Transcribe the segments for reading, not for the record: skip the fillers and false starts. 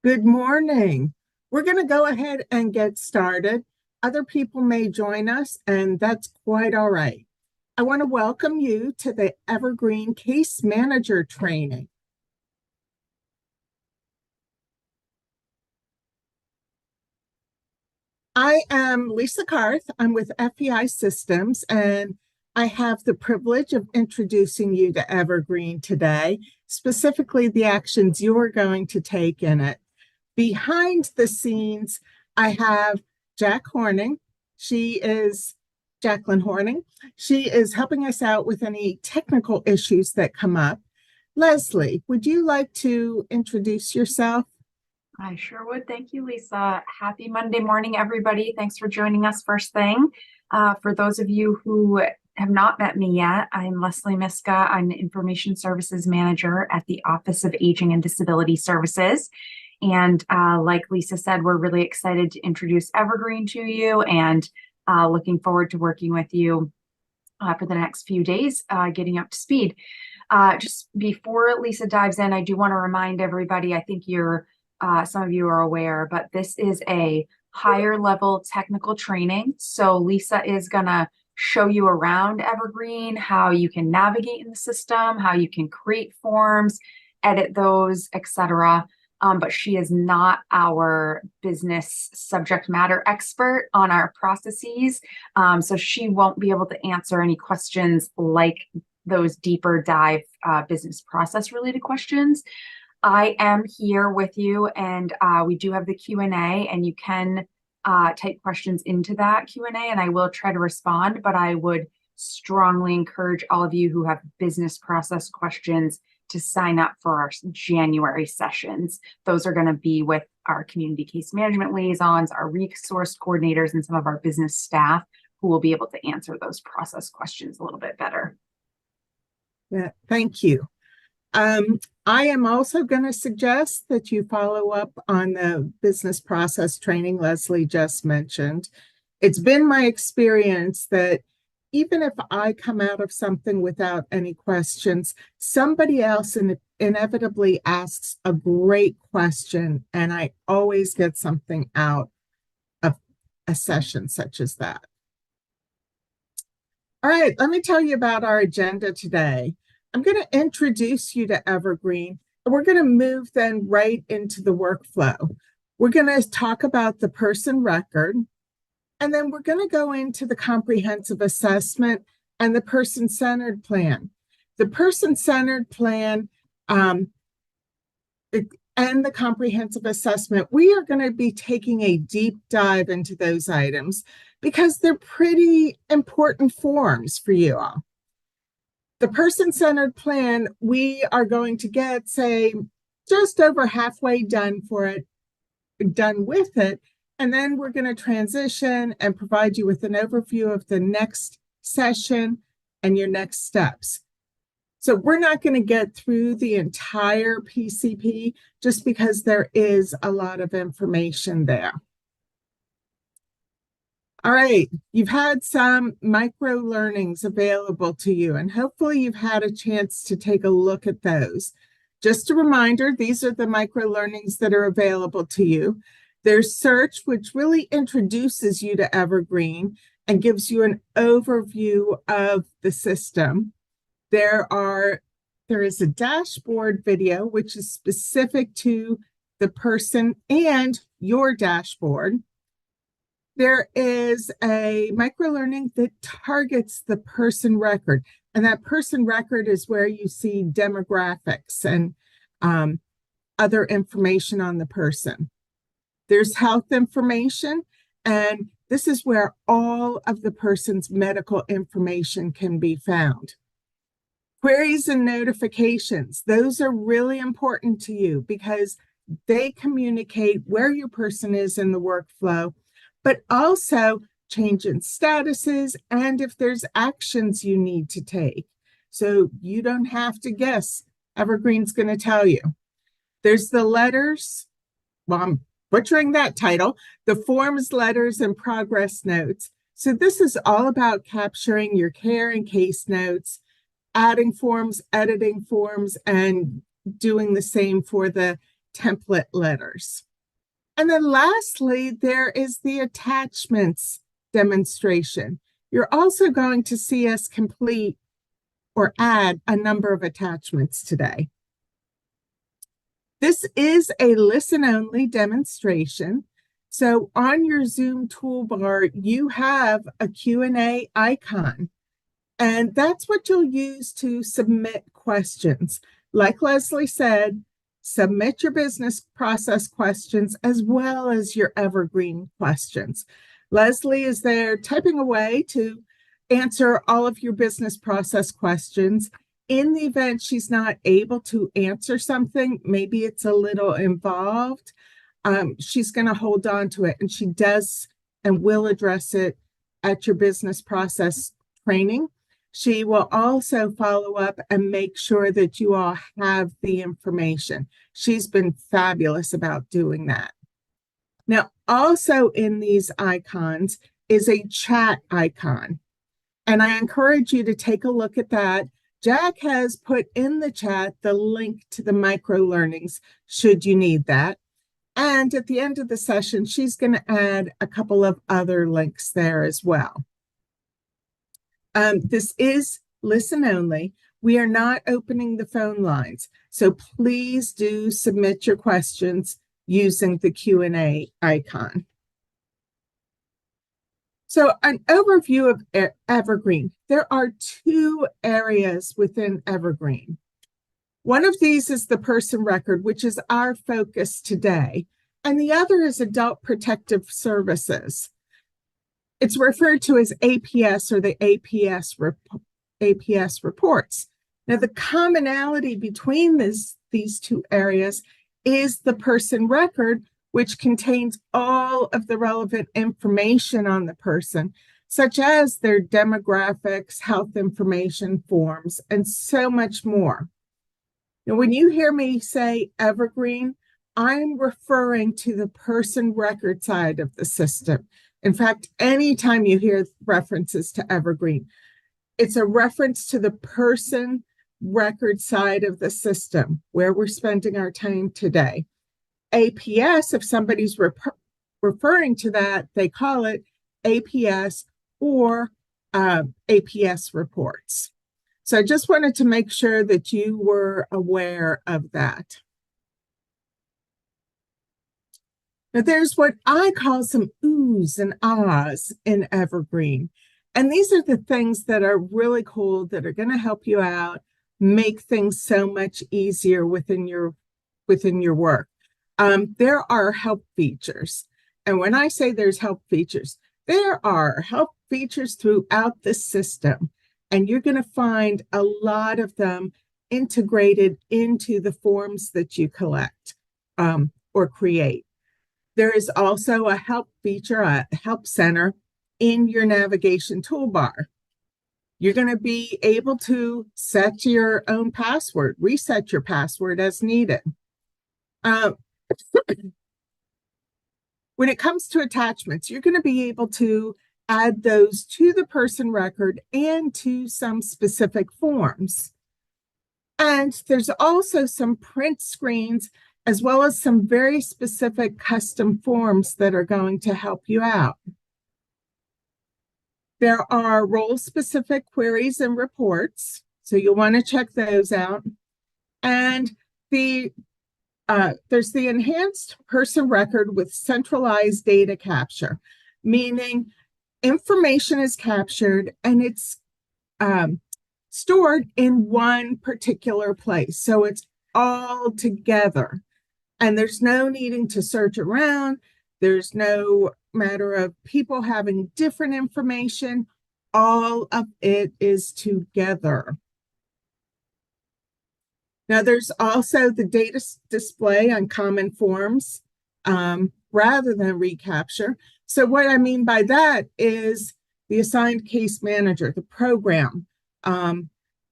Good morning. We're going to go ahead and get started. Other people may join us, and that's quite all right. I want to welcome you to the Evergreen Case Manager Training. I am Lisa Karth. I'm with FEI Systems, and I have the privilege of introducing you to Evergreen today, specifically the actions you're going to take in it. Behind the scenes, I have Jack Horning. She is Jacqueline Horning. She is helping us out with any technical issues that come up. Leslie, would you like to introduce yourself? I sure would. Thank you, Lisa. Happy Monday morning, everybody. Thanks for joining us first thing. For those of you who have not met me yet, I'm Leslie Miska. I'm the Information Services Manager at the Office of Aging and Disability Services. And like Lisa said, we're really excited to introduce Evergreen to you and looking forward to working with you for the next few days, getting up to speed. Just before Lisa dives in, I do want to remind everybody, I think some of you are aware, but this is a higher level technical training. So Lisa is going to show you around Evergreen, how you can navigate in the system, how you can create forms, edit those, etc. But she is not our business subject matter expert on our processes. So she won't be able to answer any questions like those deeper dive business process related questions. I am here with you, and we do have the Q&A, and you can type questions into that Q&A, and I will try to respond, but I would strongly encourage all of you who have business process questions to sign up for our January sessions. Those are going to be with our community case management liaisons, our resource coordinators, and some of our business staff who will be able to answer those process questions a little bit better. Yeah, thank you. I am also going to suggest that you follow up on the business process training Leslie just mentioned. It's been my experience that even if I come out of something without any questions, somebody else inevitably asks a great question, and I always get something out of a session such as that. All right, let me tell you about our agenda today. I'm going to introduce you to Evergreen, and we're going to move then right into the workflow. We're going to talk about the person record, and then we're going to go into the comprehensive assessment and the person-centered plan. The person-centered plan and the comprehensive assessment, we are going to be taking a deep dive into those items because they're pretty important forms for you all. The person-centered plan, we are going to get, say, just over halfway done with it, and then we're going to transition and provide you with an overview of the next session and your next steps. So we're not going to get through the entire PCP just because there is a lot of information there. All right, you've had some micro learnings available to you, and hopefully you've had a chance to take a look at those. Just a reminder, these are the micro learnings that are available to you. There's search, which really introduces you to Evergreen and gives you an overview of the system. There is a dashboard video, which is specific to the person and your dashboard. There is a microlearning that targets the person record, and that person record is where you see demographics and other information on the person. There's health information, and this is where all of the person's medical information can be found. Queries and notifications, those are really important to you because they communicate where your person is in the workflow, but also change in statuses and if there's actions you need to take. So you don't have to guess. Evergreen's going to tell you. There's the letters. Well, I'm butchering that title. The forms, letters, and progress notes. So this is all about capturing your care and case notes, adding forms, editing forms, and doing the same for the template letters. And then lastly, there is the attachments demonstration. You're also going to see us complete or add a number of attachments today. This is a listen-only demonstration. So on your Zoom toolbar, you have a Q&A icon, and that's what you'll use to submit questions. Like Leslie said, submit your business process questions as well as your Evergreen questions. Leslie is there typing away to answer all of your business process questions. In the event she's not able to answer something, maybe it's a little involved, she's going to hold on to it, and she does and will address it at your business process training. She will also follow up and make sure that you all have the information. She's been fabulous about doing that. Now, also in these icons is a chat icon, and I encourage you to take a look at that. Jack has put in the chat the link to the micro learnings should you need that. And at the end of the session, she's going to add a couple of other links there as well. This is listen only. We are not opening the phone lines, so please do submit your questions using the Q&A icon. So an overview of Evergreen. There are two areas within Evergreen. One of these is the person record, which is our focus today, and the other is Adult Protective Services. It's referred to as APS or the APS reports. Now, the commonality between these two areas is the person record, which contains all of the relevant information on the person, such as their demographics, health information forms, and so much more. Now, when you hear me say Evergreen, I'm referring to the person record side of the system. In fact, anytime you hear references to Evergreen, it's a reference to the person record side of the system where we're spending our time today. APS, if somebody's referring to that, they call it APS or APS reports. So I just wanted to make sure that you were aware of that. Now there's what I call some oohs and ahs in Evergreen. And these are the things that are really cool that are going to help you out, make things so much easier within your work. There are help features. And when I say there's help features, there are help features throughout the system. And you're going to find a lot of them integrated into the forms that you collect or create. There is also a help feature, a help center in your navigation toolbar. You're going to be able to set your own password, reset your password as needed. When it comes to attachments, you're going to be able to add those to the person record and to some specific forms. And there's also some print screens as well as some very specific custom forms that are going to help you out. There are role-specific queries and reports, so you'll want to check those out. And there's the enhanced person record with centralized data capture, meaning information is captured and it's stored in one particular place. So it's all together. And there's no needing to search around. There's no matter of people having different information. All of it is together. Now, there's also the data display on common forms rather than recapture. So what I mean by that is the assigned case manager, the program,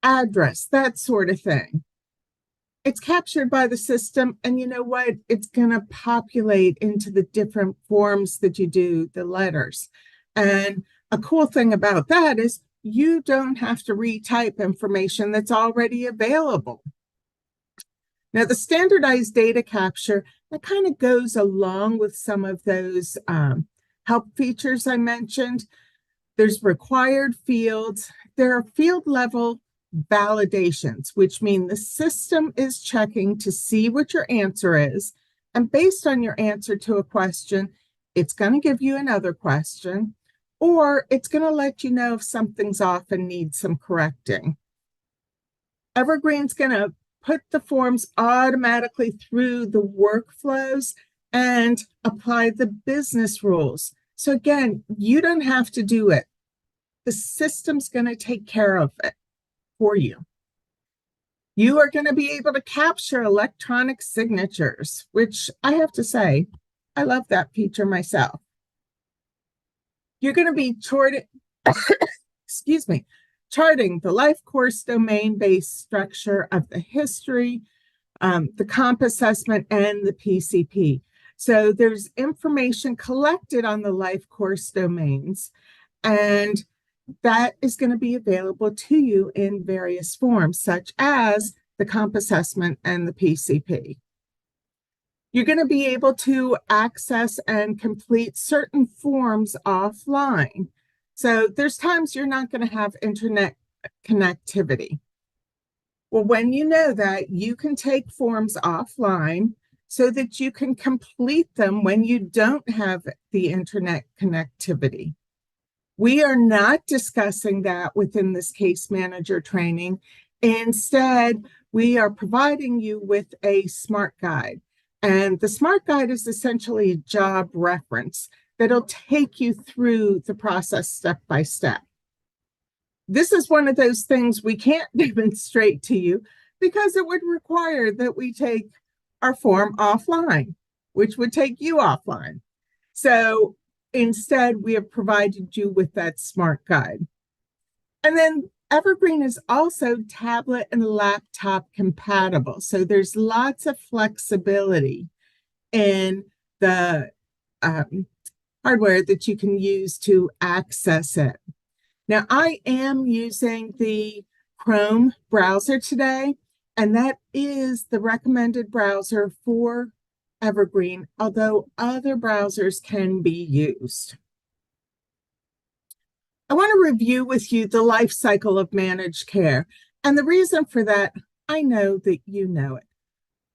address, that sort of thing. It's captured by the system, and you know what? It's going to populate into the different forms that you do, the letters. And a cool thing about that is you don't have to retype information that's already available. Now, the standardized data capture, that kind of goes along with some of those help features I mentioned. There's required fields. There are field level validations, which mean the system is checking to see what your answer is. And based on your answer to a question, it's going to give you another question, or it's going to let you know if something's off and needs some correcting. Evergreen's going to put the forms automatically through the workflows and apply the business rules. So again, you don't have to do it. The system's going to take care of it for you. You are going to be able to capture electronic signatures, which I have to say, I love that feature myself. You're going to be charting the life course domain-based structure of the history, the comp assessment, and the PCP. So there's information collected on the life course domains, and that is going to be available to you in various forms, such as the comp assessment and the PCP. You're going to be able to access and complete certain forms offline. So there's times you're not going to have internet connectivity. Well, when you know that, you can take forms offline so that you can complete them when you don't have the internet connectivity. We are not discussing that within this case manager training. Instead, we are providing you with a SMART guide. And the SMART guide is essentially a job reference that'll take you through the process step by step. This is one of those things we can't demonstrate to you because it would require that we take our form offline, which would take you offline. So instead, we have provided you with that SMART guide. And then Evergreen is also tablet and laptop compatible. So there's lots of flexibility in the hardware that you can use to access it. Now, I am using the Chrome browser today, and that is the recommended browser for Evergreen, although other browsers can be used. I want to review with you the life cycle of managed care. And the reason for that, I know that you know it.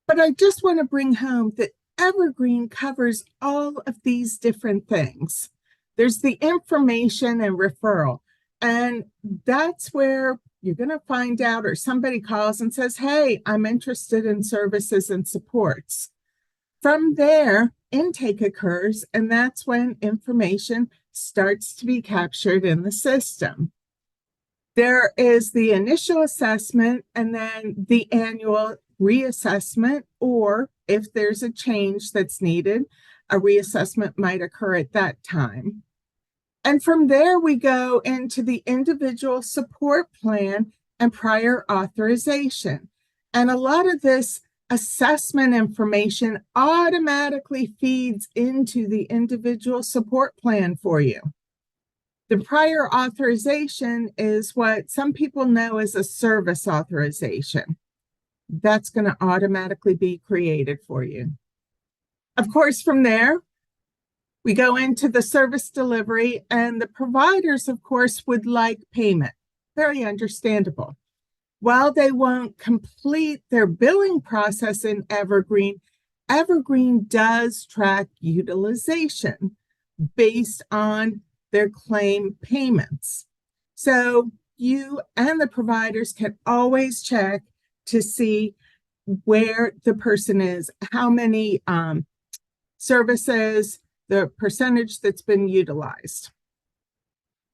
But I just want to bring home that Evergreen covers all of these different things. There's the information and referral. And that's where you're going to find out, or somebody calls and says, hey, I'm interested in services and supports. From there, intake occurs, and that's when information starts to be captured in the system. There is the initial assessment and then the annual reassessment, or if there's a change that's needed, a reassessment might occur at that time. And from there, we go into the individual support plan and prior authorization. And a lot of this assessment information automatically feeds into the individual support plan for you. The prior authorization is what some people know as a service authorization. That's going to automatically be created for you. Of course, from there, we go into the service delivery, and the providers, of course, would like payment. Very understandable. While they won't complete their billing process in Evergreen, Evergreen does track utilization based on their claim payments. So you and the providers can always check to see where the person is, how many services, the percentage that's been utilized.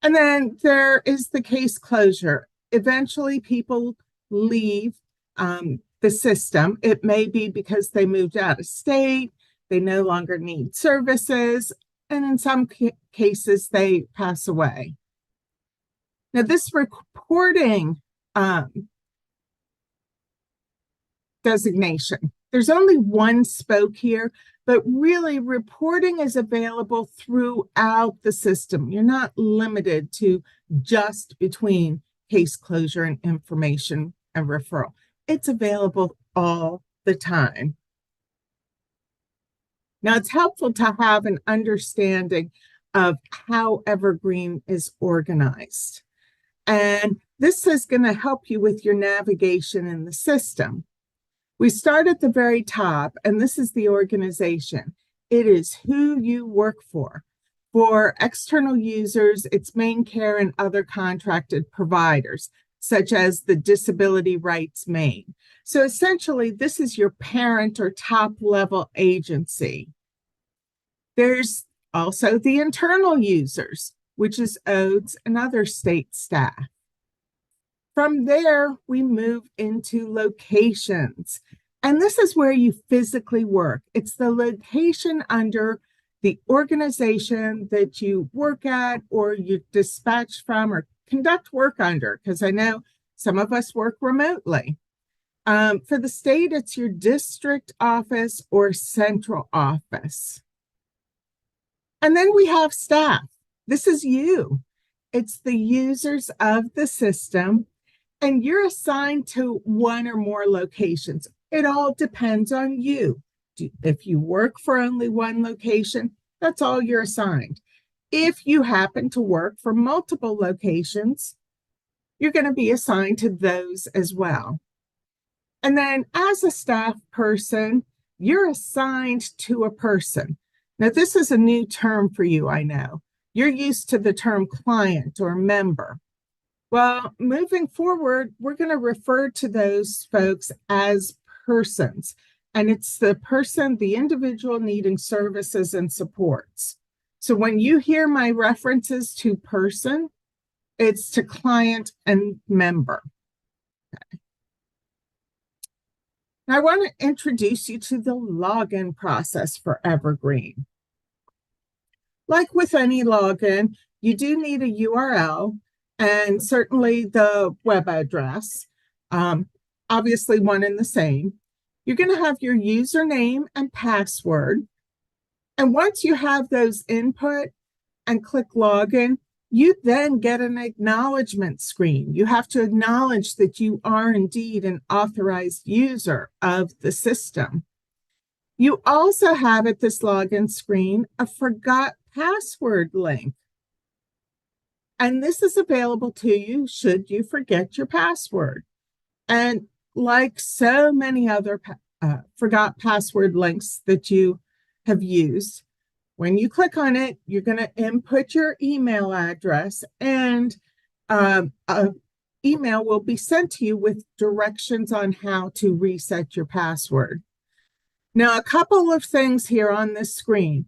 And then there is the case closure. Eventually, people leave the system. It may be because they moved out of state, they no longer need services, and in some cases, they pass away. Now, this reporting designation, there's only one spoke here, but really reporting is available throughout the system. You're not limited to just between case closure and information and referral. It's available all the time. Now, it's helpful to have an understanding of how Evergreen is organized. And this is going to help you with your navigation in the system. We start at the very top, and this is the organization. It is who you work for. For external users, it's main care and other contracted providers, such as the Disability Rights Maine. So essentially, this is your parent or top level agency. There's also the internal users, which is ODES and other state staff. From there, we move into locations. And this is where you physically work. It's the location under the organization that you work at or you dispatch from or conduct work under, because I know some of us work remotely. For the state, it's your district office or central office. And then we have staff. This is you. It's the users of the system, and you're assigned to one or more locations. It all depends on you. If you work for only one location, that's all you're assigned. If you happen to work for multiple locations, you're going to be assigned to those as well. And then as a staff person, you're assigned to a person. Now, this is a new term for you, I know. You're used to the term client or member. Well, moving forward, we're going to refer to those folks as persons. And it's the person, the individual needing services and supports. So when you hear my references to person, it's to client and member. Okay. Now I want to introduce you to the login process for Evergreen. Like with any login, you do need a URL and certainly the web address, obviously one and the same. You're going to have your username and password. And once you have those input and click login, you then get an acknowledgement screen. You have to acknowledge that you are indeed an authorized user of the system. You also have at this login screen a forgot password link. And this is available to you should you forget your password. And like so many other forgot password links that you have used, when you click on it, you're going to input your email address and an email will be sent to you with directions on how to reset your password. Now, a couple of things here on this screen.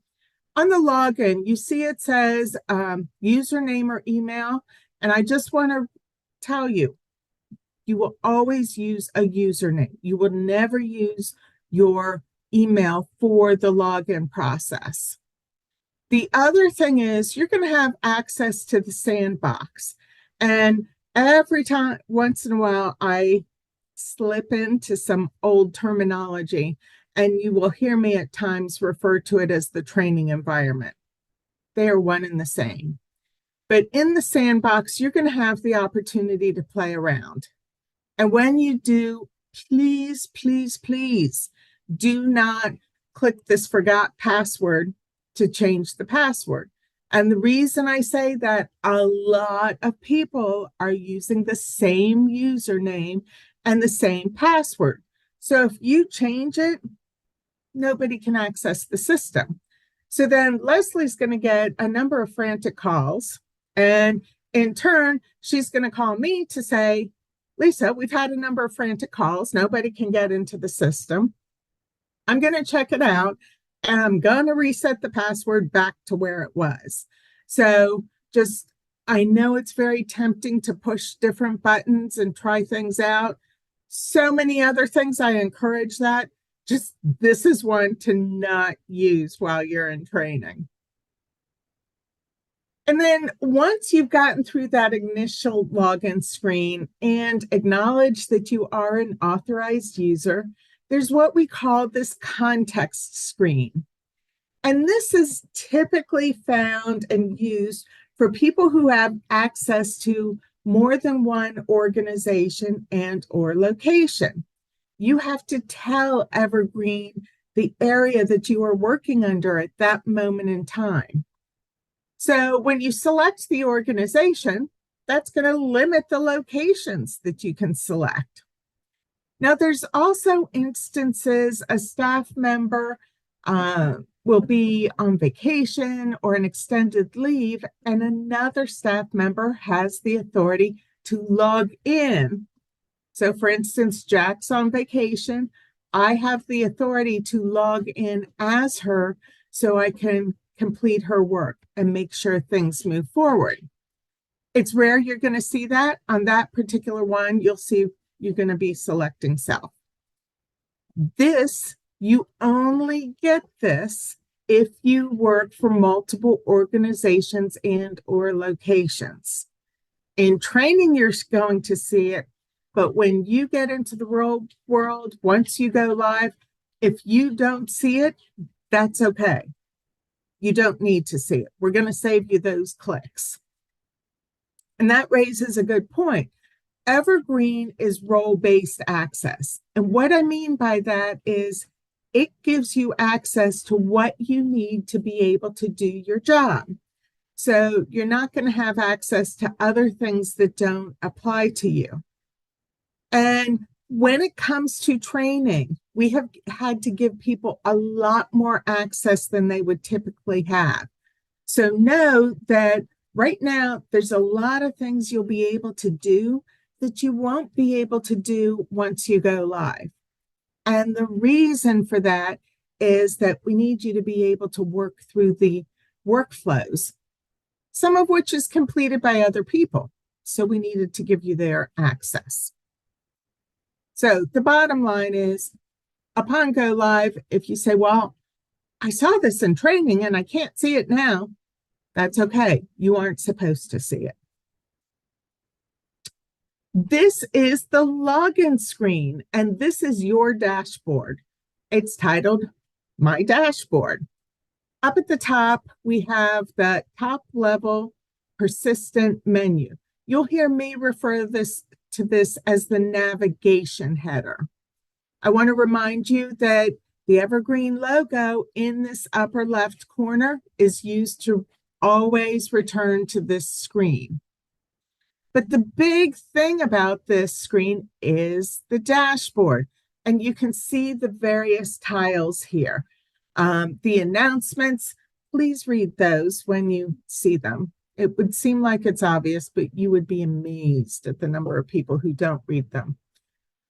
On the login, you see it says username or email, and I just want to tell you, you will always use a username. You will never use your email for the login process. The other thing is you're going to have access to the sandbox. And every time, once in a while, I slip into some old terminology, and you will hear me at times refer to it as the training environment. They are one and the same. But in the sandbox, you're going to have the opportunity to play around. And when you do, please, please, please do not click this forgot password to change the password. And the reason I say that, a lot of people are using the same username and the same password. So if you change it, nobody can access the system. So then Leslie's going to get a number of frantic calls. And in turn, she's going to call me to say, Lisa, we've had a number of frantic calls. Nobody can get into the system. I'm going to check it out, and I'm going to reset the password back to where it was. So just, I know it's very tempting to push different buttons and try things out. So many other things, I encourage that. Just, this is one to not use while you're in training. And then once you've gotten through that initial login screen and acknowledge that you are an authorized user, there's what we call this context screen. And this is typically found and used for people who have access to more than one organization and or location. You have to tell Evergreen the area that you are working under at that moment in time. So when you select the organization, that's going to limit the locations that you can select. Now, there's also instances a staff member will be on vacation or an extended leave, and another staff member has the authority to log in. So, for instance, Jack's on vacation. I have the authority to log in as her so I can complete her work and make sure things move forward. It's rare you're going to see that. On that particular one, you'll see you're going to be selecting self. This, you only get this if you work for multiple organizations and or locations. In training, you're going to see it, but when you get into the real world, once you go live, if you don't see it, that's okay. You don't need to see it. We're going to save you those clicks. And that raises a good point. Evergreen is role-based access. And what I mean by that is it gives you access to what you need to be able to do your job. So you're not going to have access to other things that don't apply to you. And when it comes to training, we have had to give people a lot more access than they would typically have. So know that right now, there's a lot of things you'll be able to do that you won't be able to do once you go live. And the reason for that is that we need you to be able to work through the workflows, some of which is completed by other people. So we needed to give you their access. So the bottom line is, upon go live, if you say, well, I saw this in training and I can't see it now, that's okay. You aren't supposed to see it. This is the login screen, and this is your dashboard. It's titled My Dashboard. Up at the top, we have the top level persistent menu. You'll hear me refer to this as the navigation header. I want to remind you that the Evergreen logo in this upper left corner is used to always return to this screen. But the big thing about this screen is the dashboard, and you can see the various tiles here. The announcements, please read those when you see them. It would seem like it's obvious, but you would be amazed at the number of people who don't read them.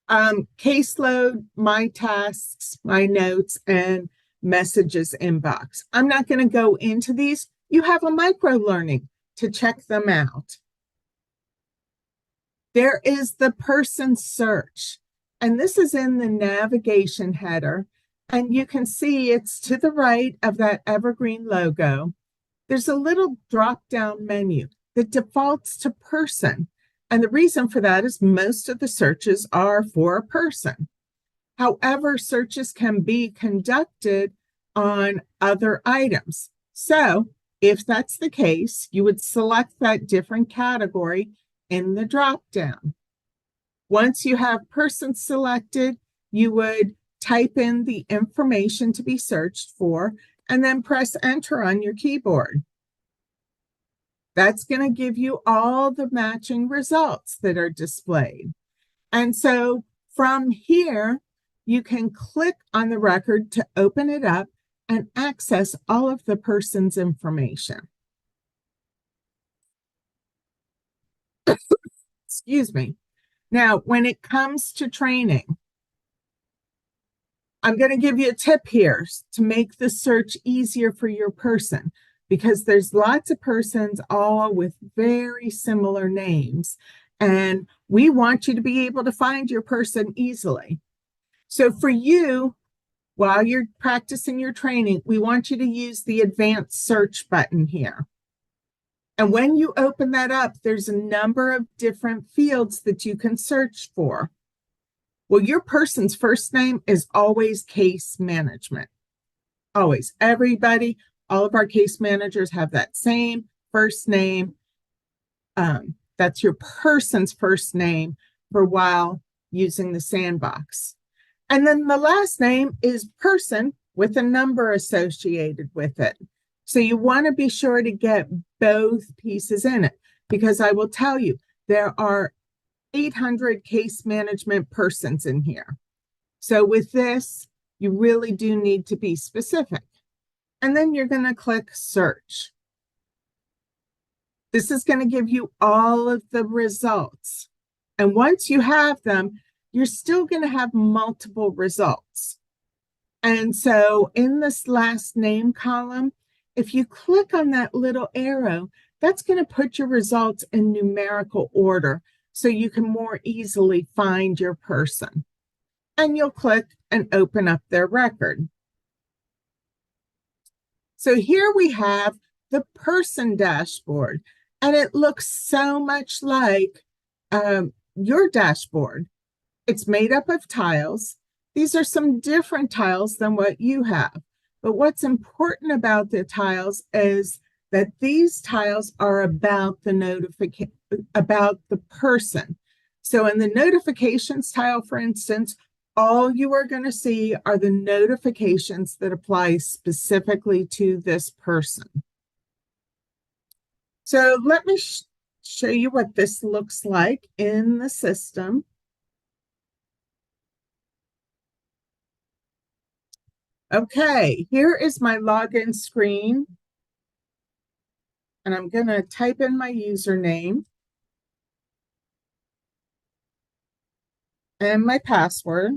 Caseload, my tasks, my notes, and messages inbox. I'm not going to go into these. You have a micro learning to check them out. There is the person search, and this is in the navigation header, and you can see it's to the right of that Evergreen logo. There's a little drop-down menu that defaults to person, and the reason for that is most of the searches are for a person. However, searches can be conducted on other items. So if that's the case, you would select that different category in the drop-down. Once you have person selected, you would type in the information to be searched for and then press enter on your keyboard. That's going to give you all the matching results that are displayed. And so from here, you can click on the record to open it up and access all of the person's information. Excuse me. Now, when it comes to training, I'm going to give you a tip here to make the search easier for your person, because there's lots of persons all with very similar names, and we want you to be able to find your person easily. So for you, while you're practicing your training, we want you to use the advanced search button here. And when you open that up, there's a number of different fields that you can search for. Well, your person's first name is always case management. Always. Everybody, all of our case managers have that same first name. That's your person's first name for while using the sandbox. And then the last name is person with a number associated with it. So you want to be sure to get both pieces in it, because I will tell you, there are 800 case management persons in here. So with this, you really do need to be specific. And then you're going to click search. This is going to give you all of the results. And once you have them, you're still going to have multiple results. And so in this last name column, if you click on that little arrow, that's going to put your results in numerical order so you can more easily find your person. And you'll click and open up their record. So here we have the person dashboard, and it looks so much like your dashboard. It's made up of tiles. These are some different tiles than what you have. But what's important about the tiles is that these tiles are about the about the person. So in the notifications tile, for instance, all you are going to see are the notifications that apply specifically to this person. So let me show you what this looks like in the system. Okay, here is my login screen. And I'm going to type in my username and my password.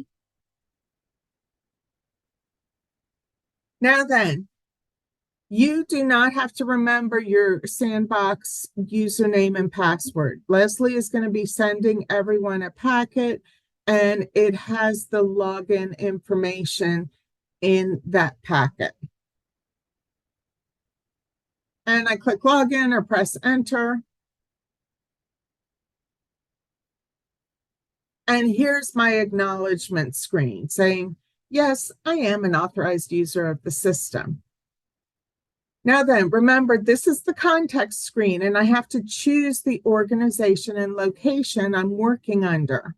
Now then, you do not have to remember your Sandbox username and password. Leslie is going to be sending everyone a packet, and it has the login information in that packet. And I click login or press enter. And here's my acknowledgement screen saying, yes, I am an authorized user of the system. Now then, remember, this is the context screen, and I have to choose the organization and location I'm working under.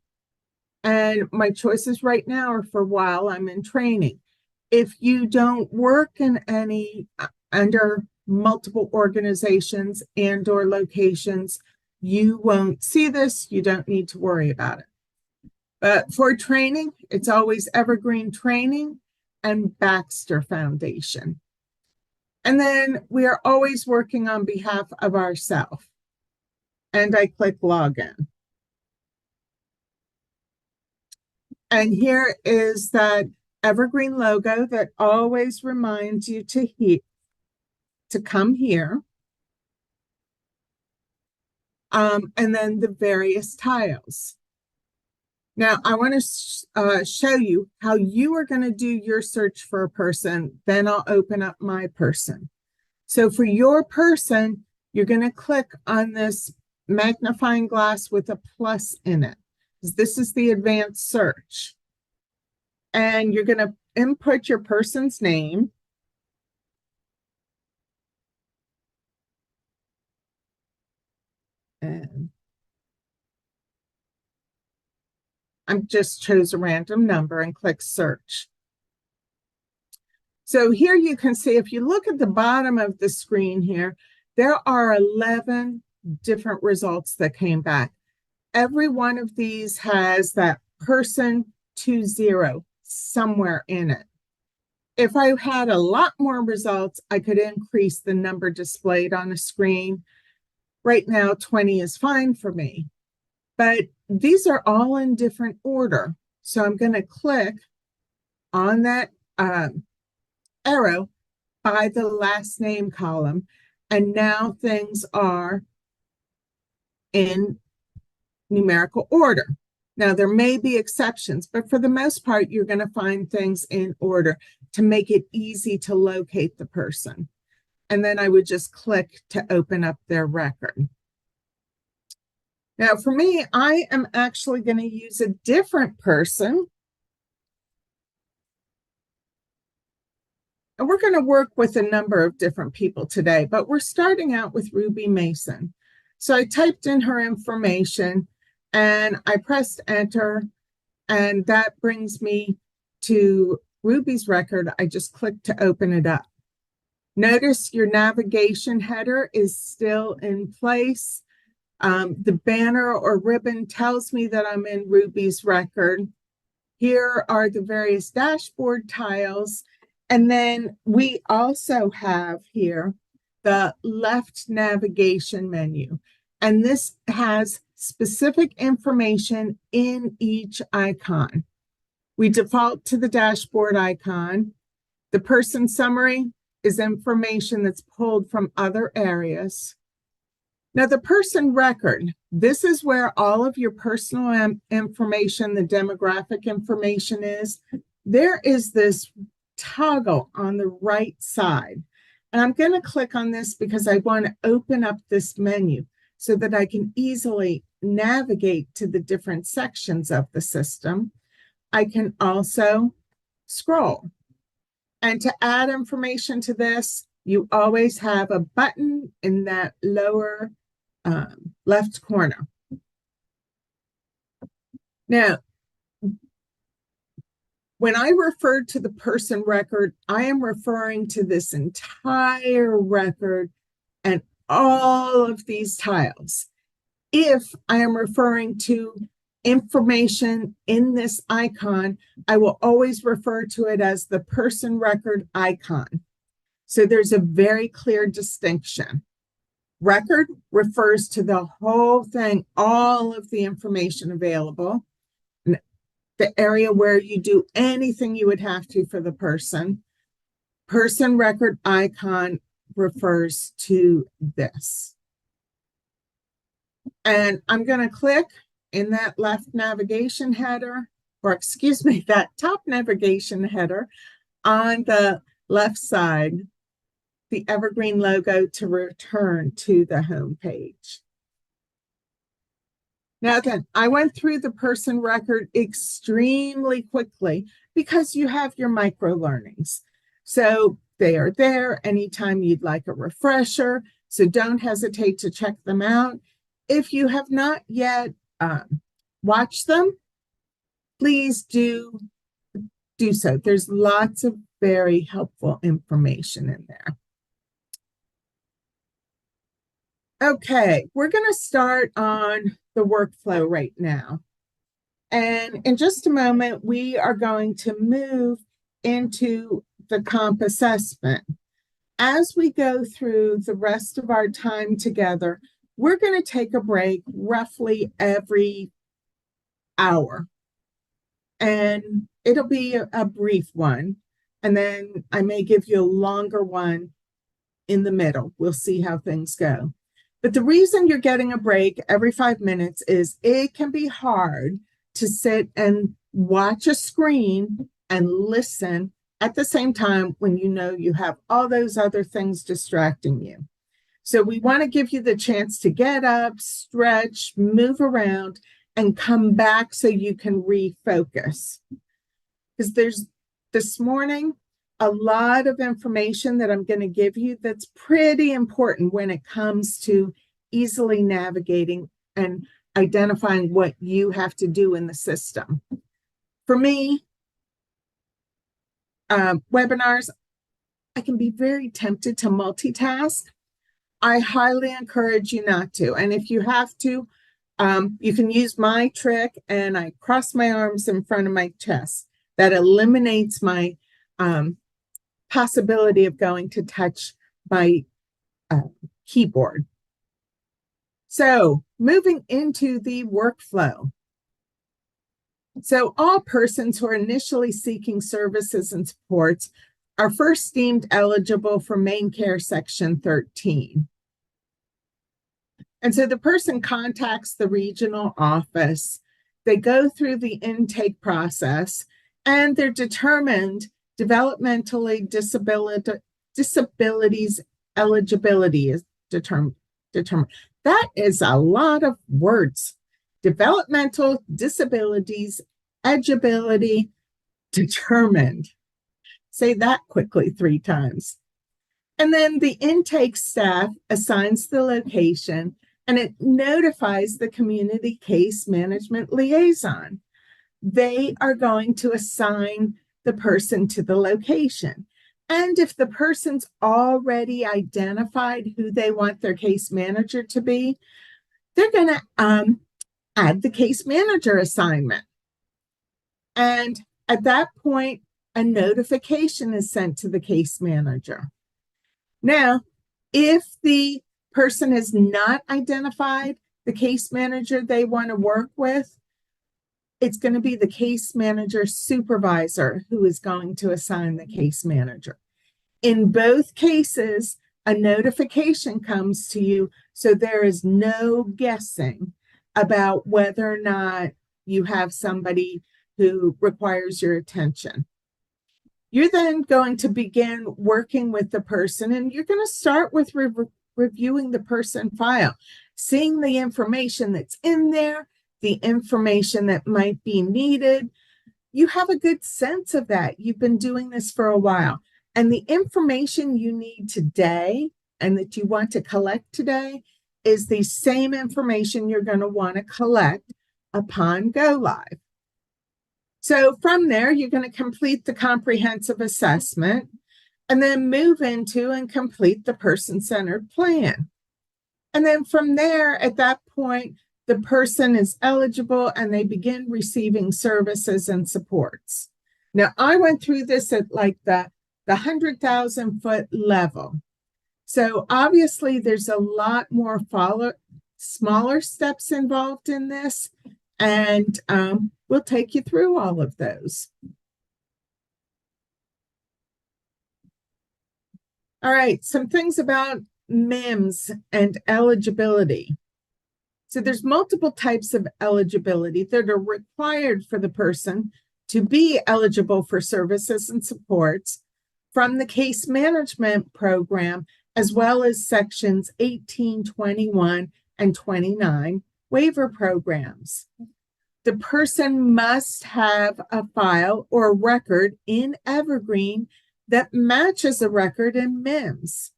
And my choices right now are for while I'm in training. If you don't work in any under multiple organizations and or locations, you won't see this. You don't need to worry about it. But for training, it's always Evergreen Training and Baxter Foundation. And then we are always working on behalf of ourselves. And I click login. And here is that Evergreen logo that always reminds you to come here. And then the various tiles. Now, I want to show you how you are going to do your search for a person. Then I'll open up my person. So for your person, you're going to click on this magnifying glass with a plus in it. This is the advanced search. And you're going to input your person's name. And I just chose a random number and click search. So here you can see, if you look at the bottom of the screen here, there are 11 different results that came back. Every one of these has that person 20 somewhere in it. If I had a lot more results, I could increase the number displayed on a screen. Right now, 20 is fine for me. But these are all in different order. So I'm going to click on that arrow by the last name column. And now things are in numerical order. Now, there may be exceptions, but for the most part, you're going to find things in order to make it easy to locate the person. And then I would just click to open up their record. Now, for me, I am actually going to use a different person. And we're going to work with a number of different people today, but we're starting out with Ruby Mason. So I typed in her information and I pressed enter, And that brings me to Ruby's record. I just clicked to open it up. Notice your navigation header is still in place. The banner or ribbon tells me that I'm in Ruby's record. Here are the various dashboard tiles. And then we also have here the left navigation menu. And this has specific information in each icon. We default to the dashboard icon. The person summary is information that's pulled from other areas. Now, the person record, this is where all of your personal information, the demographic information is. There is this toggle on the right side. And I'm going to click on this because I want to open up this menu so that I can easily navigate to the different sections of the system. I can also scroll. And to add information to this, you always have a button in that lower left corner. Now, when I refer to the person record, I am referring to this entire record and all of these tiles. If I am referring to information in this icon, I will always refer to it as the person record icon. So there's a very clear distinction. Record refers to the whole thing, all of the information available, the area where you do anything you would have to for the person. Person record icon refers to this. And I'm going to click in that left navigation header, or excuse me, that top navigation header on the left side, the Evergreen logo, to return to the home page. Now then, I went through the person record extremely quickly because you have your micro learnings. So they are there anytime you'd like a refresher. So don't hesitate to check them out. If you have not yet watched them, please do so. There's lots of very helpful information in there. Okay, we're going to start on the workflow right now. And in just a moment, we are going to move into the comp assessment. As we go through the rest of our time together, we're going to take a break roughly every hour. And it'll be a brief one. And then I may give you a longer one in the middle. We'll see how things go. But the reason you're getting a break every 5 minutes is it can be hard to sit and watch a screen and listen at the same time when you know you have all those other things distracting you. So we want to give you the chance to get up, stretch, move around, and come back so you can refocus. Because there's this morning a lot of information that I'm going to give you that's pretty important when it comes to easily navigating and identifying what you have to do in the system. For me, webinars, I can be very tempted to multitask. I highly encourage you not to. And if you have to, you can use my trick, and I cross my arms in front of my chest. That eliminates my possibility of going to touch my keyboard. So moving into the workflow. So all persons who are initially seeking services and supports are first deemed eligible for Main Care Section 13. And so the person contacts the regional office. They go through the intake process, and they're determined developmentally disabilities eligibility is determined. That is a lot of words. Developmental disabilities eligibility determined. Say that quickly 3 times. And then the intake staff assigns the location, and it notifies the community case management liaison. they are going to assign the person to the location. And if the person's already identified who they want their case manager to be, they're going to add the case manager assignment. And at that point, a notification is sent to the case manager. Now, if the person has not identified the case manager they want to work with, it's going to be the case manager supervisor who is going to assign the case manager. In both cases, a notification comes to you, so there is no guessing about whether or not you have somebody who requires your attention. You're then going to begin working with the person, and you're going to start with reviewing the person file, seeing the information that's in there, the information that might be needed. You have a good sense of that. You've been doing this for a while. And the information you need today and that you want to collect today is the same information you're going to want to collect upon go live. So from there, you're going to complete the comprehensive assessment and then move into and complete the person-centered plan. And then from there, at that point, the person is eligible and they begin receiving services and supports. Now, I went through this at like the 100,000-foot level. So obviously, there's a lot more smaller steps involved in this, and we'll take you through all of those. All right, some things about MIMS and eligibility. So there's multiple types of eligibility that are required for the person to be eligible for services and supports from the case management program, as well as sections 18, 21, and 29 waiver programs. The person must have a file or record in Evergreen that matches a record in MIMS,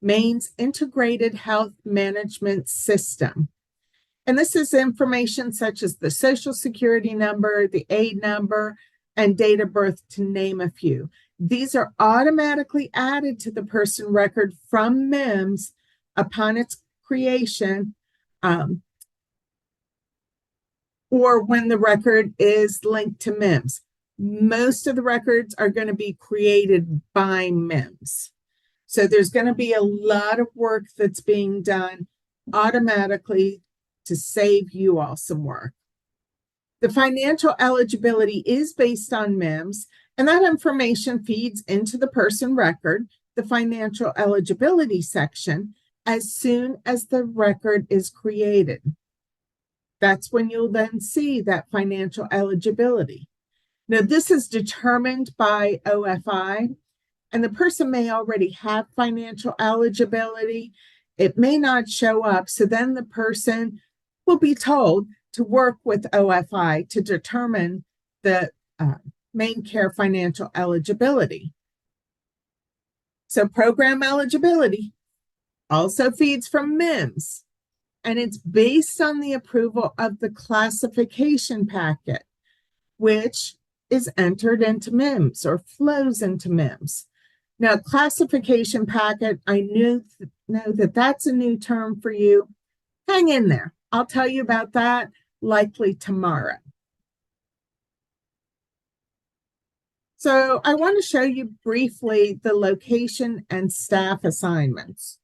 Maine's Integrated Health Management System. And this is information such as the Social Security number, the aid number, and date of birth, to name a few. These are automatically added to the person record from MIMS upon its creation, or when the record is linked to MIMS. Most of the records are going to be created by MIMS. So there's going to be a lot of work that's being done automatically to save you all some work. The financial eligibility is based on MIMS, and that information feeds into the person record, the financial eligibility section, as soon as the record is created. That's when you'll then see that financial eligibility. Now, this is determined by OFI, and the person may already have financial eligibility. It may not show up, so then the person will be told to work with OFI to determine the Maine Care financial eligibility. So program eligibility also feeds from MIMS, and it's based on the approval of the classification packet, which is entered into MIMS or flows into MIMS. Now, classification packet, I know that that's a new term for you. Hang in there. I'll tell you about that likely tomorrow. So I want to show you briefly the location and staff assignments.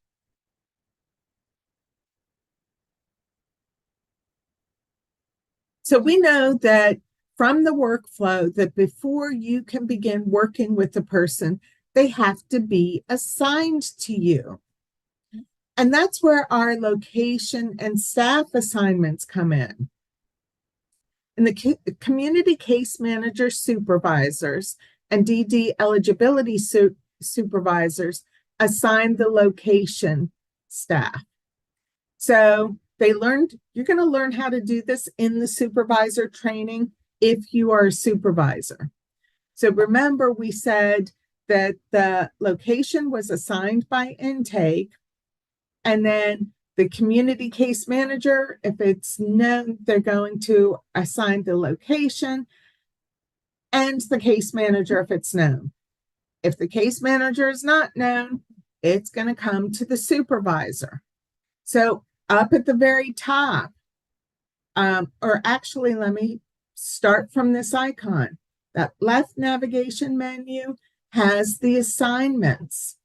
So we know that from the workflow that before you can begin working with the person, they have to be assigned to you. And that's where our location and staff assignments come in. And the community case manager supervisors and DD eligibility supervisors assign the location staff. So you're going to learn how to do this in the supervisor training if you are a supervisor. So remember, we said that the location was assigned by intake, and then the community case manager, if it's known, they're going to assign the location, and the case manager if it's known. If the case manager is not known, it's going to come to the supervisor. So up at the very top, or actually, let me start from this icon. That left navigation menu has the assignments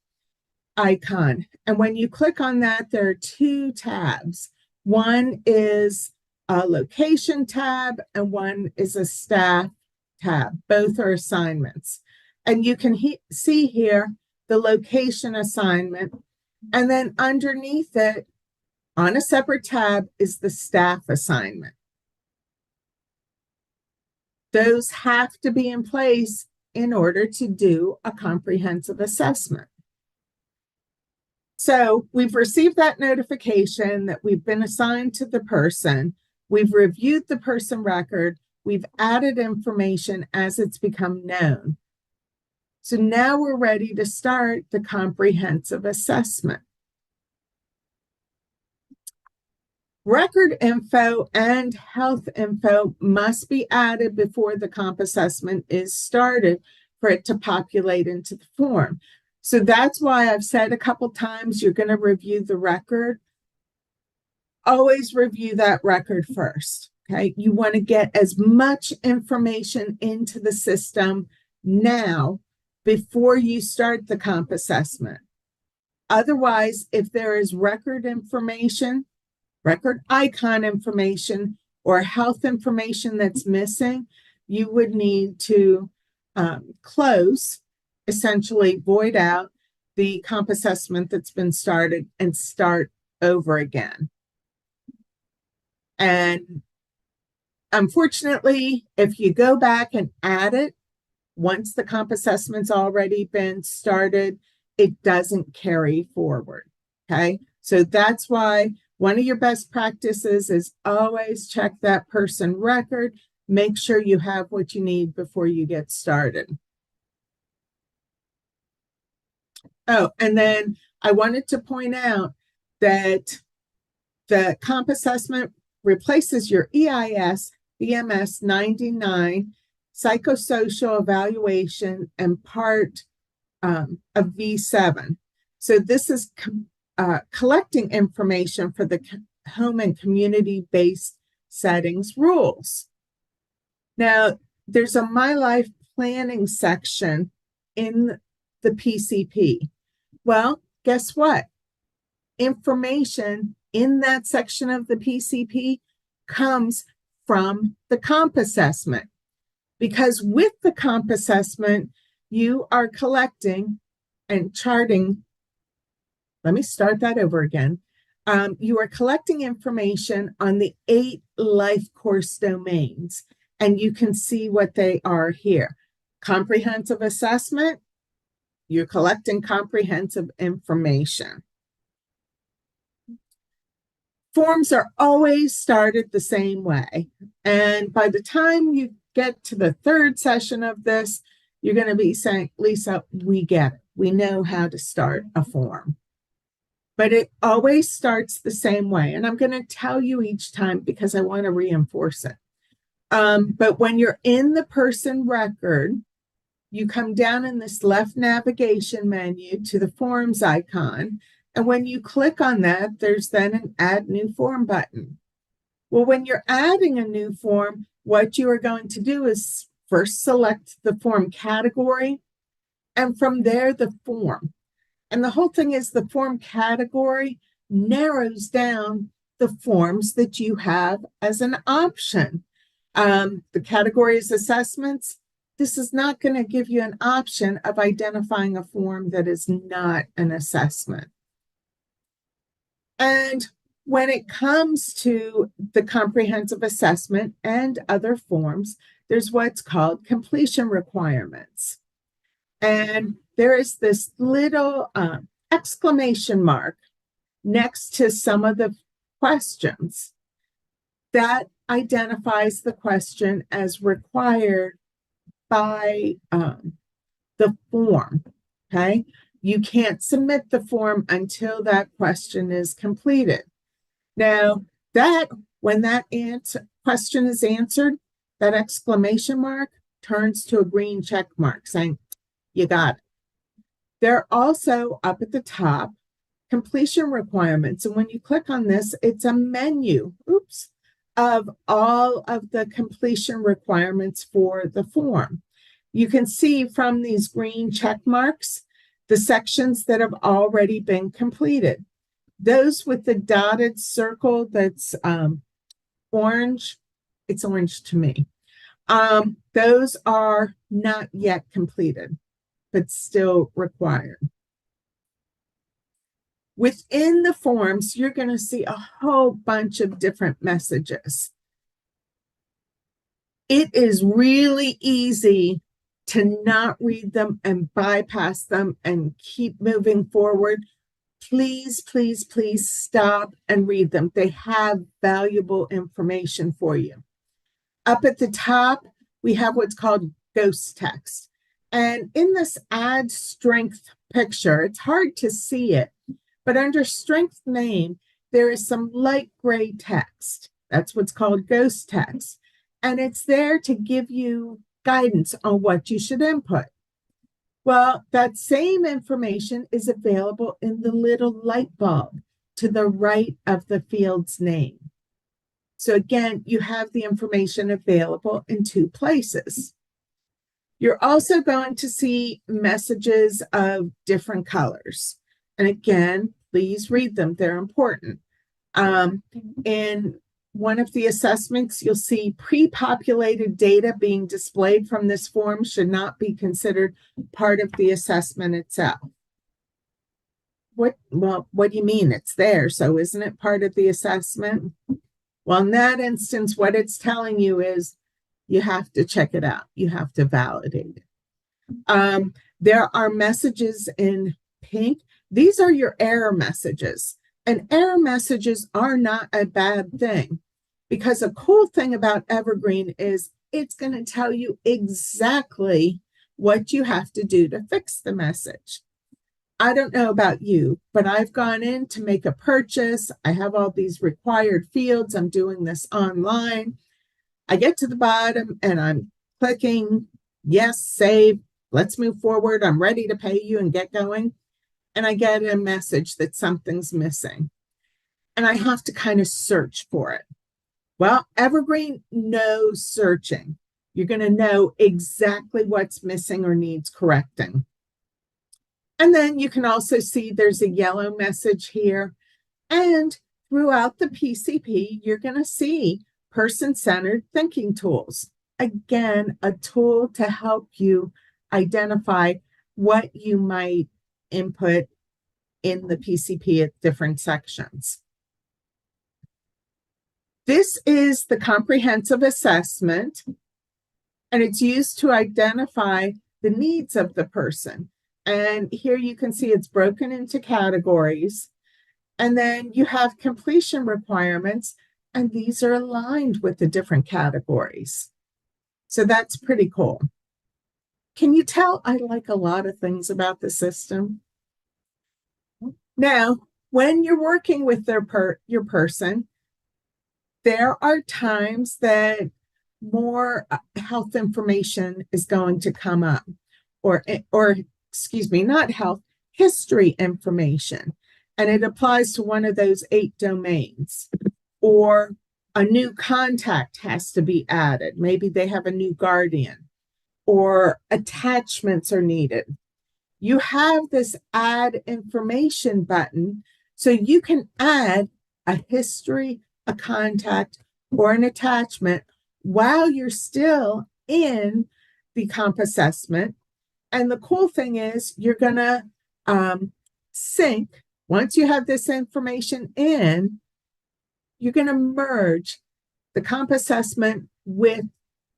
icon. And when you click on that, there are two tabs. One is a location tab and one is a staff tab. Both are assignments. And you can see here the location assignment. And then underneath it, on a separate tab, is the staff assignment. Those have to be in place in order to do a comprehensive assessment. So we've received that notification that we've been assigned to the person. We've reviewed the person record. We've added information as it's become known. So now we're ready to start the comprehensive assessment. Record info and health info must be added before the comp assessment is started for it to populate into the form. So that's why I've said a couple times you're going to review the record. Always review that record first, okay? You want to get as much information into the system now before you start the comp assessment. Otherwise, if there is record information, record icon information, or health information that's missing, you would need to close, essentially void out the comp assessment that's been started and start over again. And unfortunately, if you go back and add it, once the comp assessment's already been started, it doesn't carry forward, okay? So that's why one of your best practices is always check that person record. Make sure you have what you need before you get started. Oh, and then I wanted to point out that the comp assessment replaces your EIS BMS 99 psychosocial evaluation and part of V7. So this is collecting information for the home and community-based settings rules. Now, there's a My Life planning section in the PCP. Well, guess what? Information in that section of the PCP comes from the comp assessment, because with the comp assessment, you are collecting and charting. Let me start that over again. You are collecting information on the 8 life course domains, and you can see what they are here. Comprehensive assessment, you're collecting comprehensive information. Forms are always started the same way. And by the time you get to the 3rd session of this, you're going to be saying, Lisa, we get it. We know how to start a form. But it always starts the same way. And I'm going to tell you each time because I want to reinforce it. But when you're in the person record, you come down in this left navigation menu to the forms icon. And when you click on that, there's then an add new form button. Well, when you're adding a new form, what you are going to do is first select the form category, and from there, the form. And the whole thing is the form category narrows down the forms that you have as an option. The category is assessments. This is not going to give you an option of identifying a form that is not an assessment. And when it comes to the comprehensive assessment and other forms, there's what's called completion requirements. And there is this little exclamation mark next to some of the questions that identifies the question as required by the form, okay? You can't submit the form until that question is completed. Now, when that question is answered, that exclamation mark turns to a green check mark saying, you got it. They're also up at the top, completion requirements. And when you click on this, it's a menu, of all of the completion requirements for the form. You can see from these green check marks, the sections that have already been completed. Those with the dotted circle that's orange, it's orange to me. Those are not yet completed, but still required. Within the forms, you're going to see a whole bunch of different messages. It is really easy to not read them and bypass them and keep moving forward. Please, please, please stop and read them. They have valuable information for you. Up at the top, we have what's called ghost text. And in this add strength picture, it's hard to see it, but under strength name, there is some light gray text. That's what's called ghost text. And it's there to give you guidance on what you should input. Well, that same information is available in the little light bulb to the right of the field's name. So again, you have the information available in two places. You're also going to see messages of different colors. And again, please read them. They're important. In one of the assessments, you'll see pre-populated data being displayed from this form should not be considered part of the assessment itself. What do you mean? It's there, so isn't it part of the assessment? Well, in that instance, what it's telling you is you have to check it out. You have to validate it. There are messages in pink. These are your error messages. And error messages are not a bad thing, because a cool thing about Evergreen is it's going to tell you exactly what you have to do to fix the message. I don't know about you, but I've gone in to make a purchase. I have all these required fields. I'm doing this online. I get to the bottom and I'm clicking yes, save, let's move forward. I'm ready to pay you and get going. And I get a message that something's missing. And I have to kind of search for it. Well, Evergreen knows searching. You're going to know exactly what's missing or needs correcting. And then you can also see there's a yellow message here. And throughout the PCP, you're going to see person-centered thinking tools. Again, a tool to help you identify what you might input in the PCP at different sections. This is the comprehensive assessment, and it's used to identify the needs of the person. And here you can see it's broken into categories. And then you have completion requirements, and these are aligned with the different categories. So that's pretty cool. Can you tell I like a lot of things about the system? Now, when you're working with your person, there are times that more health information is going to come up, or excuse me, not health, history information. And it applies to one of those 8 domains. Or a new contact has to be added. Maybe they have a new guardian, or attachments are needed. You have this add information button, so you can add a history, a contact, or an attachment while you're still in the comp assessment. And the cool thing is you're going to sync. Once you have this information in, you're going to merge the comp assessment with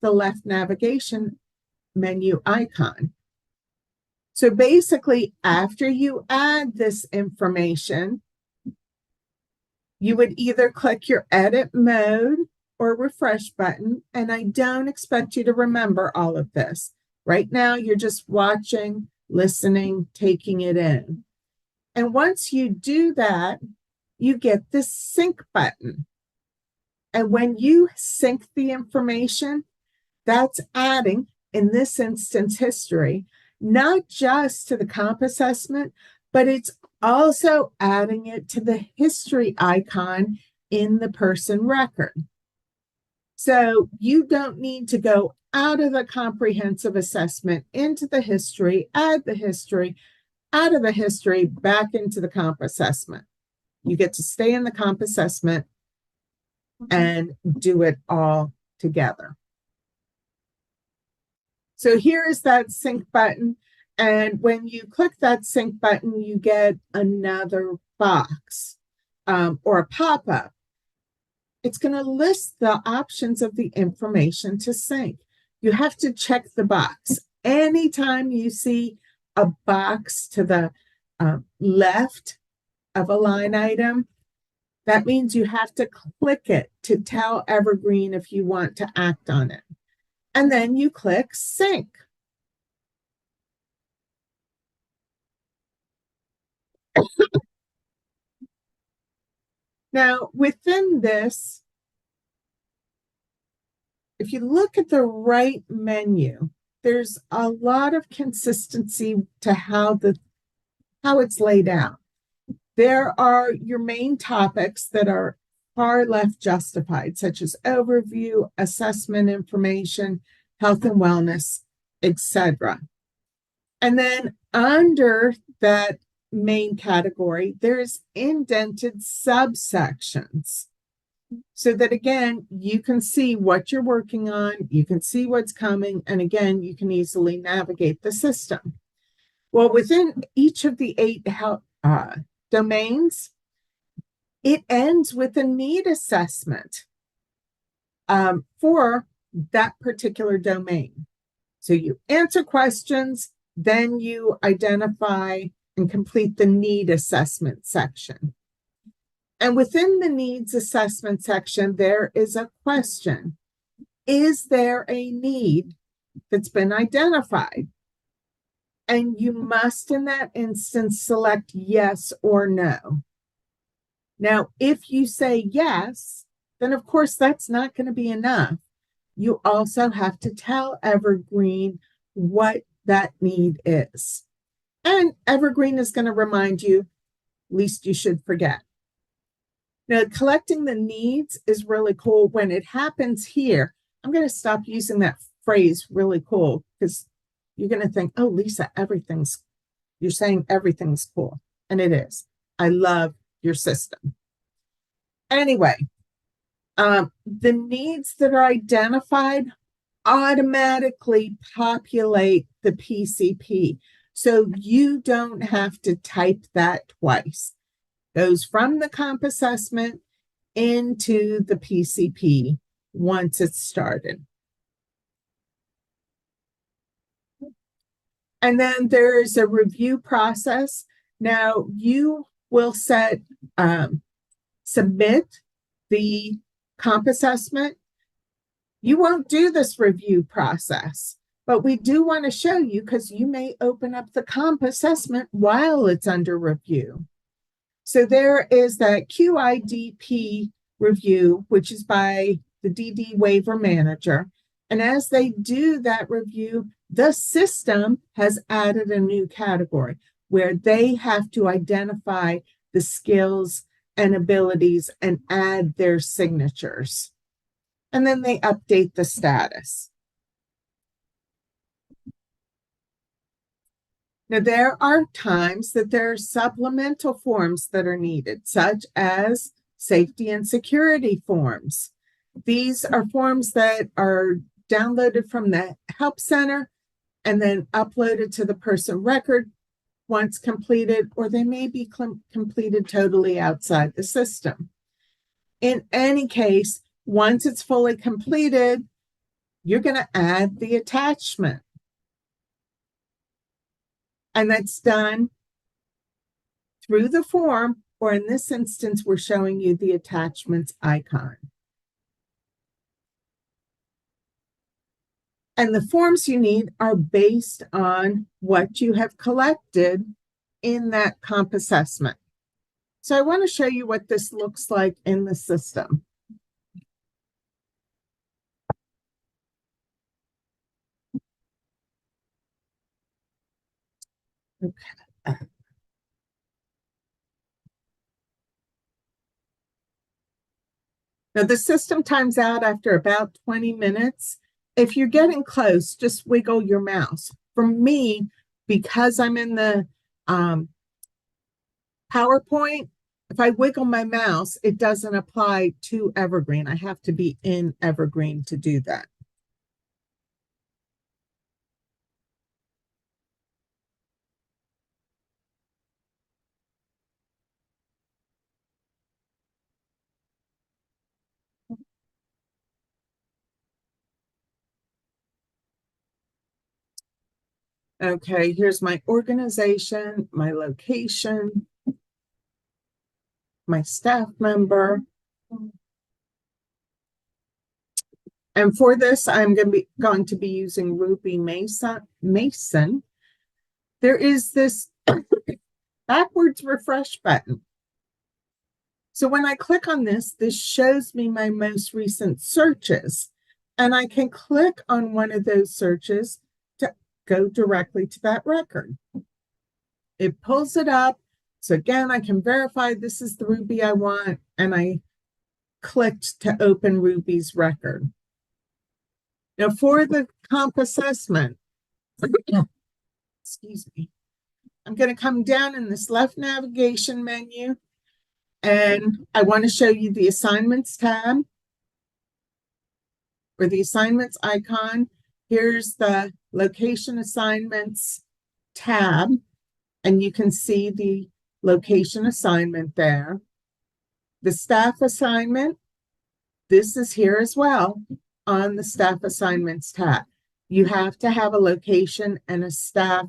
the left navigation menu icon. So basically, after you add this information, you would either click your edit mode or refresh button. And I don't expect you to remember all of this. Right now, you're just watching, listening, taking it in. And once you do that, you get this sync button. And when you sync the information, that's adding in this instance, history, not just to the comp assessment, but it's also adding it to the history icon in the person record. So you don't need to go out of the comprehensive assessment into the history, add the history, out of the history, back into the comp assessment. You get to stay in the comp assessment and do it all together. So here is that sync button. And when you click that sync button, you get another box or a pop-up. It's going to list the options of the information to sync. You have to check the box. Anytime you see a box to the left of a line item, that means you have to click it to tell Evergreen if you want to act on it. And then you click sync. Now, within this, if you look at the right menu, there's a lot of consistency to how it's laid out. There are your main topics that are far left justified, such as overview, assessment information, health and wellness, etc. And then under that main category, there's indented subsections so that, again, you can see what you're working on, you can see what's coming, and again, you can easily navigate the system. Well, within each of the 8 domains, it ends with a need assessment for that particular domain. So you answer questions, then you identify and complete the need assessment section. And within the needs assessment section, there is a question. Is there a need that's been identified? And you must, in that instance, select yes or no. Now, if you say yes, then of course that's not going to be enough. You also have to tell Evergreen what that need is. And Evergreen is going to remind you, least you should forget. Now, collecting the needs is really cool. When it happens here, I'm going to stop using that phrase really cool because you're going to think, oh, Lisa, you're saying everything's cool. And it is. I love your system. Anyway, the needs that are identified automatically populate the PCP. So you don't have to type that twice. Goes from the comp assessment into the PCP once it's started. And then there's a review process. Now you will submit the comp assessment. You won't do this review process, but we do want to show you because you may open up the comp assessment while it's under review. So there is that QIDP review, which is by the DD waiver manager. And as they do that review, the system has added a new category where they have to identify the skills and abilities and add their signatures. And then they update the status. Now, there are times that there are supplemental forms that are needed, such as safety and security forms. These are forms that are downloaded from the Help Center and then uploaded to the person record once completed, or they may be completed totally outside the system. In any case, once it's fully completed, you're going to add the attachment. And that's done through the form, or in this instance, we're showing you the attachments icon. And the forms you need are based on what you have collected in that comp assessment. So I want to show you what this looks like in the system. Okay. Now the system times out after about 20 minutes. If you're getting close, just wiggle your mouse. For me, because I'm in the PowerPoint, if I wiggle my mouse, it doesn't apply to Evergreen. I have to be in Evergreen to do that. Okay, here's my organization, my location, my staff member. And for this, I'm going to be using Ruby Mason. There is this backwards refresh button. So when I click on this, this shows me my most recent searches. And I can click on one of those searches to go directly to that record. It pulls it up. So again, I can verify this is the Ruby I want. And I clicked to open Ruby's record. Now for the comp assessment, excuse me, I'm going to come down in this left navigation menu and I want to show you the assignments tab or the assignments icon. Here's the location assignments tab, and you can see the location assignment there. The staff assignment, this is here as well on the staff assignments tab. You have to have a location and a staff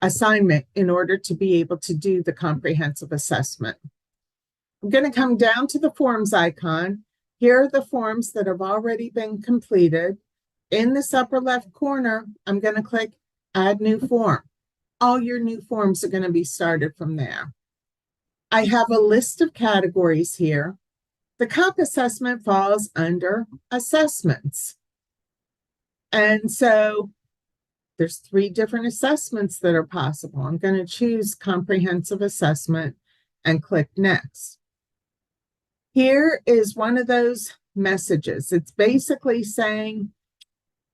assignment in order to be able to do the comprehensive assessment. I'm going to come down to the forms icon. Here are the forms that have already been completed. In this upper left corner, I'm going to click Add New Form. All your new forms are going to be started from there. I have a list of categories here. The comp assessment falls under assessments. And so there's 3 different assessments that are possible. I'm going to choose comprehensive assessment and click next. Here is one of those messages. It's basically saying,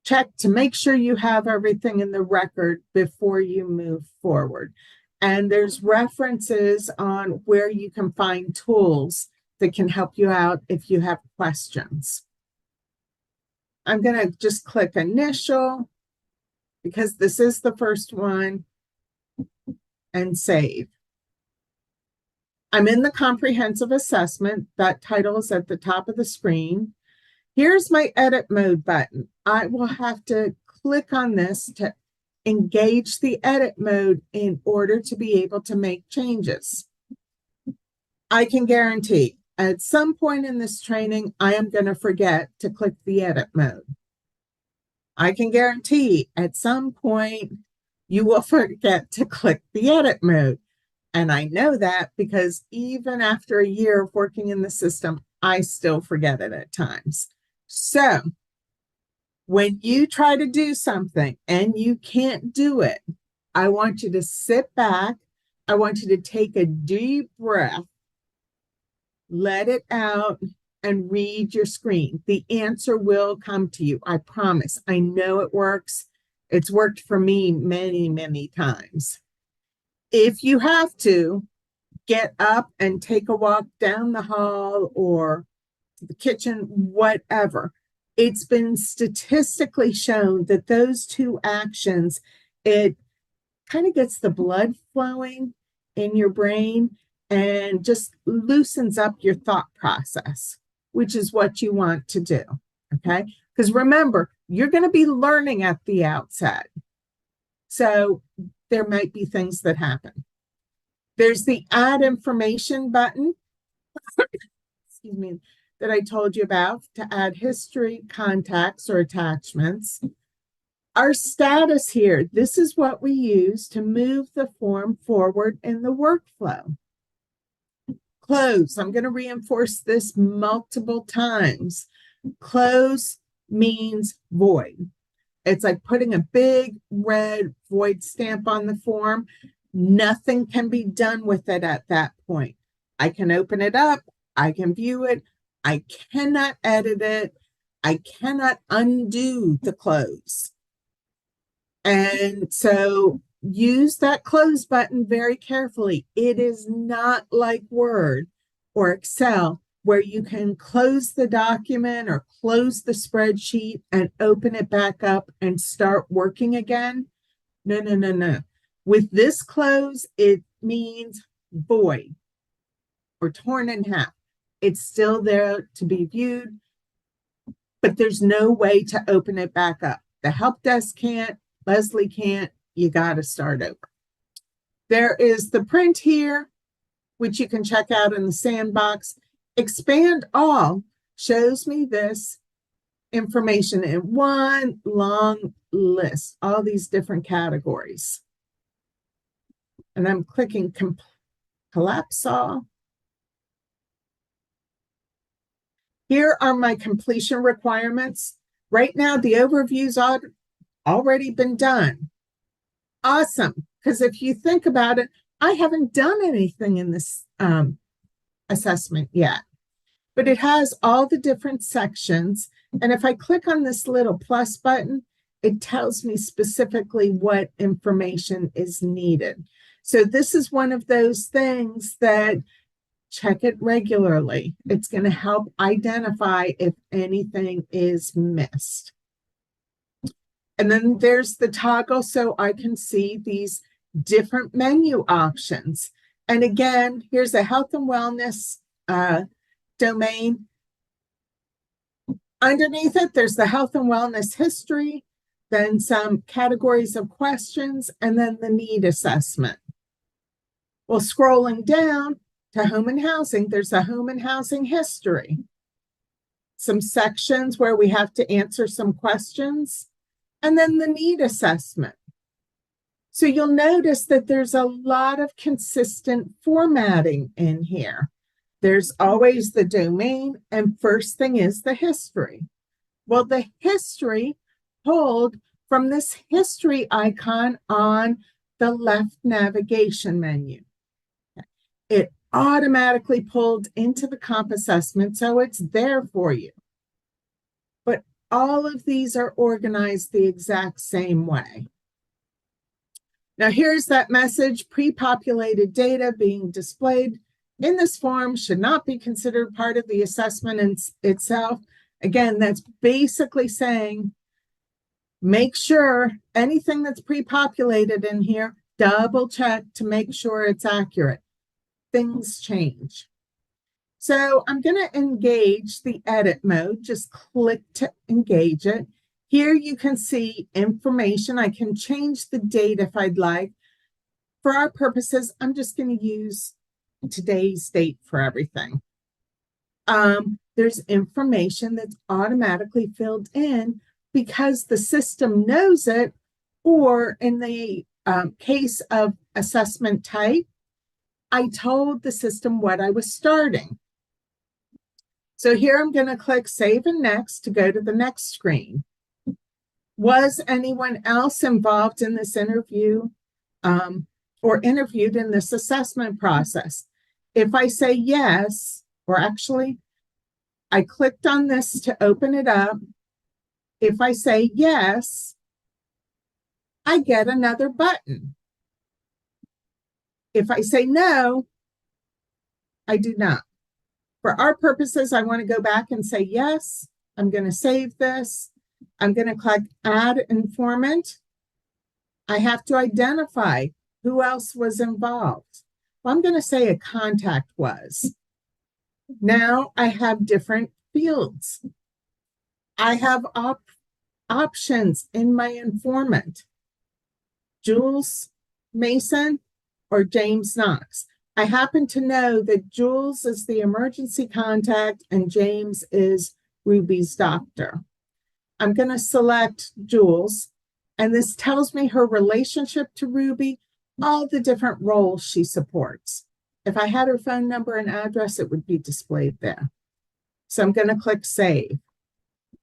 check to make sure you have everything in the record before you move forward. And there's references on where you can find tools that can help you out if you have questions. I'm going to just click initial because this is the first one and save. I'm in the comprehensive assessment. That title is at the top of the screen. Here's my edit mode button. I will have to click on this to engage the edit mode in order to be able to make changes. I can guarantee at some point in this training, I am going to forget to click the edit mode. I can guarantee at some point you will forget to click the edit mode. And I know that because even after a year of working in the system, I still forget it at times. So when you try to do something and you can't do it, I want you to sit back. I want you to take a deep breath, let it out, and read your screen. The answer will come to you. I promise. I know it works. It's worked for me many, many times. If you have to, get up and take a walk down the hall or to the kitchen, whatever. It's been statistically shown that those 2 actions, it kind of gets the blood flowing in your brain and just loosens up your thought process, which is what you want to do. Okay. Because remember, you're going to be learning at the outset. So there might be things that happen. There's the add information button, excuse me, that I told you about to add history, contacts, or attachments. Our status here, this is what we use to move the form forward in the workflow. Close, I'm going to reinforce this multiple times. Close means void. It's like putting a big red void stamp on the form. Nothing can be done with it at that point. I can open it up, I can view it, I cannot edit it, I cannot undo the close. And so use that close button very carefully. It is not like Word or Excel where you can close the document or close the spreadsheet and open it back up and start working again. No, no, no, no. With this close, it means void or torn in half. It's still there to be viewed, but there's no way to open it back up. The help desk can't, Leslie can't, you got to start over. There is the print here, which you can check out in the sandbox. Expand all shows me this information in one long list, all these different categories. And I'm clicking collapse all. Here are my completion requirements. Right now, the overview's already been done. Awesome, because if you think about it, I haven't done anything in this assessment yet, but it has all the different sections. And if I click on this little plus button, it tells me specifically what information is needed. So this is one of those things that check it regularly. It's going to help identify if anything is missed. And then there's the toggle so I can see these different menu options. And again, here's a health and wellness domain. Underneath it, there's the health and wellness history, then some categories of questions, and then the need assessment. Well, scrolling down to home and housing, there's a home and housing history. Some sections where we have to answer some questions, and then the need assessment. So you'll notice that there's a lot of consistent formatting in here. There's always the domain, and first thing is the history. Well, the history pulled from this history icon on the left navigation menu. It automatically pulled into the comp assessment, so it's there for you. But all of these are organized the exact same way. Now here's that message: pre-populated data being displayed in this form should not be considered part of the assessment itself. Again, that's basically saying, make sure anything that's pre-populated in here, double check to make sure it's accurate. Things change. So I'm going to engage the edit mode. Just click to engage it. Here you can see information. I can change the date if I'd like. For our purposes, I'm just going to use today's date for everything. There's information that's automatically filled in because the system knows it, or in the case of assessment type, I told the system what I was starting. So here I'm going to click Save and Next to go to the next screen. Was anyone else involved in this interview or interviewed in this assessment process? If I say yes, or actually, I clicked on this to open it up. If I say yes, I get another button. If I say no, I do not. For our purposes, I want to go back and say yes. I'm going to save this. I'm going to click Add Informant. I have to identify who else was involved. Well, I'm going to say a contact was. Now I have different fields. I have options in my informant. Jules Mason or James Knox. I happen to know that Jules is the emergency contact and James is Ruby's doctor. I'm going to select Jules, and this tells me her relationship to Ruby, all the different roles she supports. If I had her phone number and address, it would be displayed there. So I'm going to click Save.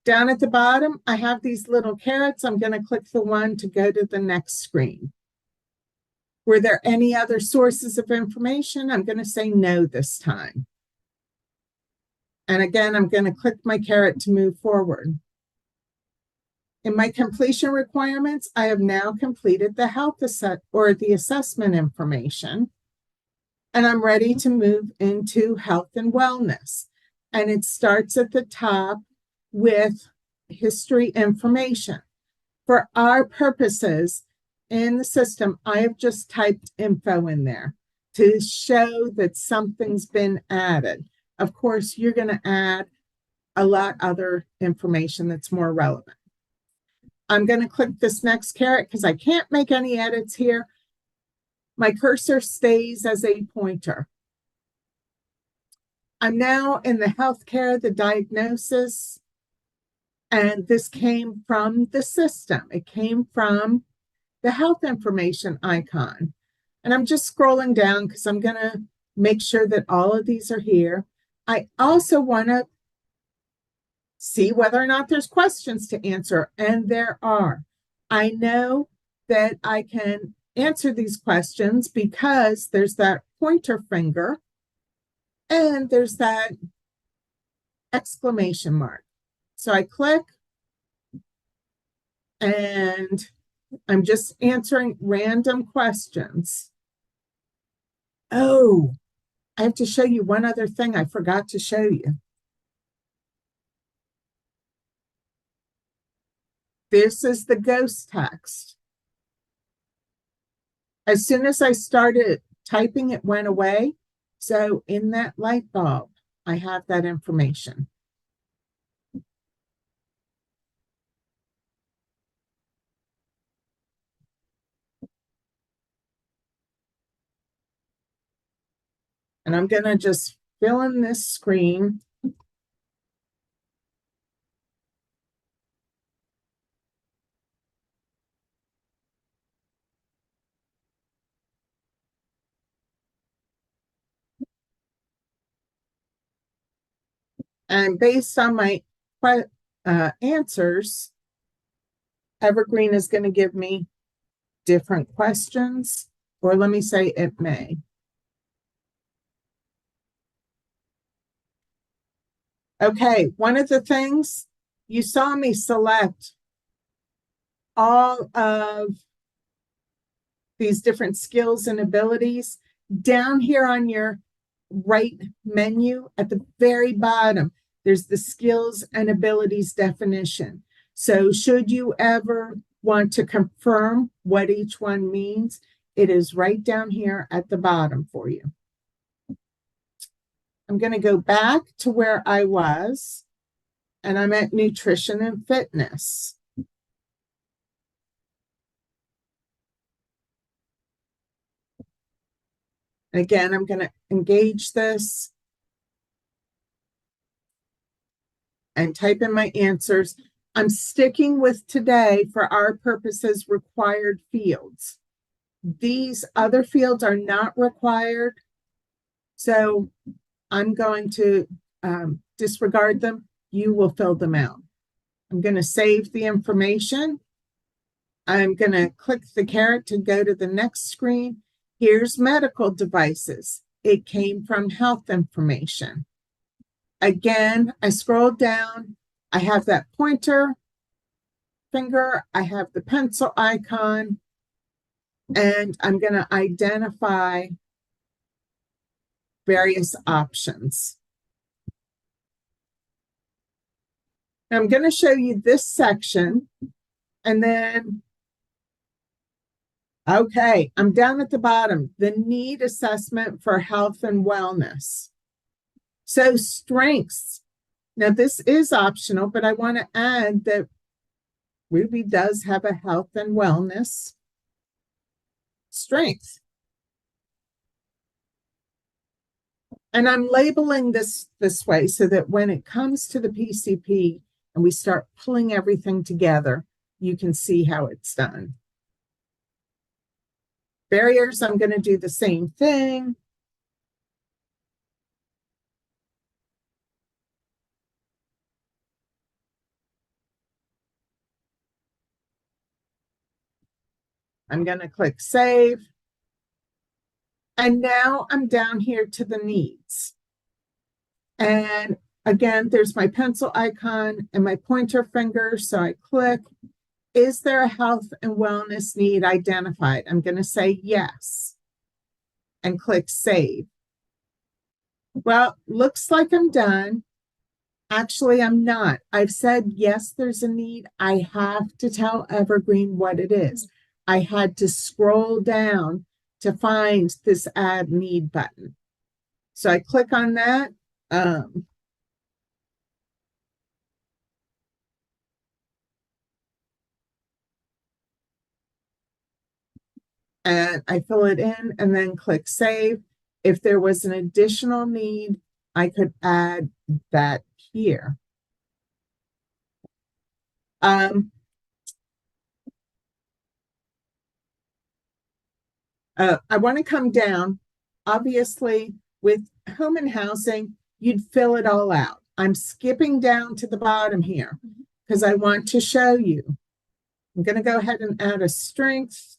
Down at the bottom, I have these little carrots. I'm going to click the one to go to the next screen. Were there any other sources of information? I'm going to say no this time. And again, I'm going to click my carrot to move forward. In my completion requirements, I have now completed the the assessment information. And I'm ready to move into health and wellness. And it starts at the top with history information. For our purposes in the system, I have just typed info in there to show that something's been added. Of course, you're going to add a lot other information that's more relevant. I'm going to click this next caret because I can't make any edits here. My cursor stays as a pointer. I'm now in the healthcare, the diagnosis, and this came from the system. It came from the health information icon. And I'm just scrolling down because I'm going to make sure that all of these are here. I also want to see whether or not there's questions to answer, and there are. I know that I can answer these questions because there's that pointer finger and there's that exclamation mark. So I click and I'm just answering random questions. Oh, I have to show you one other thing I forgot to show you. This is the ghost text. As soon as I started typing, it went away. So in that light bulb, I have that information. And I'm going to just fill in this screen. And based on my answers, Evergreen is going to give me different questions, or let me say it may. Okay, one of the things you saw me select all of these different skills and abilities down here on your right menu at the very bottom. There's the skills and abilities definition. So should you ever want to confirm what each one means, it is right down here at the bottom for you. I'm going to go back to where I was, and I'm at nutrition and fitness. Again, I'm going to engage this and type in my answers. I'm sticking with today for our purposes required fields. These other fields are not required, so I'm going to disregard them. You will fill them out. I'm going to save the information. I'm going to click the caret to go to the next screen. Here's medical devices. It came from health information. Again, I scroll down. I have that pointer finger. I have the pencil icon. And I'm going to identify various options. I'm going to show you this section. And then, okay, I'm down at the bottom, the need assessment for health and wellness. So strengths. Now this is optional, but I want to add that Ruby does have a health and wellness strength. And I'm labeling this way so that when it comes to the PCP and we start pulling everything together, you can see how it's done. Barriers, I'm going to do the same thing. I'm going to click save. And now I'm down here to the needs. And again, there's my pencil icon and my pointer finger. So I click, is there a health and wellness need identified? I'm going to say yes and click save. Well, looks like I'm done. Actually, I'm not. I've said, yes, there's a need. I have to tell Evergreen what it is. I had to scroll down to find this add need button. So I click on that. And I fill it in and then click save. If there was an additional need, I could add that here. I want to come down. Obviously, with home and housing, you'd fill it all out. I'm skipping down to the bottom here because I want to show you. I'm going to go ahead and add a strength.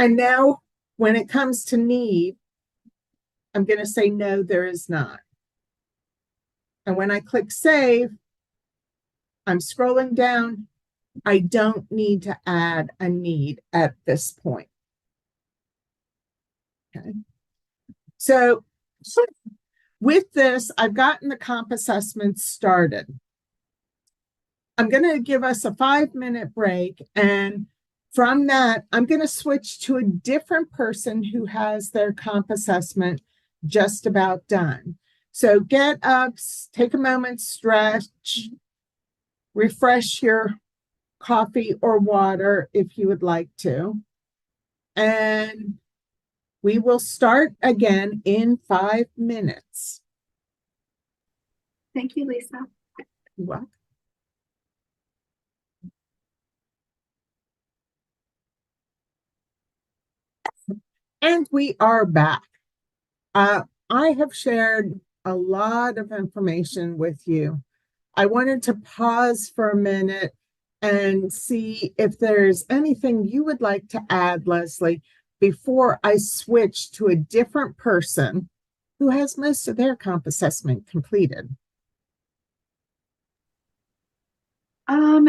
And now when it comes to need, I'm going to say no, there is not. And when I click save, I'm scrolling down. I don't need to add a need at this point. Okay. So with this, I've gotten the comp assessment started. I'm going to give us a 5-minute break. And from that, I'm going to switch to a different person who has their comp assessment just about done. So get up, take a moment, stretch, refresh your coffee or water if you would like to. And we will start again in 5 minutes. Thank you, Lisa. You're welcome. And we are back. I have shared a lot of information with you. I wanted to pause for a minute and see if there's anything you would like to add, Leslie, before I switch to a different person who has most of their comp assessment completed.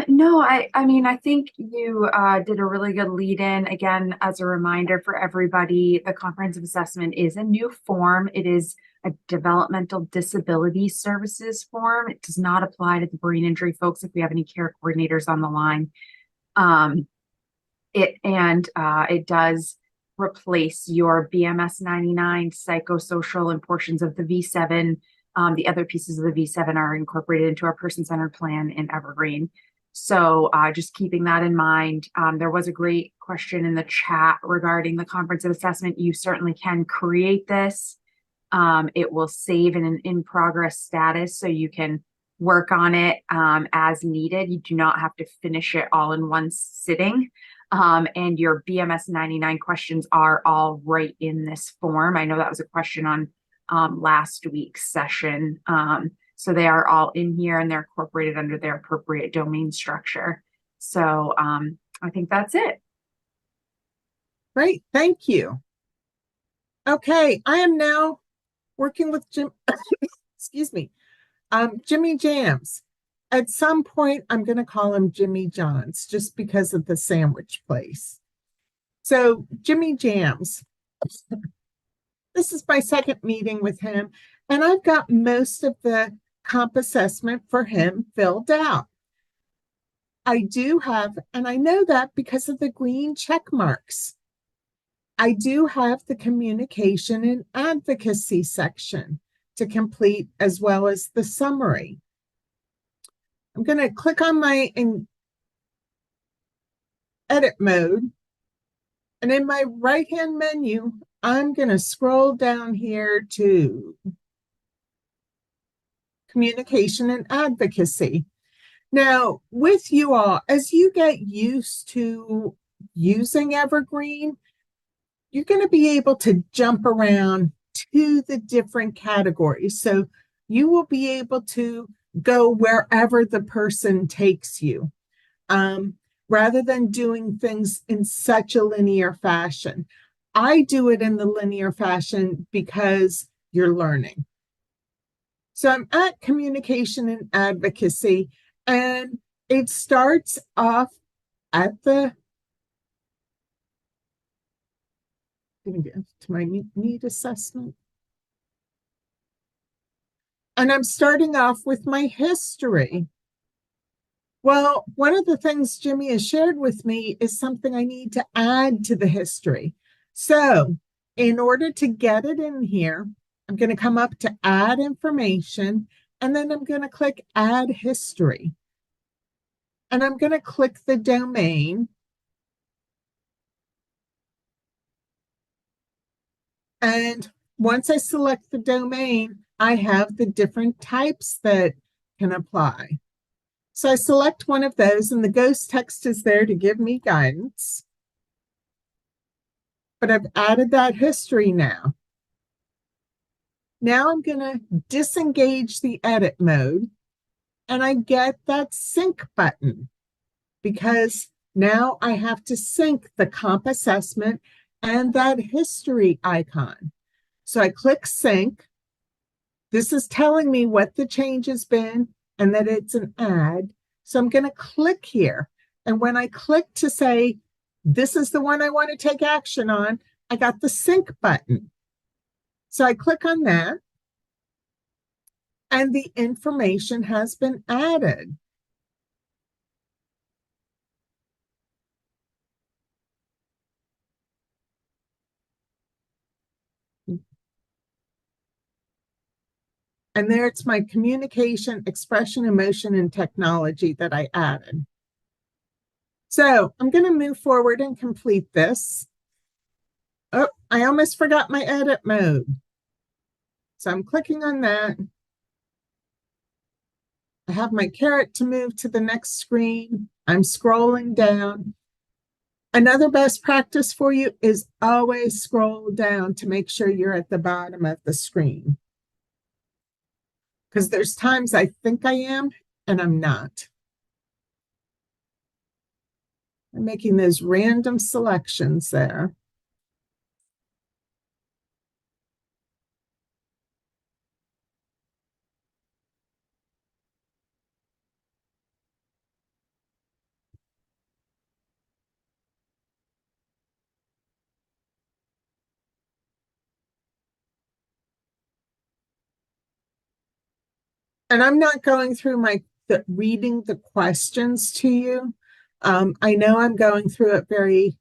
No, I mean, I think you did a really good lead in. Again, as a reminder for everybody, the comprehensive assessment is a new form. It is a developmental disability services form. It does not apply to the brain injury folks if we have any care coordinators on the line. It does replace your BMS 99 psychosocial and portions of the V7. The other pieces of the V7 are incorporated into our person-centered plan in Evergreen. So just keeping that in mind. There was a great question in the chat regarding the comprehensive assessment. You certainly can create this. It will save in an in-progress status so you can work on it as needed. You do not have to finish it all in one sitting. And your BMS 99 questions are all right in this form. I know that was a question on last week's session. So they are all in here and they're incorporated under their appropriate domain structure. So I think that's it. Great, thank you. Okay, I am now working with Jim, excuse me, Jimmy Jams. At some point, I'm going to call him Jimmy John's just because of the sandwich place. So Jimmy Jams, this is my second meeting with him, and I've got most of the comp assessment for him filled out. I do have, and I know that because of the green check marks. I do have the communication and advocacy section to complete as well as the summary. I'm going to click on my edit mode. And in my right-hand menu, I'm going to scroll down here to communication and advocacy. Now, with you all, as you get used to using Evergreen, you're going to be able to jump around to the different categories. So you will be able to go wherever the person takes you, um, rather than doing things in such a linear fashion. I do it in the linear fashion because you're learning. So I'm at communication and advocacy, and it starts off at the to my need assessment. And I'm starting off with my history. Well, one of the things Jimmy has shared with me is something I need to add to the history. So, in order to get it in here, I'm going to come up to add information, and then I'm going to click add history. And I'm going to click the domain. And once I select the domain, I have the different types that can apply. So I select one of those, and the ghost text is there to give me guidance. But I've added that history now. Now I'm going to disengage the edit mode, and I get that sync button because now I have to sync the comp assessment and that history icon. So I click sync. This is telling me what the change has been and that it's an add. So I'm going to click here. And when I click to say, this is the one I want to take action on, I got the sync button. So I click on that, and the information has been added. And there it's my communication, expression, emotion, and technology that I added. So I'm going to move forward and complete this. Oh, I almost forgot my edit mode. So I'm clicking on that. I have my caret to move to the next screen. I'm scrolling down. Another best practice for you is always scroll down to make sure you're at the bottom of the screen. Because there's times I think I am and I'm not. I'm making those random selections there. And I'm not going through reading the questions to you. I know I'm going through it very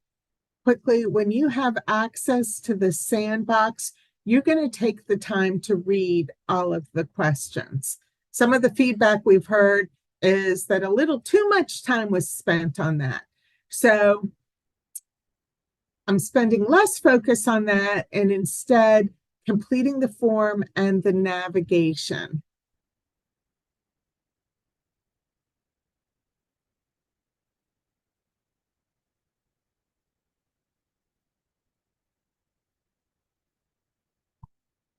quickly. When you have access to the sandbox, you're going to take the time to read all of the questions. Some of the feedback we've heard is that a little too much time was spent on that. So I'm spending less focus on that and instead completing the form and the navigation.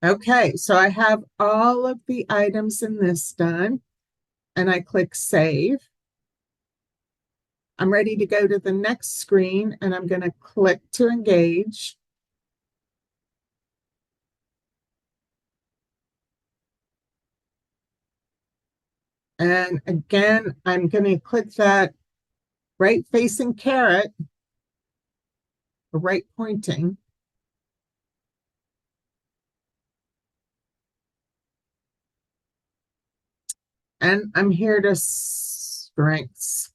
Okay, so I have all of the items in this done, and I click save. I'm ready to go to the next screen, and I'm going to click to engage. And again, I'm going to click that right facing caret, or right pointing. And I'm here to strengths.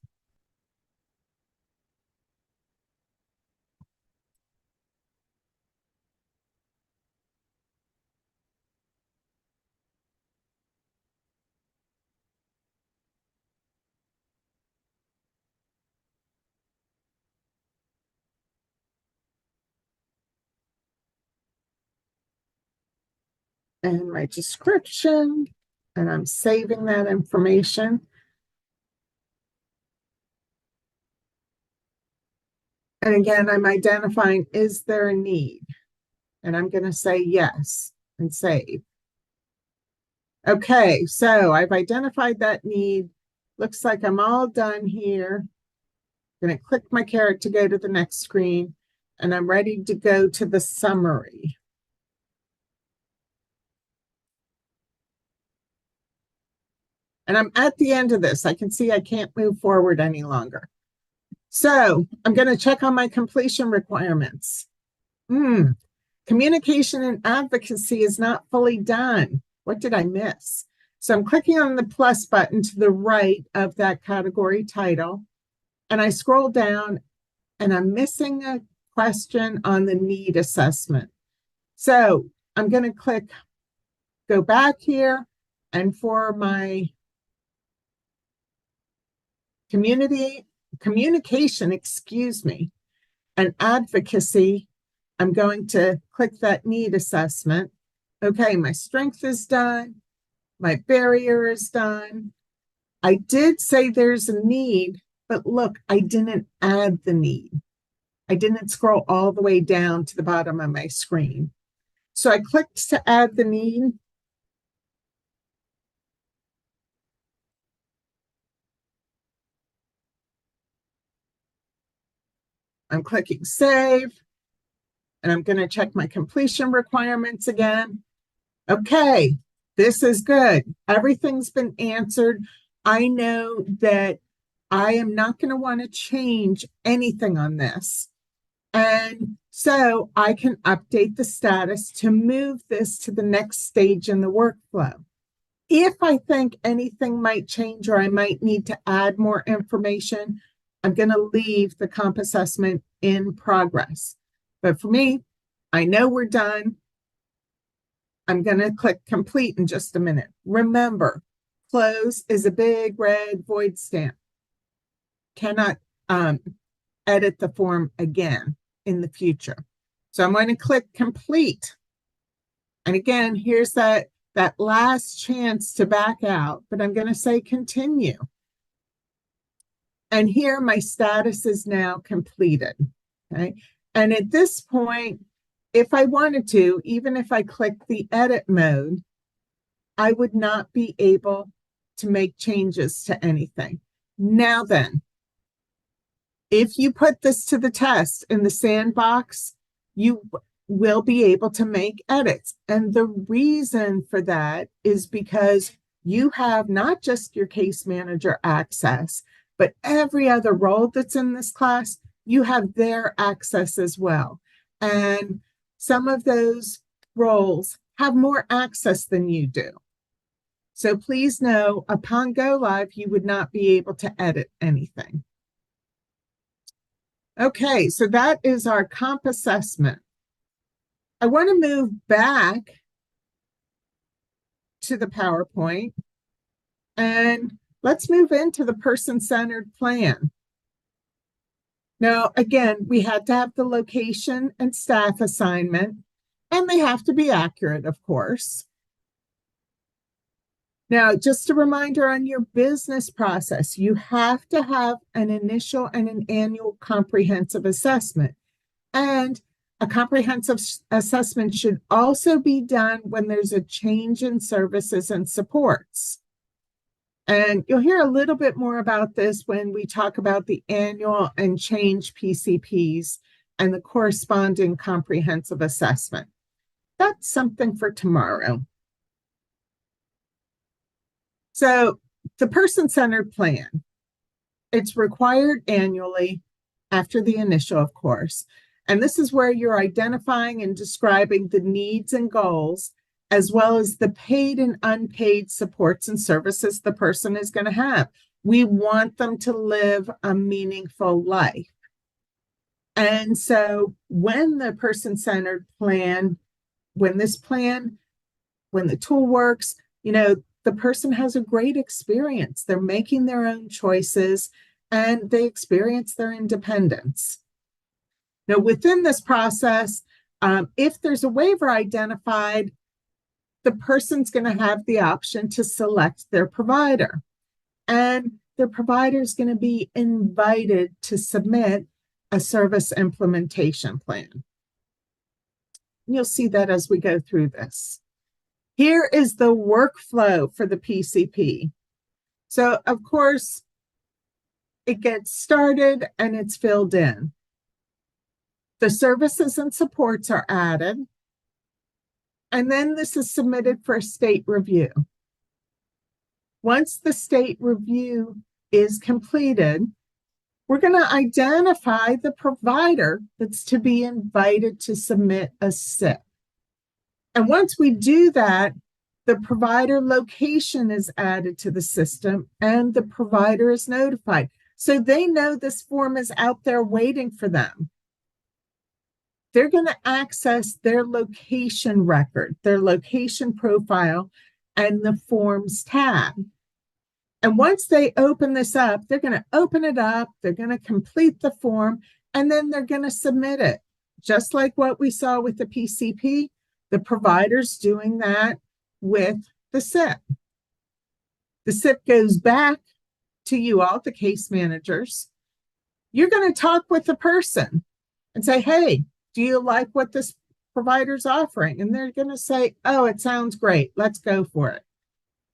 and my description, and I'm saving that information. And again, I'm identifying, is there a need? And I'm going to say yes and save. Okay, so I've identified that need. Looks like I'm all done here. I'm going to click my caret to go to the next screen, and I'm ready to go to the summary. And I'm at the end of this. I can see I can't move forward any longer. So I'm going to check on my completion requirements. Communication and advocacy is not fully done. What did I miss? So I'm clicking on the plus button to the right of that category title, and I scroll down and I'm missing a question on the need assessment. So I'm going to go back here, and for my communication, and advocacy, I'm going to click that need assessment. Okay, my strength is done. My barrier is done. I did say there's a need, but look, I didn't add the need. I didn't scroll all the way down to the bottom of my screen. So I clicked to add the need. I'm clicking save, and I'm going to check my completion requirements again. Okay, this is good. Everything's been answered. I know that I am not going to want to change anything on this. And so I can update the status to move this to the next stage in the workflow. If I think anything might change or I might need to add more information, I'm going to leave the comp assessment in progress. But for me, I know we're done. I'm going to click complete in just a minute. Remember, close is a big red void stamp. Cannot edit the form again in the future. So I'm going to click complete. And again, here's that last chance to back out, but I'm going to say continue. And here my status is now completed. Okay. And at this point, if I wanted to, even if I click the edit mode, I would not be able to make changes to anything. Now then, if you put this to the test in the sandbox, you will be able to make edits. And the reason for that is because you have not just your case manager access, but every other role that's in this class, you have their access as well. And some of those roles have more access than you do. So please know, upon go live, you would not be able to edit anything. Okay, so that is our comp assessment. I want to move back to the PowerPoint, and let's move into the person-centered plan. Now, again, we had to have the location and staff assignment, and they have to be accurate, of course. Now, just a reminder on your business process, you have to have an initial and an annual comprehensive assessment. And a comprehensive assessment should also be done when there's a change in services and supports. And you'll hear a little bit more about this when we talk about the annual and change PCPs and the corresponding comprehensive assessment. That's something for tomorrow. So the person-centered plan, it's required annually after the initial, of course. And this is where you're identifying and describing the needs and goals, as well as the paid and unpaid supports and services the person is going to have. We want them to live a meaningful life. And so when the person-centered plan, when the tool works, the person has a great experience. They're making their own choices and they experience their independence. Now, within this process, if there's a waiver identified, the person's going to have the option to select their provider. And their provider is going to be invited to submit a service implementation plan. You'll see that as we go through this. Here is the workflow for the PCP. So, of course, it gets started and it's filled in. The services and supports are added. And then this is submitted for a state review. Once the state review is completed, we're going to identify the provider that's to be invited to submit a SIP. And once we do that, the provider location is added to the system and the provider is notified. So they know this form is out there waiting for them. They're going to access their location record, their location profile, and the Forms tab. And once they open this up, they're going to open it up, they're going to complete the form, and then they're going to submit it. Just like what we saw with the PCP, the provider's doing that with the SIP. The SIP goes back to you all, the case managers. You're going to talk with the person and say, hey, do you like what this provider's offering? And they're going to say, oh, it sounds great. Let's go for it.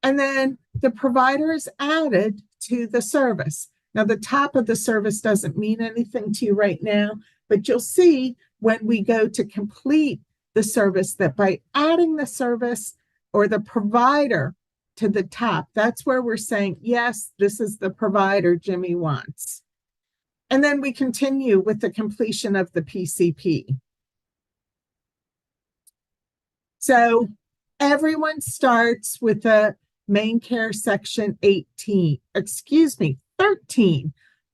And then the provider is added to the service. Now, the top of the service doesn't mean anything to you right now, but you'll see when we go to complete the service that by adding the service or the provider to the top, that's where we're saying, yes, this is the provider Jimmy wants. And then we continue with the completion of the PCP. So everyone starts with the main care section 13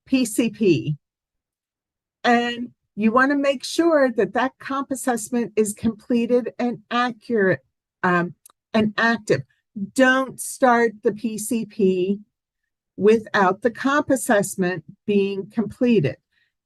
PCP. And you want to make sure that that comp assessment is completed and accurate and active. Don't start the PCP without the comp assessment being completed.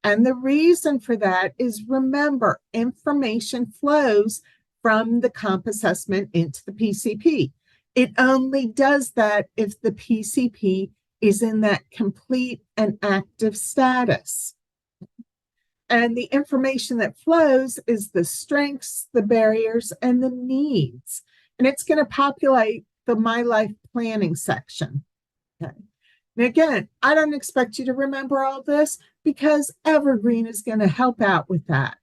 And the reason for that is, remember, information flows from the comp assessment into the PCP. It only does that if the PCP is in that complete and active status. And the information that flows is the strengths, the barriers, and the needs. And it's going to populate the My Life Planning section. Okay. And again, I don't expect you to remember all this because Evergreen is going to help out with that.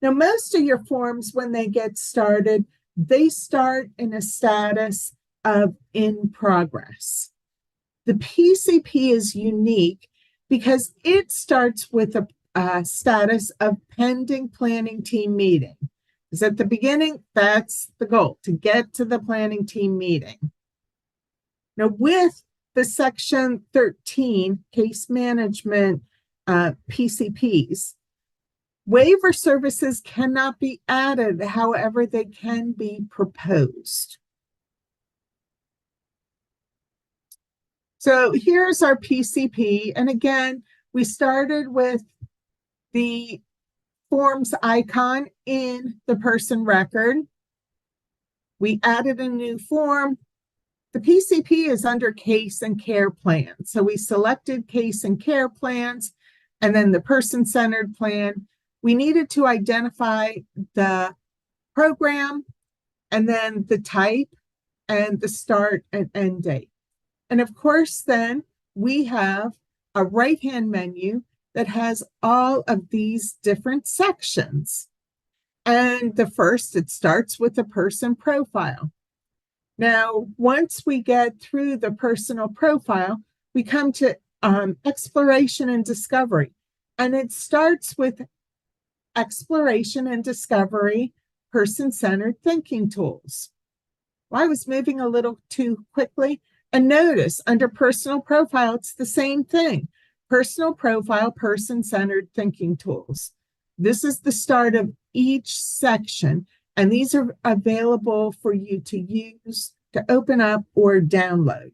Now, most of your forms, when they get started, they start in a status of in progress. The PCP is unique because it starts with a status of pending planning team meeting. Because at the beginning, that's the goal, to get to the planning team meeting. Now, with the Section 13 case management PCPs, waiver services cannot be added, however, they can be proposed. So here's our PCP. And again, we started with the forms icon in the person record. We added a new form. The PCP is under case and care plans. So we selected case and care plans and then the person-centered plan. We needed to identify the program and then the type and the start and end date. And of course, then we have a right-hand menu that has all of these different sections. And the first, it starts with the person profile. Now, once we get through the personal profile, we come to exploration and discovery. And it starts with exploration and discovery, person-centered thinking tools. Well, I was moving a little too quickly. And notice under personal profile, it's the same thing. Personal profile, person-centered thinking tools. This is the start of each section, and these are available for you to use, to open up, or download.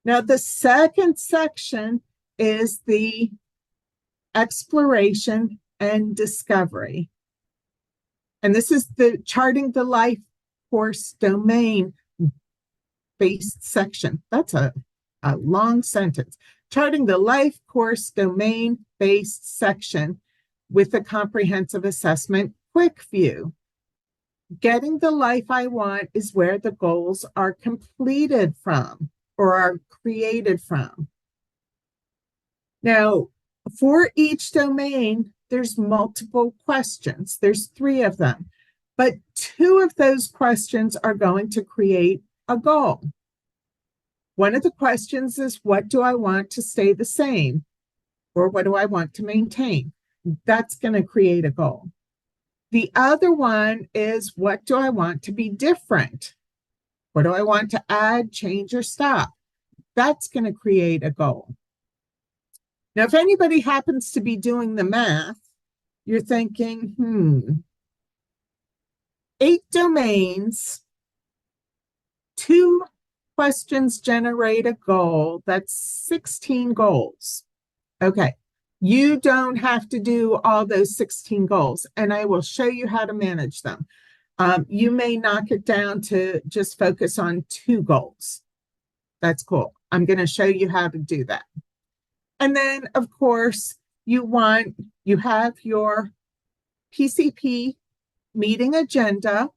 Now, the second section is the exploration and discovery. And this is the charting the life course domain based section. That's a long sentence. Charting the life course domain based section with a comprehensive assessment quick view. Getting the life I want is where the goals are completed from or are created from. Now, for each domain, there's multiple questions. There's 3 of them, but 2 of those questions are going to create a goal. One of the questions is, what do I want to stay the same? Or what do I want to maintain? That's going to create a goal. The other one is, what do I want to be different? What do I want to add, change, or stop? That's going to create a goal. Now, if anybody happens to be doing the math, you're thinking, 8 domains, 2 questions generate a goal. That's 16 goals. Okay. You don't have to do all those 16 goals, and I will show you how to manage them. You may knock it down to just focus on 2 goals. That's cool. I'm going to show you how to do that. And then, of course, you have your PCP meeting agenda.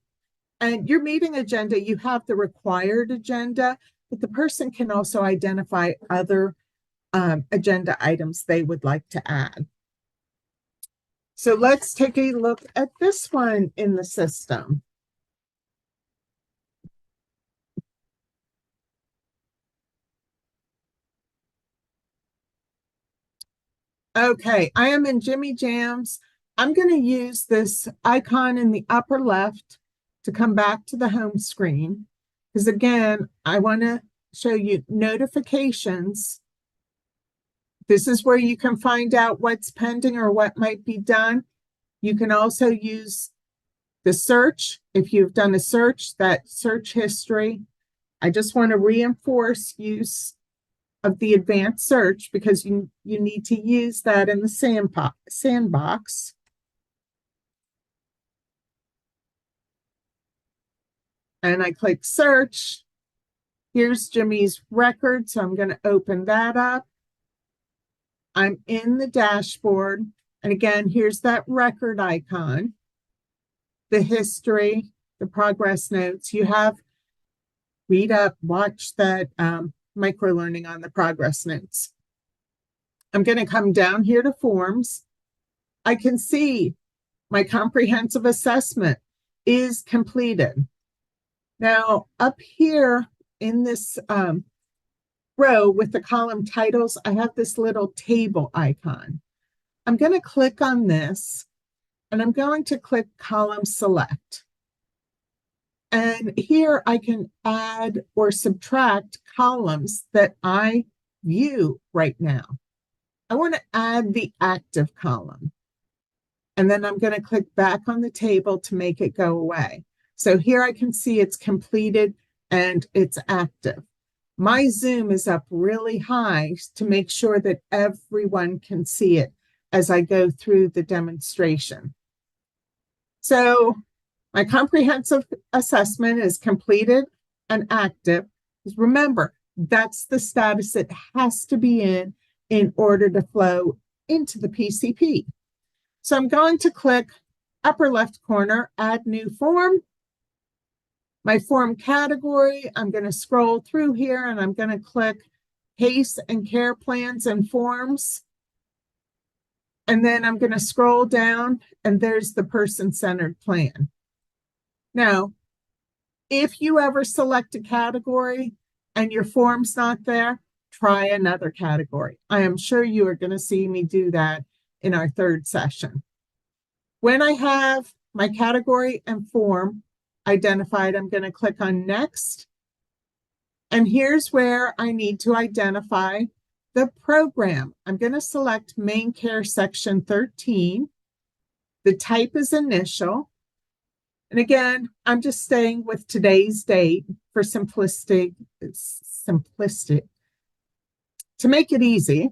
And your meeting agenda, you have the required agenda, but the person can also identify other agenda items they would like to add. So let's take a look at this one in the system. Okay, I am in Jimmy Jams. I'm going to use this icon in the upper left to come back to the home screen, because again, I want to show you notifications. This is where you can find out what's pending or what might be done. You can also use the search. If you've done a search, that search history. I just want to reinforce use of the advanced search because you need to use that in the sandbox. And I click search. Here's Jimmy's record, so I'm going to open that up. I'm in the dashboard. And again, here's that record icon, the history, the progress notes. You have read up, watch that micro-learning on the progress notes. I'm going to come down here to forms. I can see my comprehensive assessment is completed. Now, up here in this row with the column titles, I have this little table icon. I'm going to click on this, and I'm going to click column select. And here I can add or subtract columns that I view right now. I want to add the active column. And then I'm going to click back on the table to make it go away. So here I can see it's completed and it's active. My zoom is up really high to make sure that everyone can see it as I go through the demonstration. So my comprehensive assessment is completed and active. Remember, that's the status it has to be in order to flow into the PCP. So I'm going to click upper left corner, add new form. My form category, I'm going to scroll through here and I'm going to click PACE and care plans and forms. And then I'm going to scroll down and there's the person-centered plan. Now, if you ever select a category and your form's not there, try another category. I am sure you are going to see me do that in our 3rd session. When I have my category and form identified, I'm going to click on Next. And here's where I need to identify the program. I'm going to select Main Care Section 13. The type is initial. And again, I'm just staying with today's date for simplistic, to make it easy.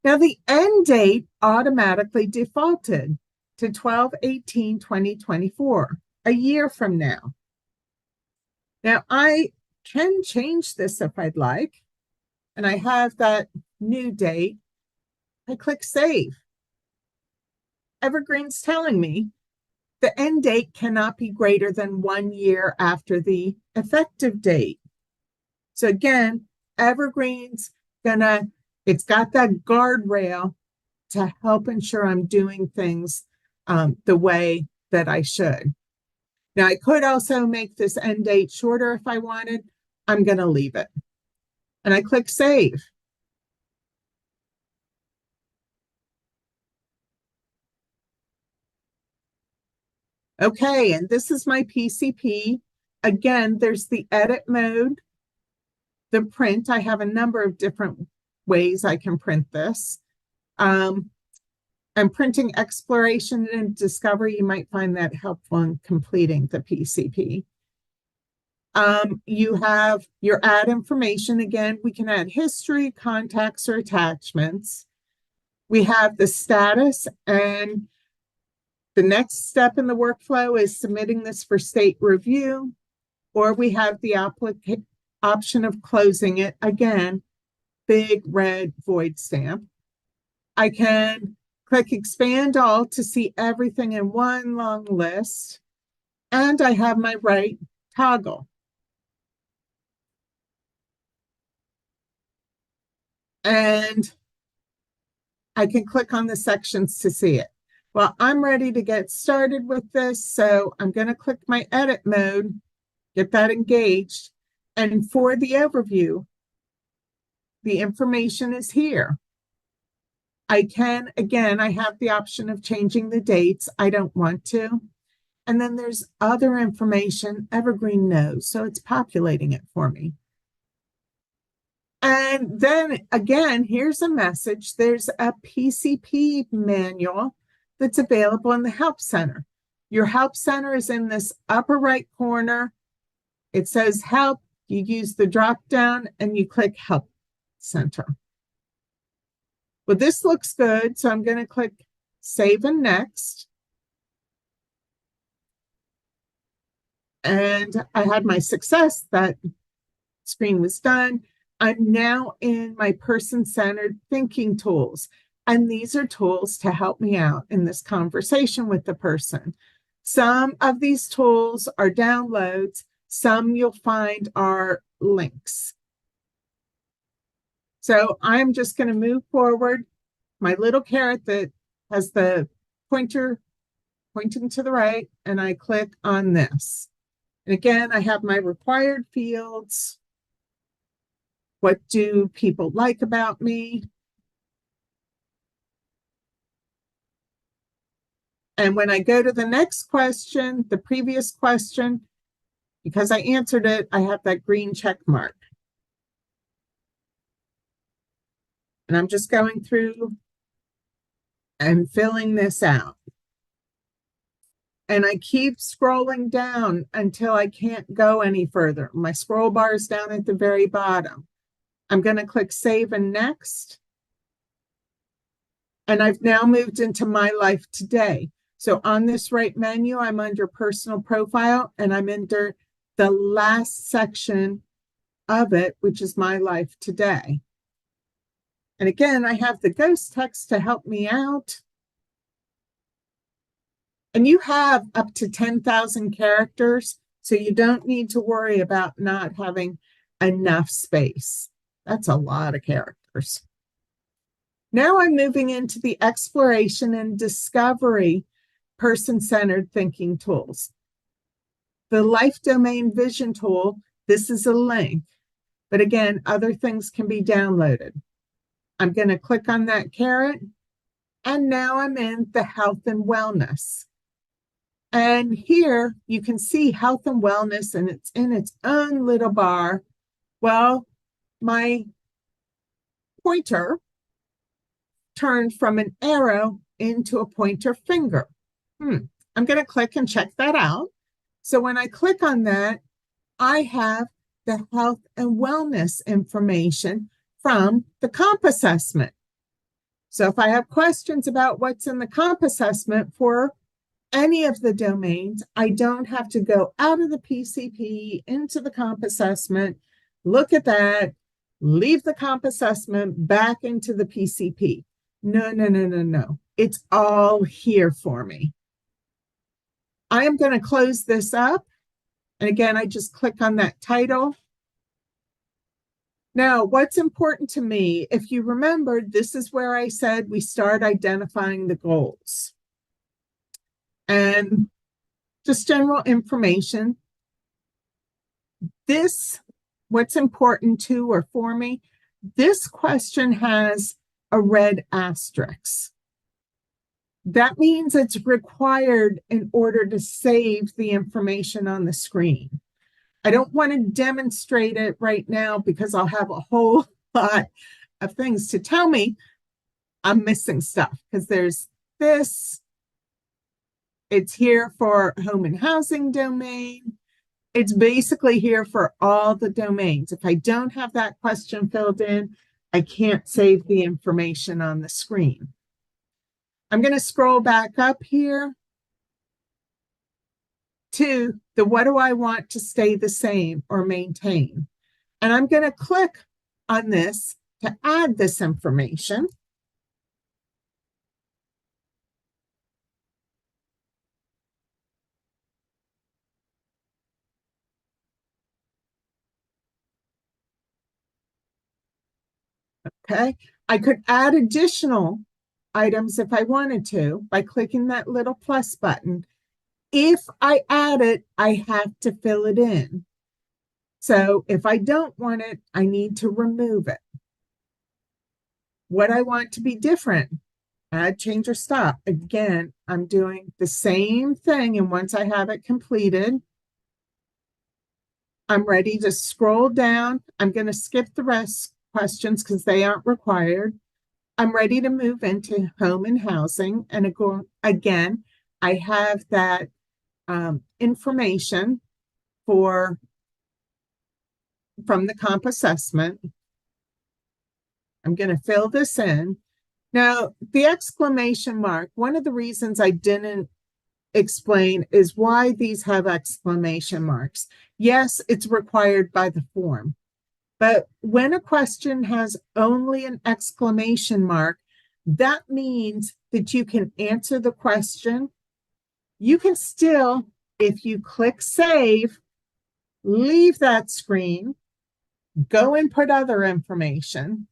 Now the end date automatically defaulted to 12/18/2024, a year from now. Now, I can change this if I'd like, and I have that new date. I click Save. Evergreen's telling me the end date cannot be greater than 1 year after the effective date. So again, Evergreen's it's got that guardrail to help ensure I'm doing things the way that I should. Now, I could also make this end date shorter if I wanted. I'm going to leave it. And I click Save. Okay, and this is my PCP. Again, there's the edit mode, the print. I have a number of different ways I can print this. I'm printing exploration and discovery. You might find that helpful in completing the PCP. You have your add information. Again, we can add history, contacts, or attachments. We have the status, and the next step in the workflow is submitting this for state review, or we have the option of closing it. Again, big red void stamp. I can click expand all to see everything in one long list. And I have my right toggle. And I can click on the sections to see it. Well, I'm ready to get started with this. So I'm going to click my edit mode, get that engaged. And for the overview, the information is here. I have the option of changing the dates. I don't want to. And then there's other information Evergreen knows, so it's populating it for me. And then again, here's a message. There's a PCP manual that's available in the Help Center. Your Help Center is in this upper right corner. It says Help. You use the drop down and you click Help Center. Well, this looks good, so I'm going to click Save and Next. And I had my success. That screen was done. I'm now in my person-centered thinking tools. And these are tools to help me out in this conversation with the person. Some of these tools are downloads. Some you'll find are links. So I'm just going to move forward. My little carrot that has the pointer pointing to the right, and I click on this. And again, I have my required fields. What do people like about me? And when I go to the next question, the previous question, because I answered it, I have that green check mark. And I'm just going through and filling this out. And I keep scrolling down until I can't go any further. My scroll bar is down at the very bottom. I'm going to click Save and Next. And I've now moved into My Life Today. So on this right menu, I'm under Personal Profile, and I'm under the last section of it, which is My Life Today. And again, I have the ghost text to help me out. And you have up to 10,000 characters, so you don't need to worry about not having enough space. That's a lot of characters. Now I'm moving into the exploration and discovery person-centered thinking tools. The Life Domain Vision tool, this is a link, but again, other things can be downloaded. I'm going to click on that carrot, and now I'm in the health and wellness. And here you can see health and wellness, and it's in its own little bar. Well, my pointer turned from an arrow into a pointer finger. I'm going to click and check that out. So when I click on that, I have the health and wellness information from the comp assessment. So if I have questions about what's in the comp assessment for any of the domains, I don't have to go out of the PCP into the comp assessment, look at that, leave the comp assessment back into the PCP. No, no, no, no, no. It's all here for me. I am going to close this up. And again, I just click on that title. Now, what's important to me, if you remember, this is where I said we start identifying the goals. And just general information. What's important to or for me, this question has a red asterisk. That means it's required in order to save the information on the screen. I don't want to demonstrate it right now because I'll have a whole lot of things to tell me I'm missing stuff, because there's this. It's here for home and housing domain. It's basically here for all the domains. If I don't have that question filled in, I can't save the information on the screen. I'm going to scroll back up here to the what do I want to stay the same or maintain. And I'm going to click on this to add this information. Okay, I could add additional items if I wanted to by clicking that little plus button. If I add it, I have to fill it in. So if I don't want it, I need to remove it. What I want to be different, add, change, or stop. Again, I'm doing the same thing, and once I have it completed, I'm ready to scroll down. I'm going to skip the rest questions because they aren't required. I'm ready to move into home and housing. And again, I have that information from the comp assessment. I'm going to fill this in. Now, the exclamation mark, one of the reasons I didn't explain is why these have exclamation marks. Yes, it's required by the form. But when a question has only an exclamation mark, that means that you can answer the question. You can still, if you click save, leave that screen, go and put other information,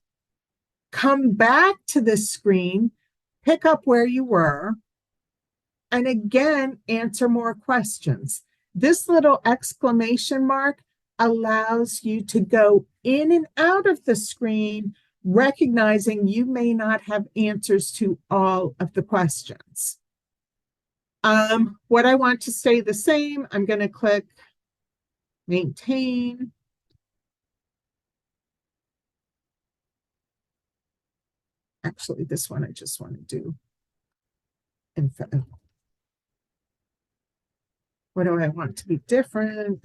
come back to this screen, pick up where you were, and again, answer more questions. This little exclamation mark allows you to go in and out of the screen, recognizing you may not have answers to all of the questions. What I want to stay the same, I'm going to click maintain. Actually, this one I just want to do info. What do I want to be different?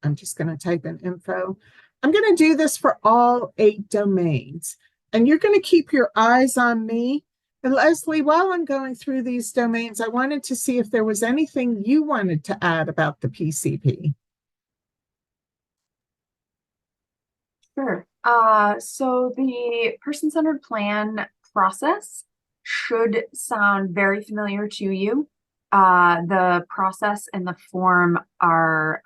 I'm just going to type in info. I'm going to do this for all 8 domains. And you're going to keep your eyes on me. And Leslie, while I'm going through these domains, I wanted to see if there was anything you wanted to add about the PCP. Sure. So the person-centered plan process should sound very familiar to you. The process and the form are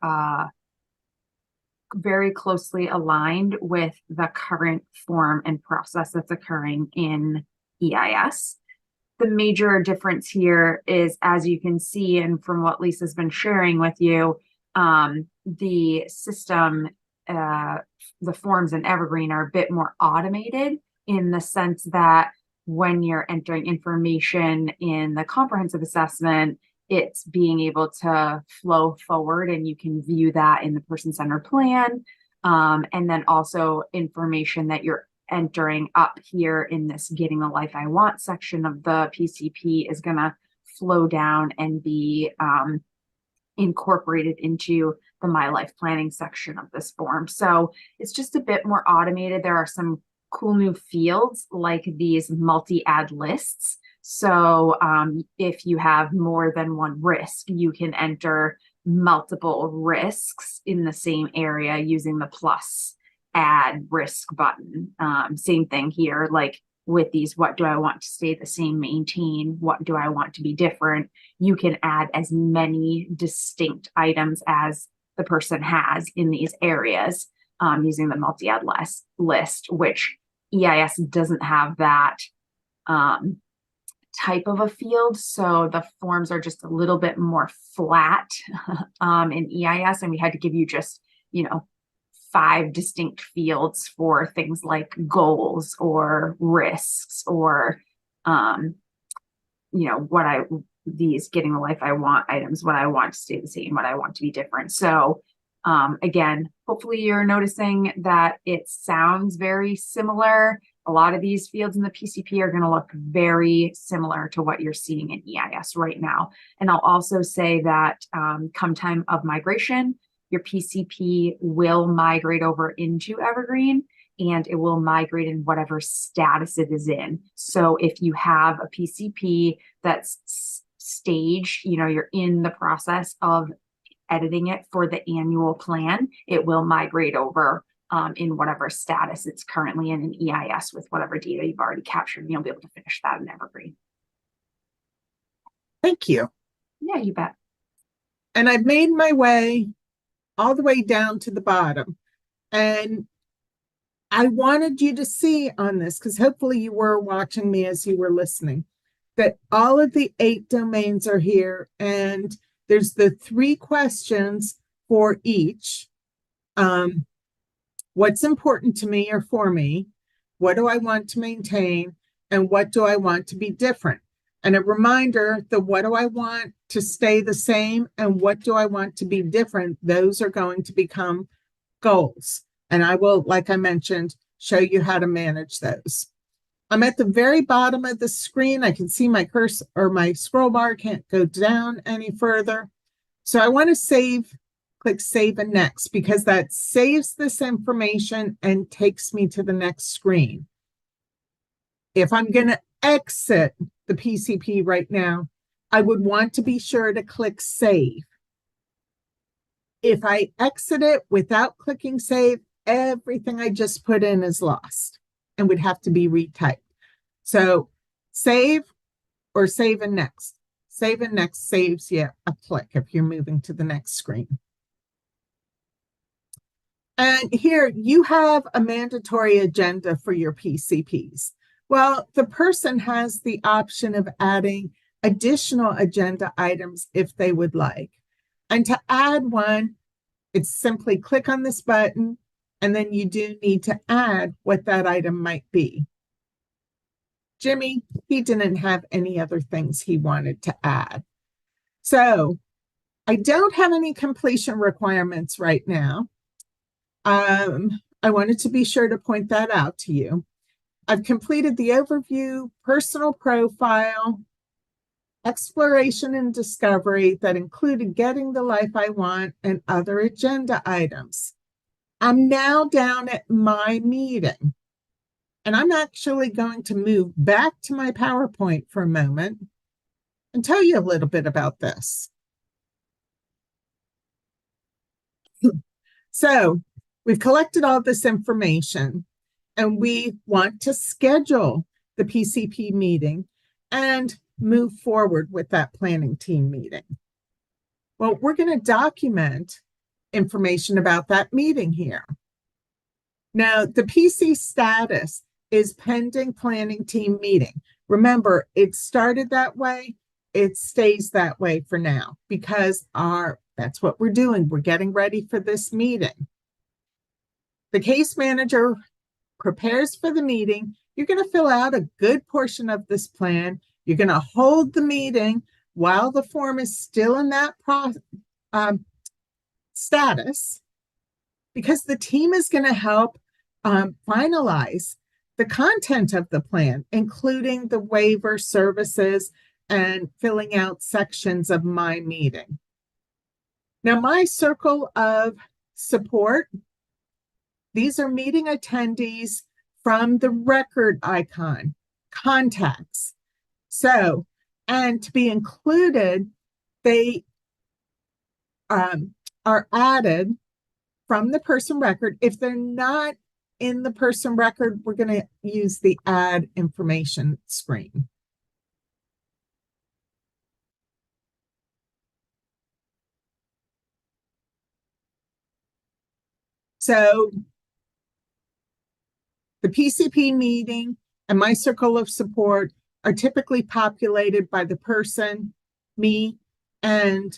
very closely aligned with the current form and process that's occurring in EIS. The major difference here is, as you can see, and from what Lisa's been sharing with you, the system, the forms in Evergreen are a bit more automated in the sense that when you're entering information in the comprehensive assessment, it's being able to flow forward and you can view that in the person-centered plan. And then also information that you're entering up here in this Getting the Life I Want section of the PCP is going to flow down and be incorporated into the My Life Planning section of this form. So it's just a bit more automated. There are some cool new fields like these multi-add lists. So if you have more than one risk, you can enter multiple risks in the same area using the plus add risk button. Same thing here, like with these, what do I want to stay the same, maintain? What do I want to be different? You can add as many distinct items as the person has in these areas using the multi-add list, which EIS doesn't have that type of a field. So the forms are just a little bit more flat in EIS. And we had to give you just, 5 distinct fields for things like goals or risks or, these getting the life I want items, what I want to stay the same, what I want to be different. So again, hopefully you're noticing that it sounds very similar. A lot of these fields in the PCP are going to look very similar to what you're seeing in EIS right now. And I'll also say that come time of migration, your PCP will migrate over into Evergreen, and it will migrate in whatever status it is in. So if you have a PCP that's staged, you're in the process of editing it for the annual plan, it will migrate over in whatever status it's currently in EIS with whatever data you've already captured, and you'll be able to finish that in Evergreen. Thank you. Yeah, you bet. And I've made my way all the way down to the bottom. And I wanted you to see on this, because hopefully you were watching me as you were listening, that all of the 8 domains are here, and there's the 3 questions for each. What's important to me or for me? What do I want to maintain? And what do I want to be different? And a reminder, the what do I want to stay the same and what do I want to be different, those are going to become goals. And I will, like I mentioned, show you how to manage those. I'm at the very bottom of the screen. I can see my cursor or my scroll bar can't go down any further. So I want to click save and next, because that saves this information and takes me to the next screen. If I'm going to exit the PCP right now, I would want to be sure to click save. If I exit it without clicking save, everything I just put in is lost and would have to be retyped. So save or save and next. Save and next saves you a click if you're moving to the next screen. And here you have a mandatory agenda for your PCPs. Well, the person has the option of adding additional agenda items if they would like. And to add one, it's simply click on this button, and then you do need to add what that item might be. Jimmy, he didn't have any other things he wanted to add. So I don't have any completion requirements right now. I wanted to be sure to point that out to you. I've completed the overview, personal profile, exploration and discovery that included getting the life I want and other agenda items. I'm now down at my meeting, and I'm actually going to move back to my PowerPoint for a moment and tell you a little bit about this. So we've collected all this information, and we want to schedule the PCP meeting and move forward with that planning team meeting. Well, we're going to document information about that meeting here. Now, the PC status is pending planning team meeting. Remember, it started that way. It stays that way for now because that's what we're doing. We're getting ready for this meeting. The case manager prepares for the meeting. You're going to fill out a good portion of this plan. You're going to hold the meeting while the form is still in that status, because the team is going to help finalize the content of the plan, including the waiver services and filling out sections of my meeting. Now, my circle of support, these are meeting attendees from the record icon, contacts. So, and to be included, they are added from the person record. If they're not in the person record, we're going to use the add information screen. So the PCP meeting and my circle of support are typically populated by the person, me, and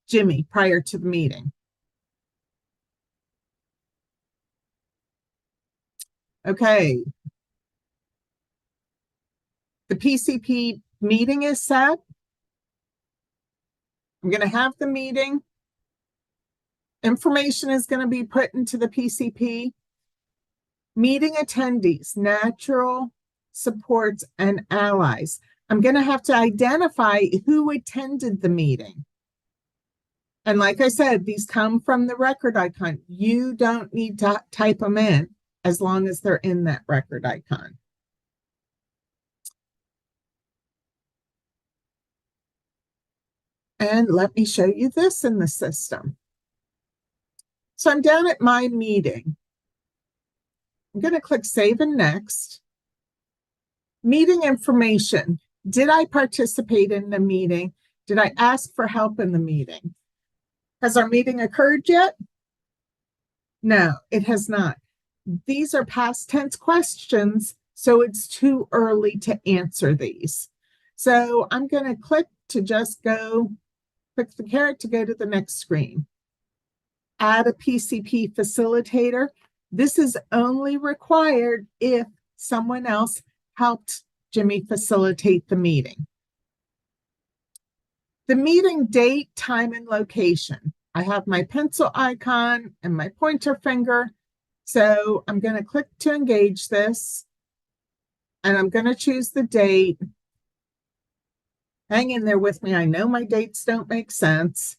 Jimmy prior to the meeting. Okay. The PCP meeting is set. I'm going to have the meeting. Information is going to be put into the PCP. Meeting attendees, natural supports, and allies. I'm going to have to identify who attended the meeting. And like I said, these come from the record icon. You don't need to type them in as long as they're in that record icon. And let me show you this in the system. So I'm down at my meeting. I'm going to click Save and Next. Meeting information. Did I participate in the meeting? Did I ask for help in the meeting? Has our meeting occurred yet? No, it has not. These are past tense questions, so it's too early to answer these. So I'm going to click to just go, click the caret to go to the next screen. Add a PCP facilitator. This is only required if someone else helped Jimmy facilitate the meeting. The meeting date, time, and location. I have my pencil icon and my pointer finger. So I'm going to click to engage this. And I'm going to choose the date. Hang in there with me. I know my dates don't make sense.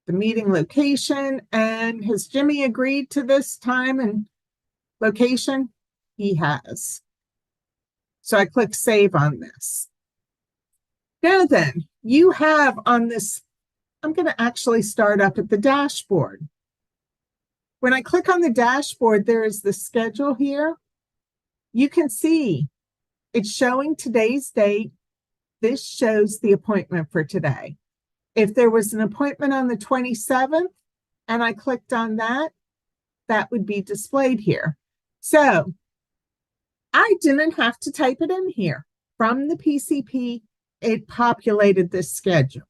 The meeting location. And has Jimmy agreed to this time and location? He has. So I click Save on this. Now then, you have on this, I'm going to actually start up at the dashboard. When I click on the dashboard, there is the schedule here. You can see it's showing today's date. This shows the appointment for today. If there was an appointment on the 27th and I clicked on that, that would be displayed here. So I didn't have to type it in here. From the PCP, it populated this schedule.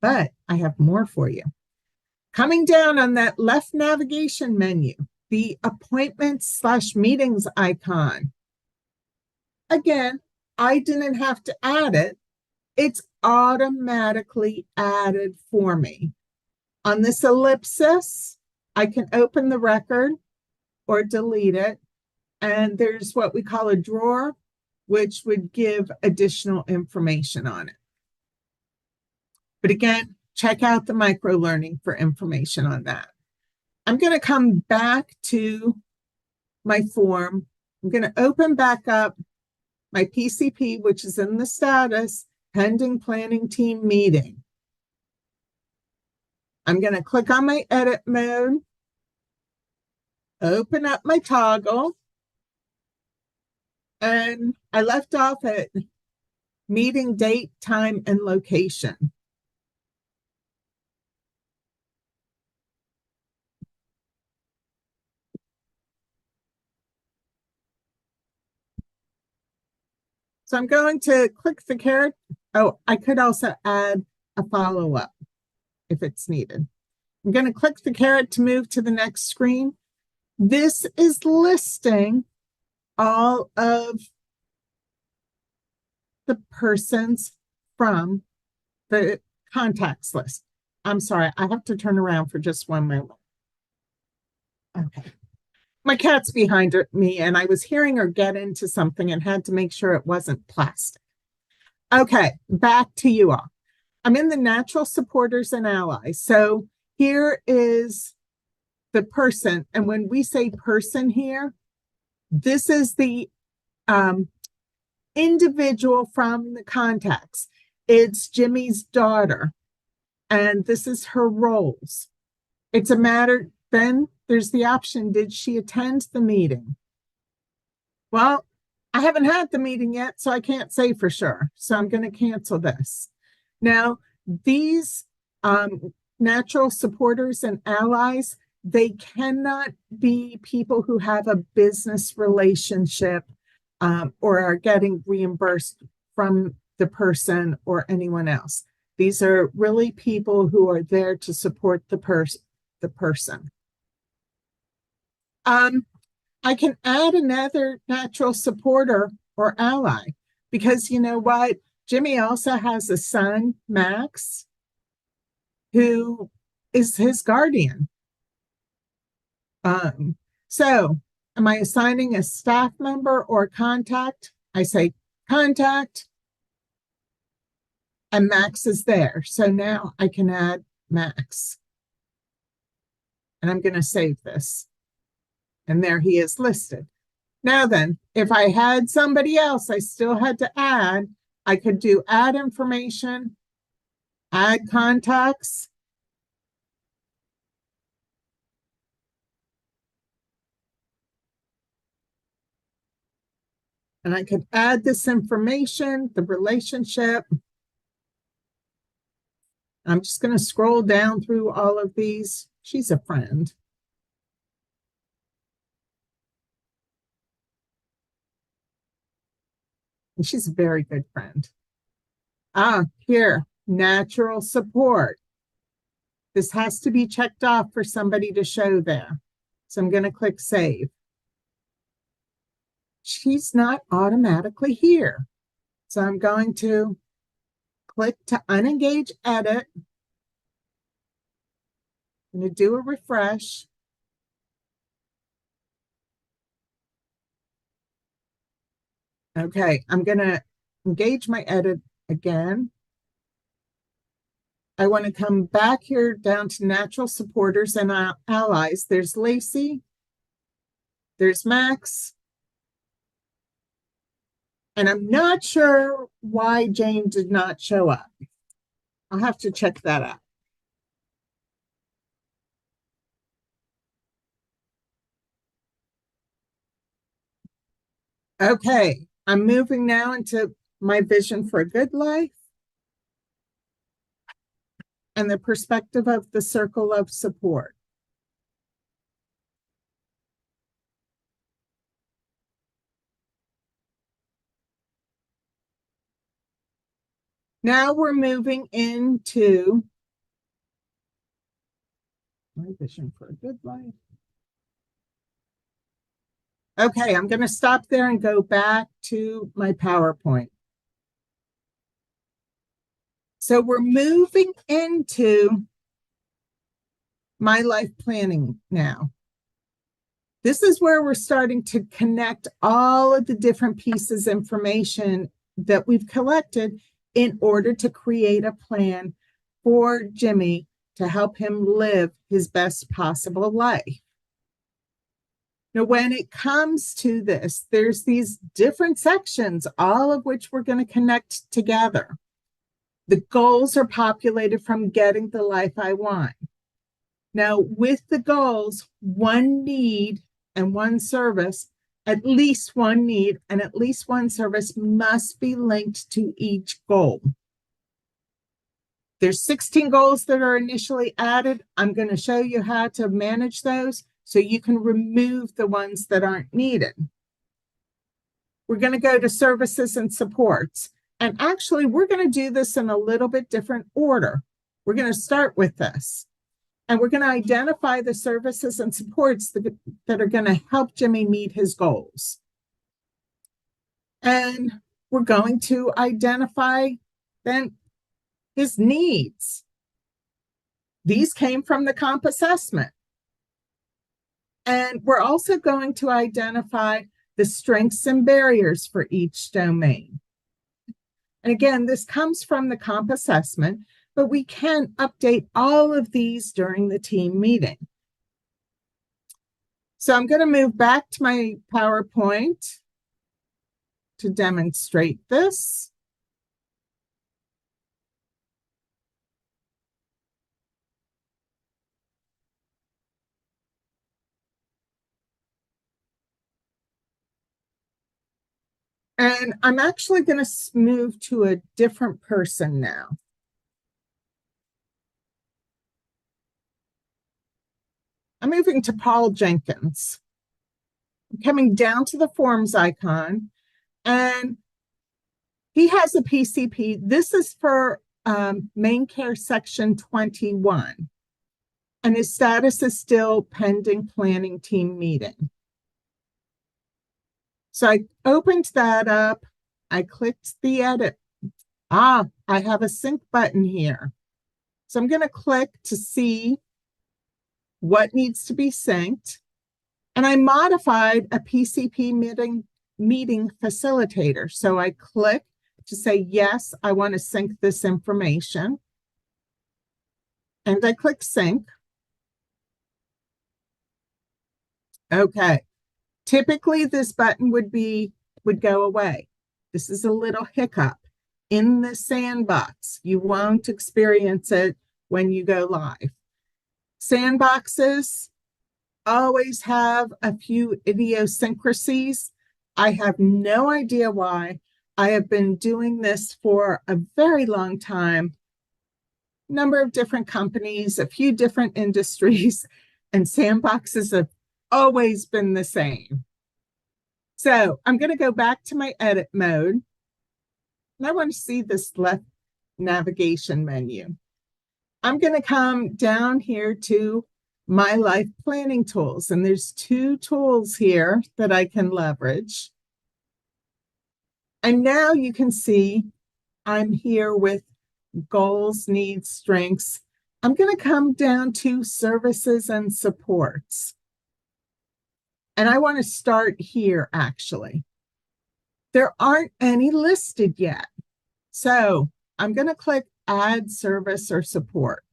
But I have more for you. Coming down on that left navigation menu, the appointments/meetings icon. Again, I didn't have to add it. It's automatically added for me. On this ellipsis, I can open the record or delete it. And there's what we call a drawer, which would give additional information on it. But again, check out the micro-learning for information on that. I'm going to come back to my form. I'm going to open back up my PCP, which is in the status, pending planning team meeting. I'm going to click on my edit mode, open up my toggle, and I left off at meeting date, time, and location. So I'm going to click the caret. Oh, I could also add a follow-up if it's needed. I'm going to click the caret to move to the next screen. This is listing all of the persons from the contacts list. I'm sorry, I have to turn around for just one moment. Okay. My cat's behind me and I was hearing her get into something and had to make sure it wasn't plastic. Okay, back to you all. I'm in the natural supporters and allies. So here is the person. And when we say person here, this is the individual from the contacts. It's Jimmy's daughter, and this is her roles. It's a matter, then there's the option, did she attend the meeting? Well, I haven't had the meeting yet, so I can't say for sure. So I'm going to cancel this. Now, these natural supporters and allies, they cannot be people who have a business relationship or are getting reimbursed from the person or anyone else. These are really people who are there to support the person. I can add another natural supporter or ally because you know what? Jimmy also has a son, Max, who is his guardian. So am I assigning a staff member or contact? I say contact, and Max is there. So now I can add Max. And I'm going to save this. And there he is listed. Now then, if I had somebody else I still had to add, I could do add information, add contacts. And I could add this information, the relationship. I'm just going to scroll down through all of these. She's a friend. And she's a very good friend. Here, natural support. This has to be checked off for somebody to show there. So I'm going to click save. She's not automatically here. So I'm going to click to unengage edit. I'm going to do a refresh. Okay, I'm going to engage my edit again. I want to come back here down to natural supporters and allies. There's Lacey. There's Max. And I'm not sure why Jane did not show up. I'll have to check that out. Okay, I'm moving now into my vision for a good life and the perspective of the circle of support. Now we're moving into my vision for a good life. Okay, I'm going to stop there and go back to my PowerPoint. So we're moving into my life planning now. This is where we're starting to connect all of the different pieces of information that we've collected in order to create a plan for Jimmy to help him live his best possible life. Now, when it comes to this, there's these different sections, all of which we're going to connect together. The goals are populated from getting the life I want. Now, with the goals, one need and one service, at least one need and at least one service must be linked to each goal. There's 16 goals that are initially added. I'm going to show you how to manage those so you can remove the ones that aren't needed. We're going to go to services and supports. And actually, we're going to do this in a little bit different order. We're going to start with this. And we're going to identify the services and supports that are going to help Jimmy meet his goals. And we're going to identify then his needs. These came from the comp assessment. And we're also going to identify the strengths and barriers for each domain. And again, this comes from the comp assessment, but we can update all of these during the team meeting. So I'm going to move back to my PowerPoint to demonstrate this. And I'm actually going to move to a different person now. I'm moving to Paul Jenkins. I'm coming down to the forms icon, and he has a PCP. This is for main care section 21, and his status is still pending planning team meeting. So I opened that up. I clicked the edit. I have a sync button here. So I'm going to click to see what needs to be synced. And I modified a PCP meeting facilitator. So I click to say, yes, I want to sync this information. And I click sync. Okay. Typically, this button would go away. This is a little hiccup in the sandbox. You won't experience it when you go live. Sandboxes always have a few idiosyncrasies. I have no idea why. I have been doing this for a very long time, number of different companies, a few different industries, and sandboxes have always been the same. So I'm going to go back to my edit mode. And I want to see this left navigation menu. I'm going to come down here to my life planning tools. And there's two tools here that I can leverage. And now you can see I'm here with goals, needs, strengths. I'm going to come down to services and supports. And I want to start here, actually. There aren't any listed yet. So I'm going to click Add Service or Support.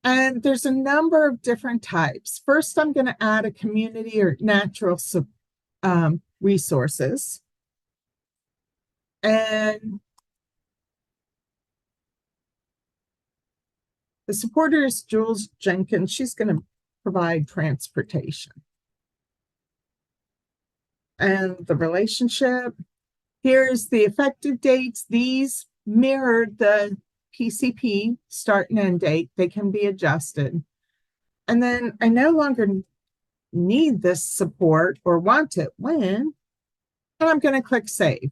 And there's a number of different types. First, I'm going to add a community or natural resources. And the supporter is Jules Jenkins. She's going to provide transportation. And the relationship, here's the effective dates. These mirror the PCP start and end date. They can be adjusted. And then I no longer need this support or want it when, and I'm going to click save.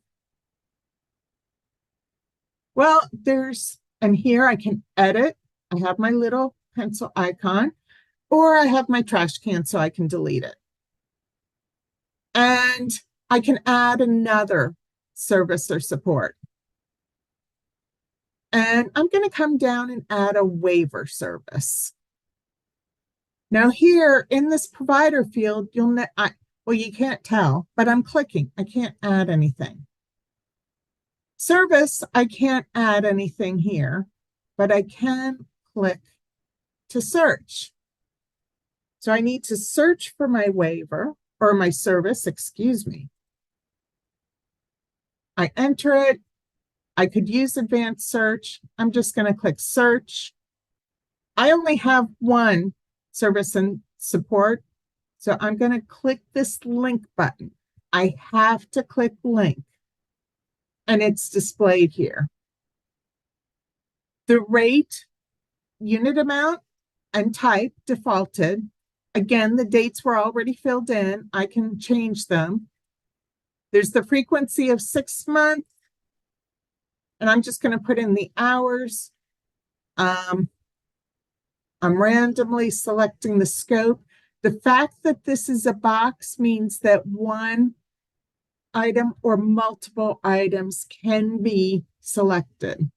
Well, and here I can edit. I have my little pencil icon, or I have my trash can so I can delete it. And I can add another service or support. And I'm going to come down and add a waiver service. Now here in this provider field, well, you can't tell, but I'm clicking. I can't add anything. Service, I can't add anything here, but I can click to search. So I need to search for my waiver or my service, excuse me. I enter it. I could use advanced search. I'm just going to click search. I only have one service and support, so I'm going to click this link button. I have to click link, and it's displayed here. The rate, unit amount, and type defaulted. Again, the dates were already filled in. I can change them. There's the frequency of 6 months, and I'm just going to put in the hours. I'm randomly selecting the scope. The fact that this is a box means that one item or multiple items can be selected.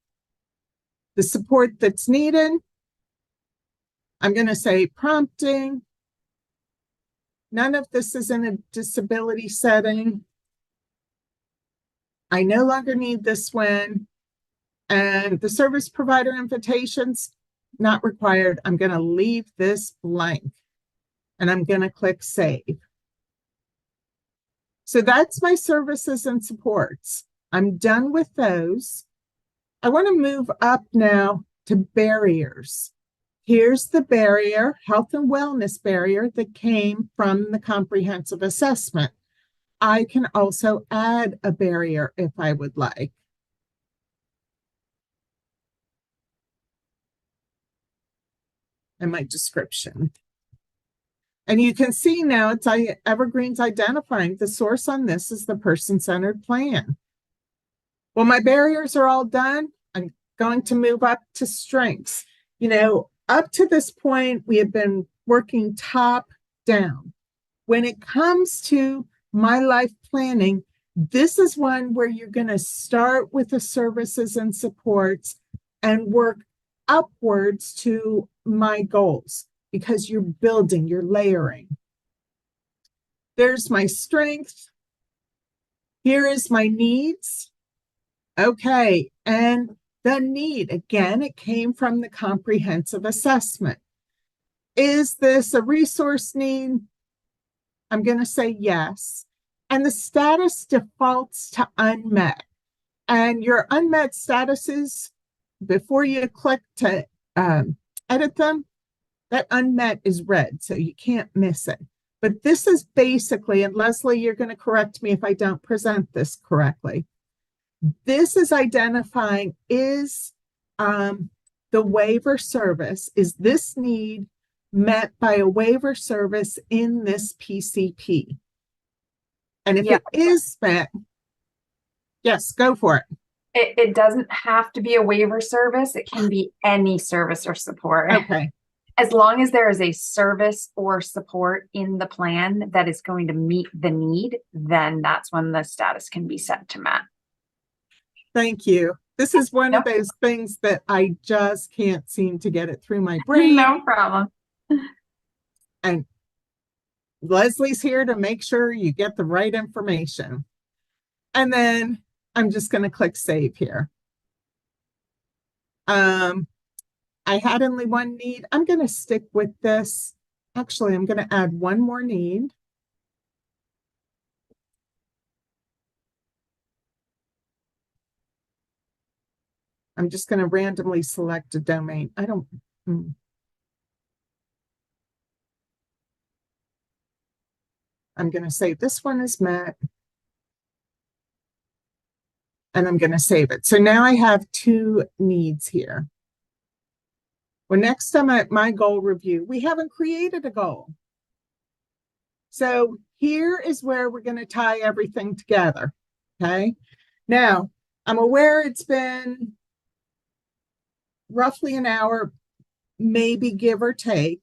The support that's needed, I'm going to say prompting. None of this is in a disability setting. I no longer need this one. And the service provider invitations, not required. I'm going to leave this blank. and I'm going to click Save. So that's my services and supports. I'm done with those. I want to move up now to barriers. Here's the barrier, health and wellness barrier that came from the comprehensive assessment. I can also add a barrier if I would like. And my description. And you can see now it's Evergreen's identifying the source on this is the person-centered plan. Well, my barriers are all done. I'm going to move up to strengths. You know, up to this point, we have been working top down. When it comes to my life planning, this is one where you're going to start with the services and supports and work upwards to my goals because you're building, you're layering. There's my strength. Here is my needs. Okay, and the need, again, it came from the comprehensive assessment. Is this a resource need? I'm going to say yes. And the status defaults to unmet. And your unmet statuses, before you click to edit them, that unmet is red, so you can't miss it. But this is basically, and Leslie, you're going to correct me if I don't present this correctly. This is identifying is the waiver service, is this need met by a waiver service in this PCP? And if it is met, yes, go for it. It doesn't have to be a waiver service. It can be any service or support. Okay. As long as there is a service or support in the plan that is going to meet the need, then that's when the status can be set to met. Thank you. This is one of those things that I just can't seem to get it through my brain. No problem. And Leslie's here to make sure you get the right information. And then I'm just going to click Save here. I had only one need. I'm going to stick with this. Actually, I'm going to add one more need. I'm just going to randomly select a domain. I'm going to say this one is met. And I'm going to save it. So now I have two needs here. Well, next time at my goal review, we haven't created a goal. So here is where we're going to tie everything together. Okay. Now, I'm aware it's been roughly an hour, maybe give or take.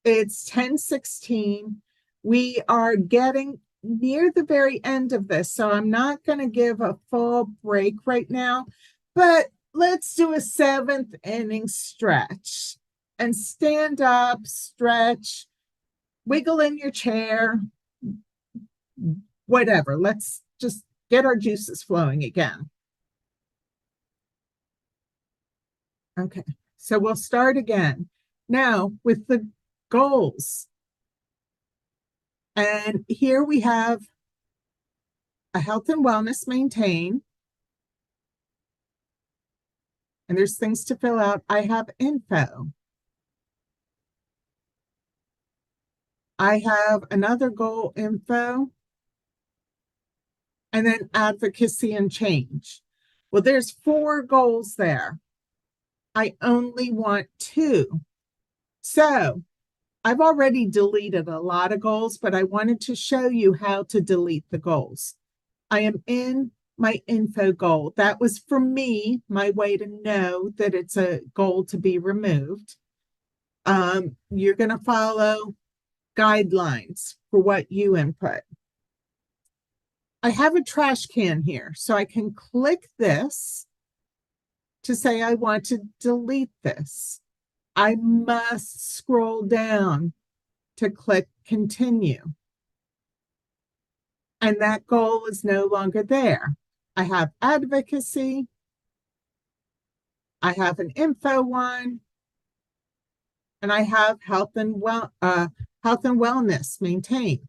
It's 10:16. We are getting near the very end of this, so I'm not going to give a full break right now, but let's do a seventh inning stretch and stand up, stretch, wiggle in your chair, whatever. Let's just get our juices flowing again. Okay, so we'll start again. Now with the goals. And here we have a health and wellness maintain. And there's things to fill out. I have info. I have another goal info. And then advocacy and change. Well, there's 4 goals there. I only want 2. So I've already deleted a lot of goals, but I wanted to show you how to delete the goals. I am in my info goal. That was for me, my way to know that it's a goal to be removed. You're going to follow guidelines for what you input. I have a trash can here, so I can click this to say I want to delete this. I must scroll down to click continue. And that goal is no longer there. I have advocacy. I have an info one. And I have health and health and wellness, maintain.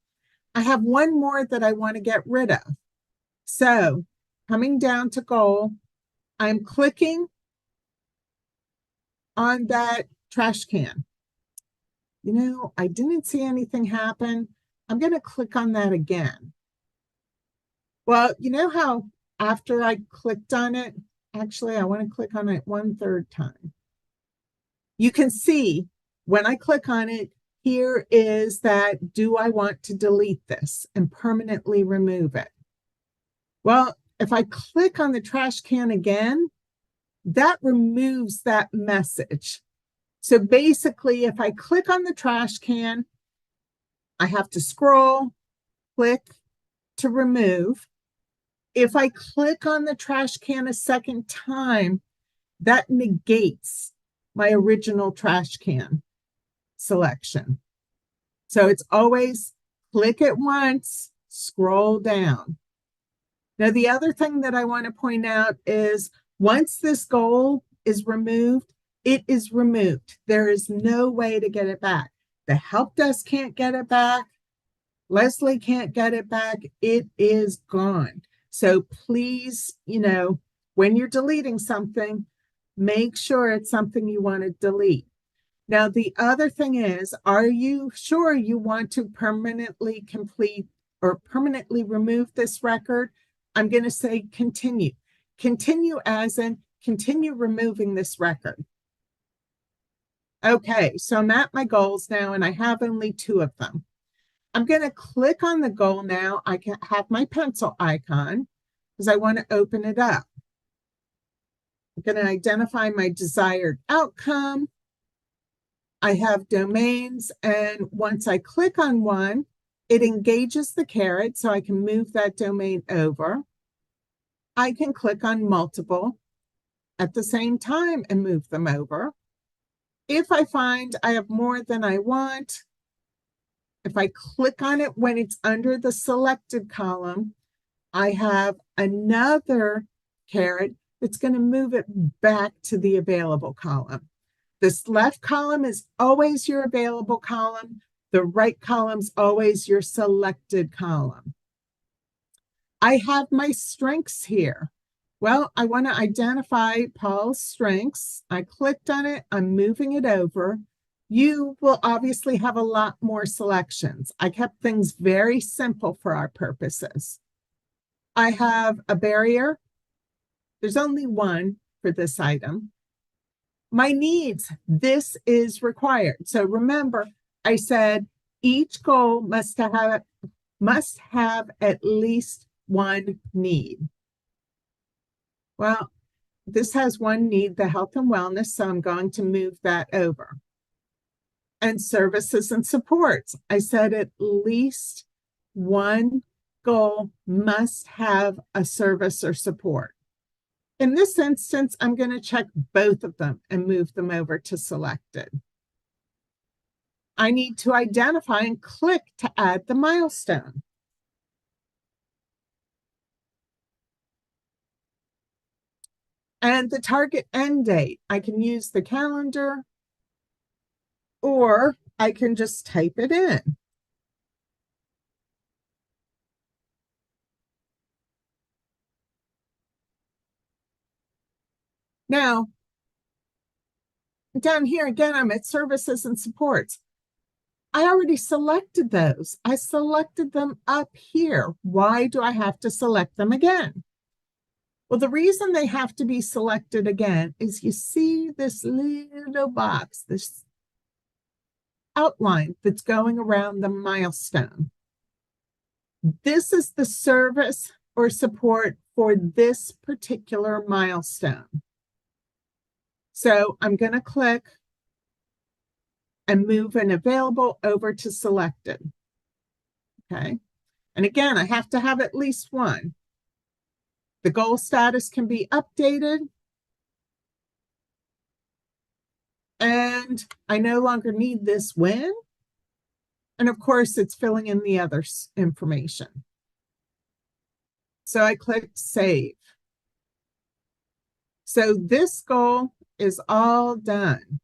I have one more that I want to get rid of. So coming down to goal, I'm clicking on that trash can. I didn't see anything happen. I'm going to click on that again. Well, you know how after I clicked on it, actually, I want to click on it one third time. You can see when I click on it, here is that, do I want to delete this and permanently remove it? Well, if I click on the trash can again, that removes that message. So basically, if I click on the trash can, I have to scroll, click to remove. If I click on the trash can a second time, that negates my original trash can selection. So it's always click it once, scroll down. Now, the other thing that I want to point out is once this goal is removed, it is removed. There is no way to get it back. The help desk can't get it back. Leslie can't get it back. It is gone. So please, when you're deleting something, make sure it's something you want to delete. Now, the other thing is, are you sure you want to permanently complete or permanently remove this record? I'm going to say continue. Continue as in continue removing this record. Okay, so I'm at my goals now, and I have only 2 of them. I'm going to click on the goal now. I can have my pencil icon because I want to open it up. I'm going to identify my desired outcome. I have domains, and once I click on one, it engages the caret, so I can move that domain over. I can click on multiple at the same time and move them over. If I find I have more than I want, if I click on it when it's under the selected column, I have another caret that's going to move it back to the available column. This left column is always your available column. The right column is always your selected column. I have my strengths here. Well, I want to identify Paul's strengths. I clicked on it. I'm moving it over. You will obviously have a lot more selections. I kept things very simple for our purposes. I have a barrier. There's only one for this item. My needs, this is required. So remember, I said each goal must have at least one need. Well, this has one need, the health and wellness, so I'm going to move that over. And services and supports, I said at least one goal must have a service or support. In this instance, I'm going to check both of them and move them over to selected. I need to identify and click to add the milestone. And the target end date, I can use the calendar or I can just type it in. Now, down here again, I'm at services and supports. I already selected those. I selected them up here. Why do I have to select them again? Well, the reason they have to be selected again is you see this little box, this outline that's going around the milestone. This is the service or support for this particular milestone. So I'm going to click and move an available over to selected. Okay. And again, I have to have at least one. The goal status can be updated. And I no longer need this when. And of course, it's filling in the other information. So I clicked save. So this goal is all done.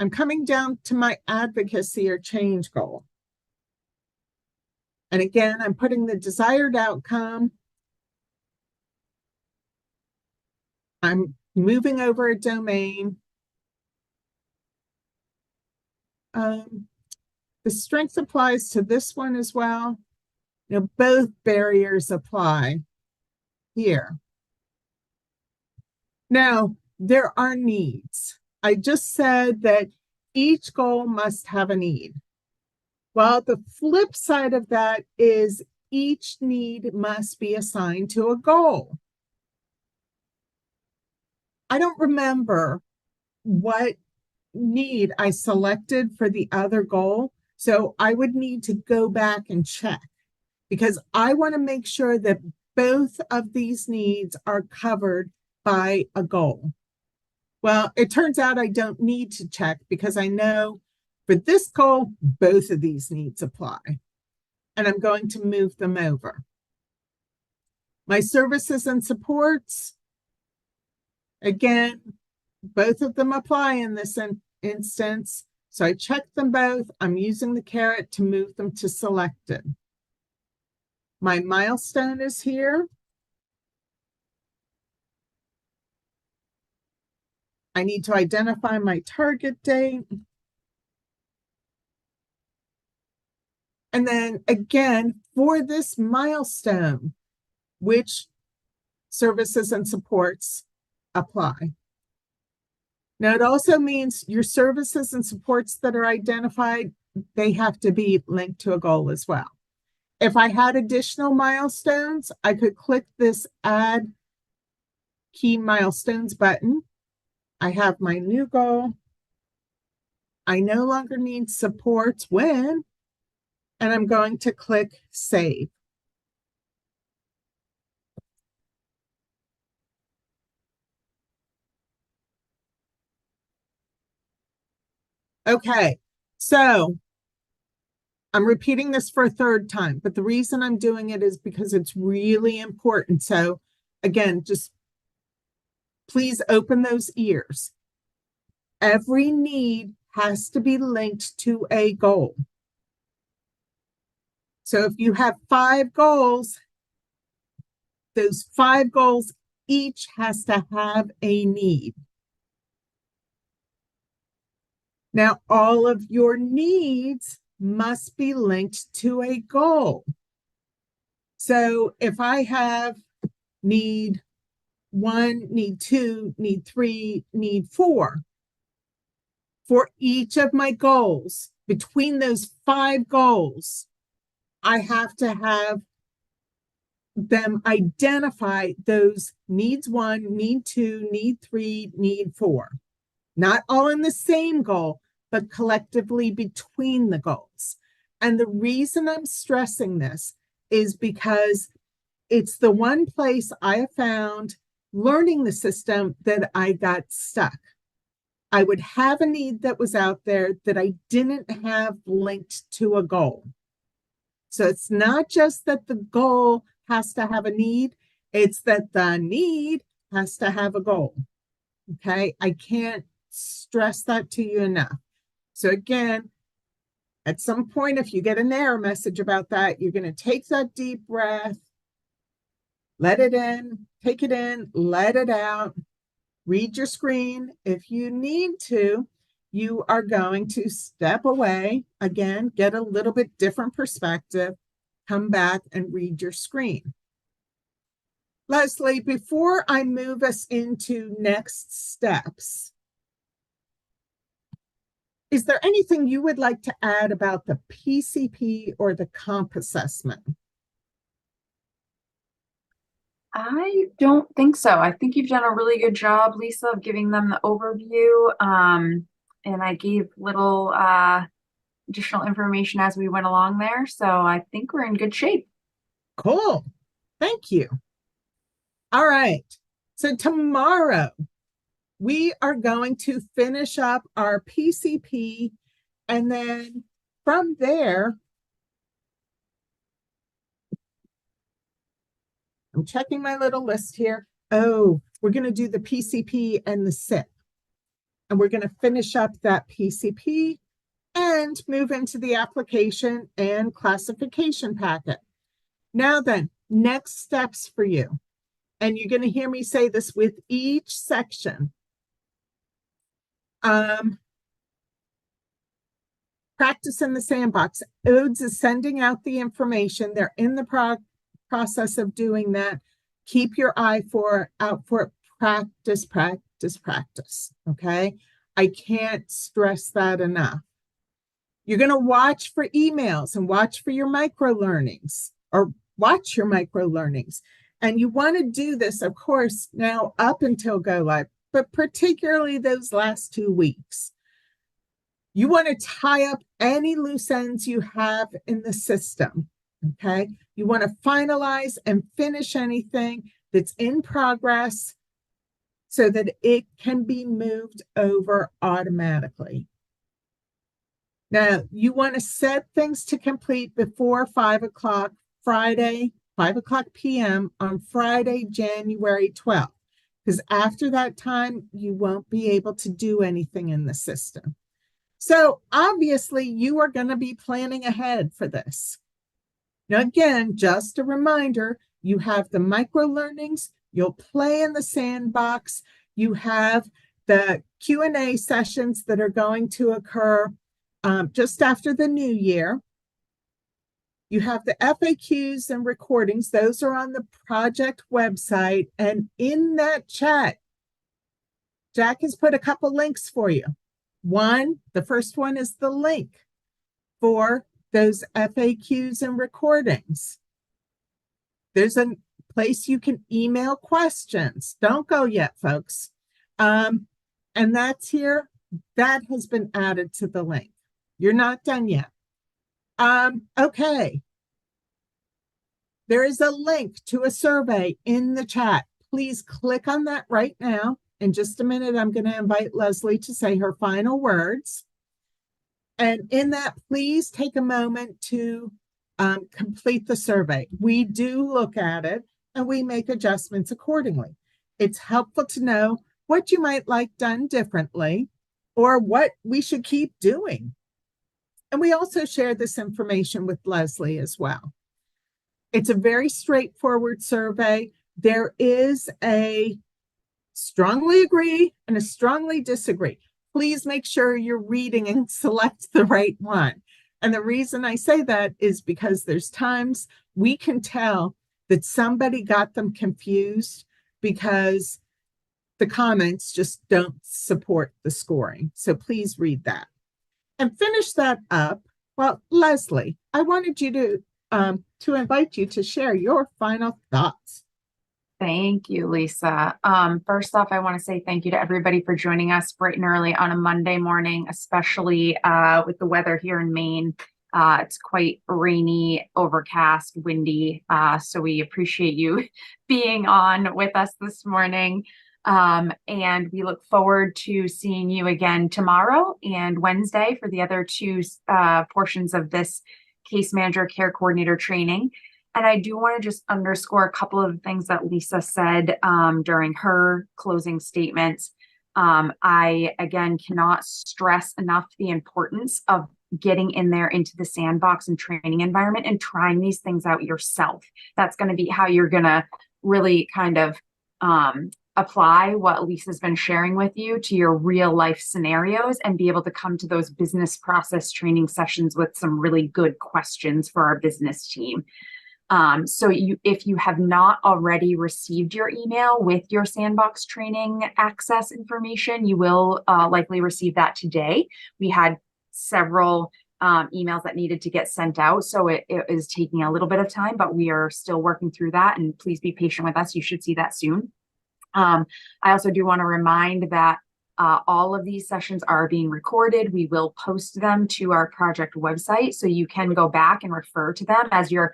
I'm coming down to my advocacy or change goal. And again, I'm putting the desired outcome. I'm moving over a domain. The strength applies to this one as well. Both barriers apply here. Now, there are needs. I just said that each goal must have a need. Well, the flip side of that is each need must be assigned to a goal. I don't remember what need I selected for the other goal, so I would need to go back and check because I want to make sure that both of these needs are covered by a goal. Well, it turns out I don't need to check because I know for this goal, both of these needs apply. And I'm going to move them over. My services and supports, again, both of them apply in this instance. So I checked them both. I'm using the caret to move them to selected. My milestone is here. I need to identify my target date. And then again, for this milestone, which services and supports apply. Now, it also means your services and supports that are identified, they have to be linked to a goal as well. If I had additional milestones, I could click this Add Key Milestones button. I have my new goal. I no longer need supports when, and I'm going to click Save. Okay, so I'm repeating this for a third time, but the reason I'm doing it is because it's really important. So again, just please open those ears. Every need has to be linked to a goal. So if you have 5 goals, those 5 goals each has to have a need. Now, all of your needs must be linked to a goal. So if I have need 1, need 2, need 3, need 4, for each of my goals, between those 5 goals, I have to have them identify those needs 1, need 2, need 3, need 4. Not all in the same goal, but collectively between the goals. And the reason I'm stressing this is because it's the one place I have found learning the system that I got stuck. I would have a need that was out there that I didn't have linked to a goal. So it's not just that the goal has to have a need, it's that the need has to have a goal. Okay, I can't stress that to you enough. So again, at some point, if you get an error message about that, you're going to take that deep breath, let it in, take it in, let it out, read your screen. If you need to, you are going to step away, again, get a little bit different perspective, come back and read your screen. Leslie, before I move us into next steps, is there anything you would like to add about the PCP or the comp assessment? I don't think so. I think you've done a really good job, Lisa, of giving them the overview. And I gave little additional information as we went along there. So I think we're in good shape. Cool. Thank you. All right. So tomorrow we are going to finish up our PCP, and then from there, I'm checking my little list here. Oh, we're going to do the PCP and the SIP. and we're going to finish up that PCP and move into the application and classification packet. Now then, next steps for you. And you're going to hear me say this with each section. Practice in the sandbox. ODES is sending out the information. They're in the process of doing that. Keep your eye out for it. Practice, practice, practice. Okay? I can't stress that enough. You're going to watch for emails and watch for your micro learnings, or watch your micro learnings. And you want to do this, of course, now up until go live, but particularly those last 2 weeks. You want to tie up any loose ends you have in the system, okay? You want to finalize and finish anything that's in progress so that it can be moved over automatically. Now, you want to set things to complete before 5 o'clock Friday, 5 o'clock p.m. on Friday, January 12th, because after that time, you won't be able to do anything in the system. So obviously, you are going to be planning ahead for this. Now, again, just a reminder, you have the micro learnings, you'll play in the sandbox, you have the Q&A sessions that are going to occur just after the new year. You have the FAQs and recordings. Those are on the project website. And in that chat, Jack has put a couple links for you. The first one is the link for those FAQs and recordings. There's a place you can email questions. Don't go yet, folks. And that's here. That has been added to the link. You're not done yet. Okay. There is a link to a survey in the chat. Please click on that right now. In just a minute, I'm going to invite Leslie to say her final words. And in that, please take a moment to complete the survey. We do look at it and we make adjustments accordingly. It's helpful to know what you might like done differently or what we should keep doing. And we also share this information with Leslie as well. It's a very straightforward survey. There is a strongly agree and a strongly disagree. Please make sure you're reading and select the right one. And the reason I say that is because there's times we can tell that somebody got them confused because the comments just don't support the scoring. So please read that. And finish that up. Well, Leslie, I wanted you to invite you to share your final thoughts. Thank you, Lisa. First off, I want to say thank you to everybody for joining us bright and early on a Monday morning, especially with the weather here in Maine. It's quite rainy, overcast, windy. So we appreciate you being on with us this morning. And we look forward to seeing you again tomorrow and Wednesday for the other two portions of this case manager care coordinator training. And I do want to just underscore a couple of things that Lisa said during her closing statements. I, again, cannot stress enough the importance of getting in there into the sandbox and training environment and trying these things out yourself. That's going to be how you're going to really kind of apply what Lisa's been sharing with you to your real life scenarios and be able to come to those business process training sessions with some really good questions for our business team. So if you have not already received your email with your sandbox training access information, you will likely receive that today. We had several emails that needed to get sent out, so it is taking a little bit of time, but we are still working through that, and please be patient with us. You should see that soon. I also do want to remind that all of these sessions are being recorded. We will post them to our project website, so you can go back and refer to them as you're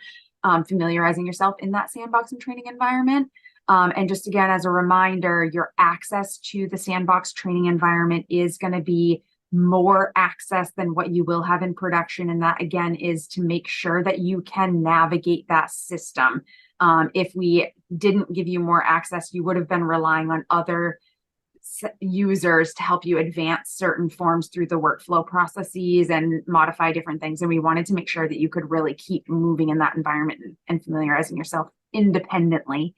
familiarizing yourself in that sandbox and training environment. And just again, as a reminder, your access to the sandbox training environment is going to be more access than what you will have in production. And that, again, is to make sure that you can navigate that system. If we didn't give you more access, you would have been relying on other users to help you advance certain forms through the workflow processes and modify different things. And we wanted to make sure that you could really keep moving in that environment and familiarizing yourself independently.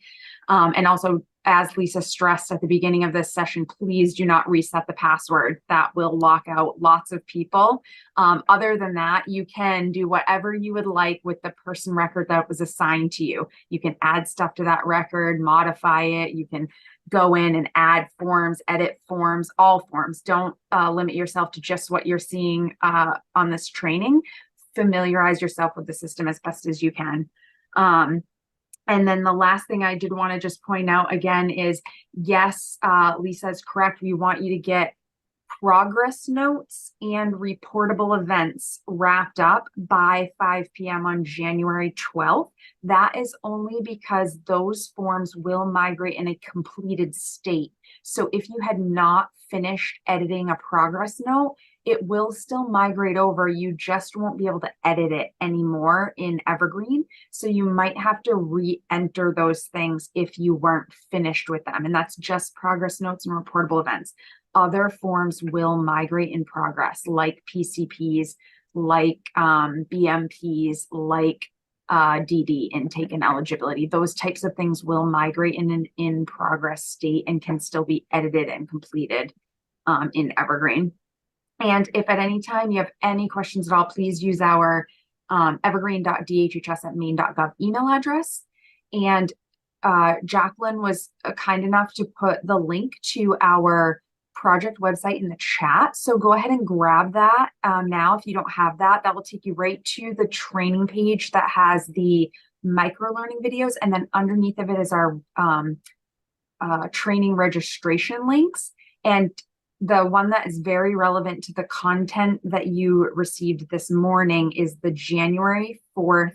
And also, as Lisa stressed at the beginning of this session, please do not reset the password. That will lock out lots of people. Other than that, you can do whatever you would like with the person record that was assigned to you. You can add stuff to that record, modify it. You can go in and add forms, edit forms, all forms. Don't limit yourself to just what you're seeing on this training. Familiarize yourself with the system as best as you can. And then the last thing I did want to just point out again is, yes, Lisa is correct. We want you to get progress notes and reportable events wrapped up by 5 p.m. on January 12th. That is only because those forms will migrate in a completed state. So if you had not finished editing a progress note, it will still migrate over. You just won't be able to edit it anymore in Evergreen. So you might have to re-enter those things if you weren't finished with them. And that's just progress notes and reportable events. Other forms will migrate in progress, like PCPs, like BMPs, like DD, intake and eligibility. Those types of things will migrate in an in progress state and can still be edited and completed in Evergreen. And if at any time you have any questions at all, please use our evergreen.dhhs@maine.gov email address. And Jacqueline was kind enough to put the link to our project website in the chat. So go ahead and grab that now. If you don't have that, that will take you right to the training page that has the micro learning videos. And then underneath of it is our training registration links. And the one that is very relevant to the content that you received this morning is the January 4th,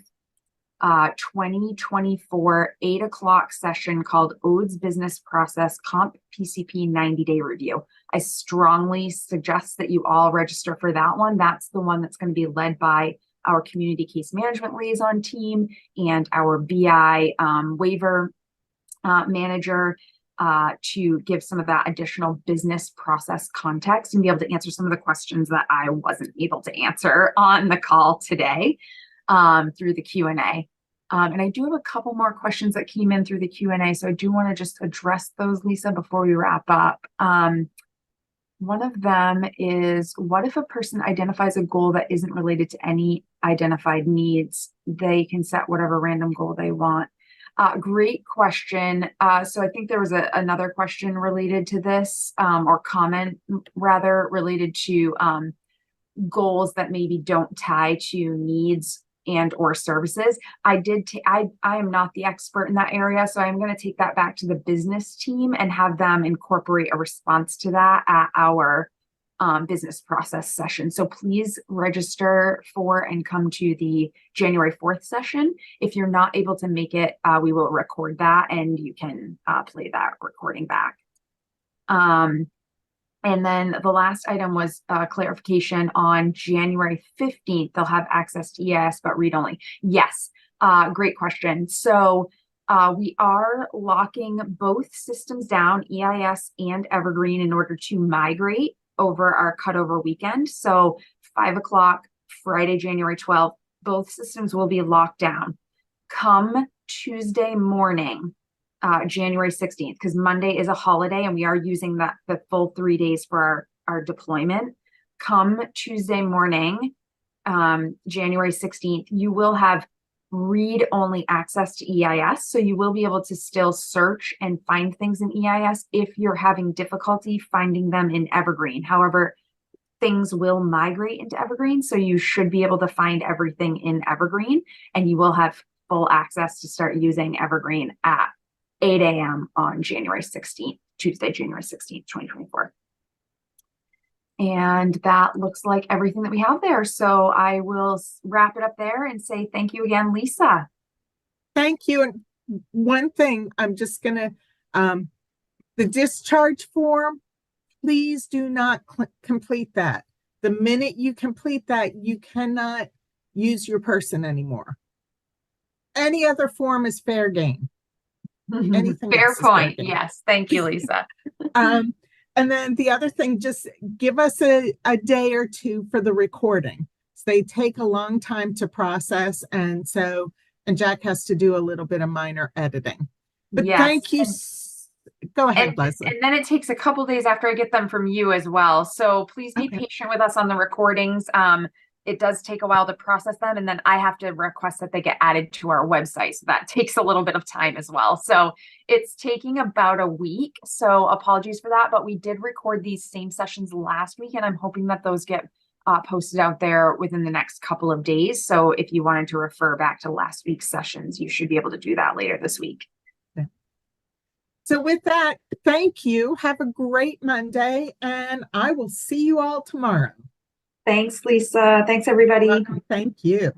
2024, 8 o'clock session called ODES Business Process Comp PCP 90-Day Review. I strongly suggest that you all register for that one. That's the one that's going to be led by our community case management liaison team and our BI waiver manager, to give some of that additional business process context and be able to answer some of the questions that I wasn't able to answer on the call today through the Q&A. And I do have a couple more questions that came in through the Q&A, so I do want to just address those, Lisa, before we wrap up. One of them is, what if a person identifies a goal that isn't related to any identified needs? They can set whatever random goal they want. Great question. So I think there was another question related to this, or comment rather related to goals that maybe don't tie to needs and or services. I am not the expert in that area, so I'm going to take that back to the business team and have them incorporate a response to that at our business process session. So please register for and come to the January 4th session. If you're not able to make it, we will record that and you can play that recording back. And then the last item was clarification on January 15th. They'll have access to EIS, but read only. Yes, great question. So we are locking both systems down, EIS and Evergreen, in order to migrate over our cutover weekend. So 5 o'clock, Friday, January 12th, both systems will be locked down. Come Tuesday morning, January 16th, because Monday is a holiday and we are using the full 3 days for our deployment. Come Tuesday morning, January 16th, you will have read-only access to EIS. So you will be able to still search and find things in EIS if you're having difficulty finding them in Evergreen. However, things will migrate into Evergreen, so you should be able to find everything in Evergreen, and you will have full access to start using Evergreen at 8 a.m. on January 16th, Tuesday, January 16th, 2024. And that looks like everything that we have there. So I will wrap it up there and say thank you again, Lisa. Thank you. And one thing, I'm just going to, the discharge form, please do not complete that. The minute you complete that, you cannot use your person anymore. Any other form is fair game. Anything Fair else is fair point. game. Yes. Thank you, Lisa. And then the other thing, just give us a day or two for the recording. So they take a long time to process. And Jack has to do a little bit of minor editing. But Yes. thank you. Go ahead, And Leslie. then it takes a couple days after I get them from you as well. So please be Okay. patient with us on the recordings. It does take a while to process them, and then I have to request that they get added to our website. So that takes a little bit of time as well. So it's taking about a week. So apologies for that, but we did record these same sessions last week, and I'm hoping that those get posted out there within the next couple of days. So if you wanted to refer back to last week's sessions, you should be able to do that later this week. So with that, thank you. Have a great Monday, and I will see you all tomorrow. Thanks, Lisa. Thanks, everybody. Thank you.